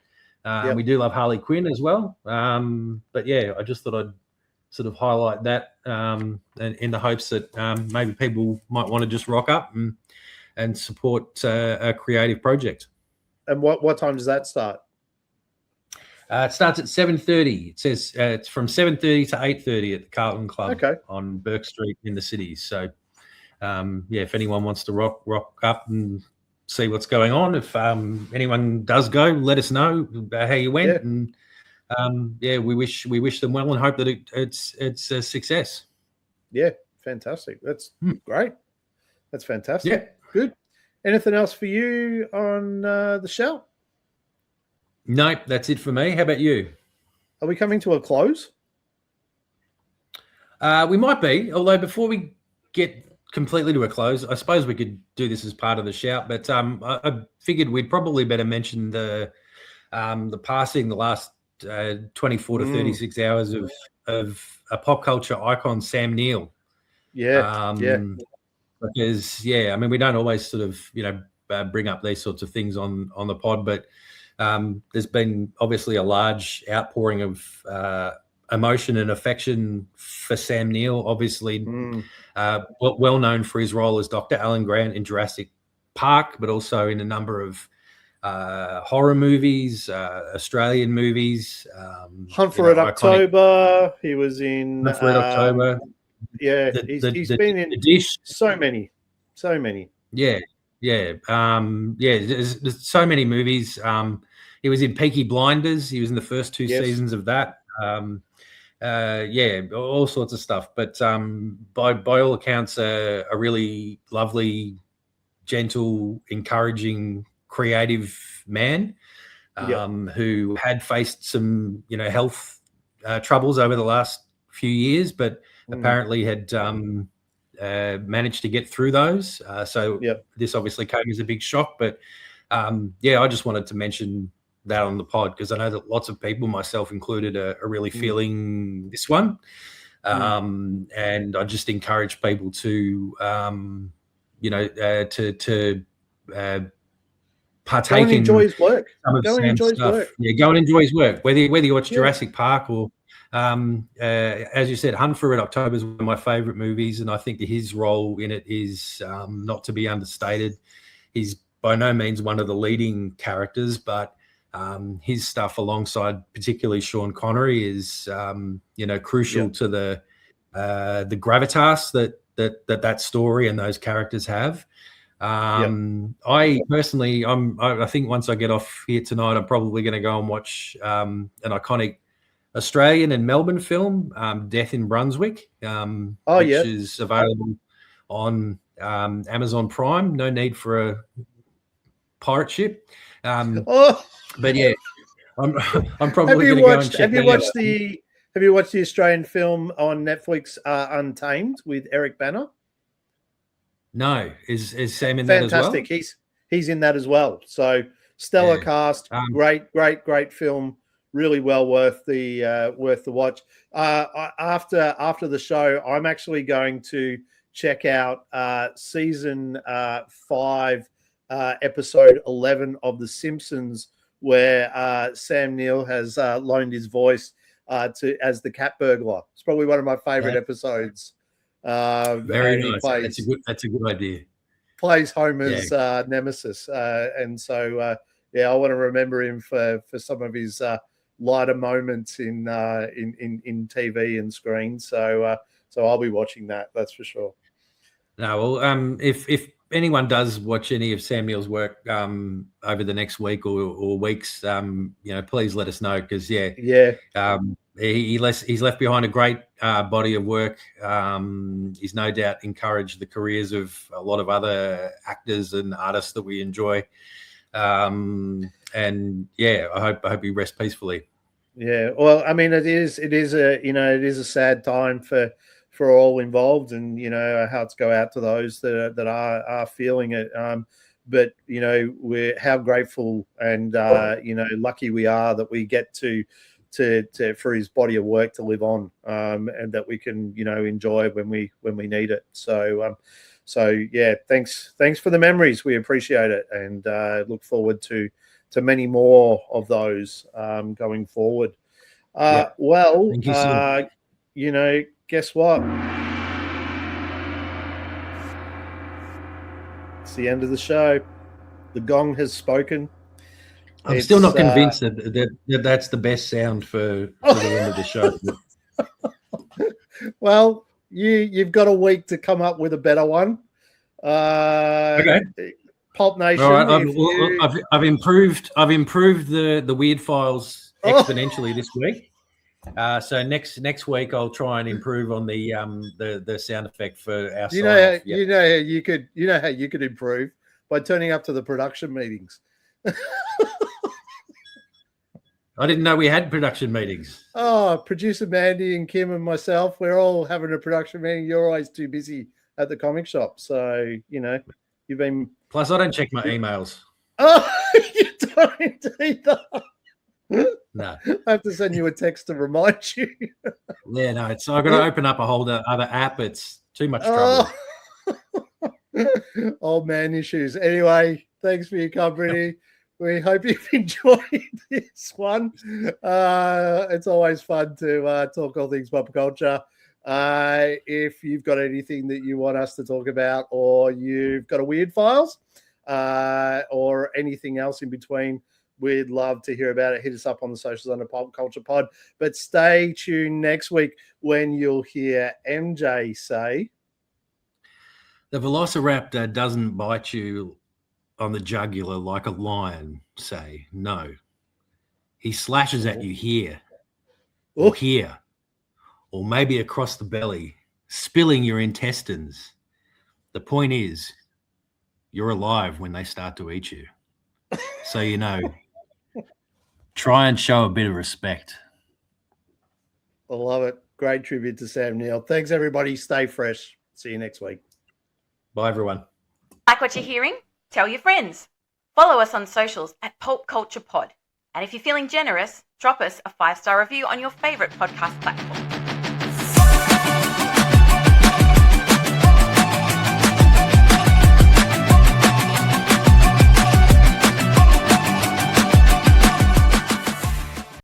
We do love Harley Quinn as well. But I just thought I'd sort of highlight that in the hopes that maybe people might want to just rock up and support a creative project. And what time does that start? It starts at 7:30. It says it's from 7:30 to 8:30 at the Carlton Club on Burke Street in the city. So, if anyone wants to rock up and see what's going on, if anyone does go, let us know how you went. And we wish them well and hope that it's a success. Yeah, fantastic. That's great. That's fantastic. Yeah, good. Anything else for you on the show? Nope, that's it for me. How about you? Are we coming to a close? We might be, although before we get completely to a close, I suppose we could do this as part of the shout, but I figured we'd probably better mention the passing the last 24 to 36 hours of a pop culture icon, Sam Neill. Because we don't always sort of bring up these sorts of things on the pod, but there's been obviously a large outpouring of emotion and affection for Sam Neill, obviously well known for his role as Dr. Alan Grant in Jurassic Park, but also in a number of horror movies, Australian movies. Hunt for Red October. He was in Hunt for Red October. Yeah, he's been in Dish. so many. Yeah. There's so many movies. He was in Peaky Blinders. He was in the first 2 seasons of that. All sorts of stuff. But by all accounts, a really lovely, gentle, encouraging, creative man who had faced some, health troubles over the last few years, but apparently had managed to get through those. So this obviously came as a big shock. But I just wanted to mention that on the pod because I know that lots of people, myself included, are really feeling this one. And I just encourage people to partake go and enjoy his work. Go and enjoy his work. Yeah, go and enjoy his work. Whether you watch Jurassic Park or, as you said, Hunt for Red October is one of my favourite movies, and I think that his role in it is not to be understated. He's by no means one of the leading characters, but his stuff alongside particularly Sean Connery is crucial to the gravitas that story and those characters have. I personally, I think once I get off here tonight, I'm probably going to go and watch an iconic Australian and Melbourne film, Death in Brunswick, which is available on Amazon Prime. No need for a pirate ship. But yeah, I'm probably going to go and check that out. Have you watched the Australian film on Netflix, Untamed, with Eric Bana? No, is Sam in that as well? Fantastic. He's in that as well. So stellar cast, great film. Really well worth the watch. After the show, I'm actually going to check out season 5, episode 11 of The Simpsons, where Sam Neill has loaned his voice as the cat burglar. It's probably one of my favorite episodes. Very nice. That's a good idea. Plays Homer's nemesis, and so I want to remember him for some of his lighter moments in TV and screen. So I'll be watching that. That's for sure. No, well, if anyone does watch any of Sam Neill's work over the next week or weeks, please let us know because he's left behind a great body of work. He's no doubt encouraged the careers of a lot of other actors and artists that we enjoy. I hope he rests peacefully. Yeah, well, I mean, it is a sad time for all involved, and our hearts go out to those that are feeling it. But we're how grateful and lucky we are that we get to for his body of work to live on, and that we can enjoy when we need it. So thanks for the memories. We appreciate it, and look forward to many more of those going forward. Well, thank you, guess what? It's the end of the show. The gong has spoken. I'm still not convinced that that's the best sound for the end of the show. Well, you've got a week to come up with a better one. Okay. Pulp Nation. All right, I've improved the weird files exponentially this week. So next week I'll try and improve on the sound effect for our. You know how you could improve by turning up to the production meetings. I didn't know we had production meetings. Oh, producer Mandy and Kim and myself, we're all having a production meeting. You're always too busy at the comic shop, so you've been. Plus, I don't check my emails. Oh, you don't either. No, I have to send you a text to remind you. Yeah, no, I've got to open up a whole other app. It's too much trouble. Old man issues. Anyway, thanks for your company. We hope you've enjoyed this one. It's always fun to talk all things pop culture. If you've got anything that you want us to talk about or you've got a weird files, or anything else in between, we'd love to hear about it. Hit us up on the socials under Pulp Culture Pod. But stay tuned next week when you'll hear MJ say, the Velociraptor doesn't bite you on the jugular like a lion, say. No. He slashes at you here, or here, or maybe across the belly, spilling your intestines. The point is, you're alive when they start to eat you. So, you know, try and show a bit of respect. I love it. Great tribute to Sam Neill. Thanks, everybody. Stay fresh. See you next week. Bye, everyone. Like what you're hearing? Tell your friends. Follow us on socials at Pulp Culture Pod. And if you're feeling generous, drop us a 5-star review on your favourite podcast platform.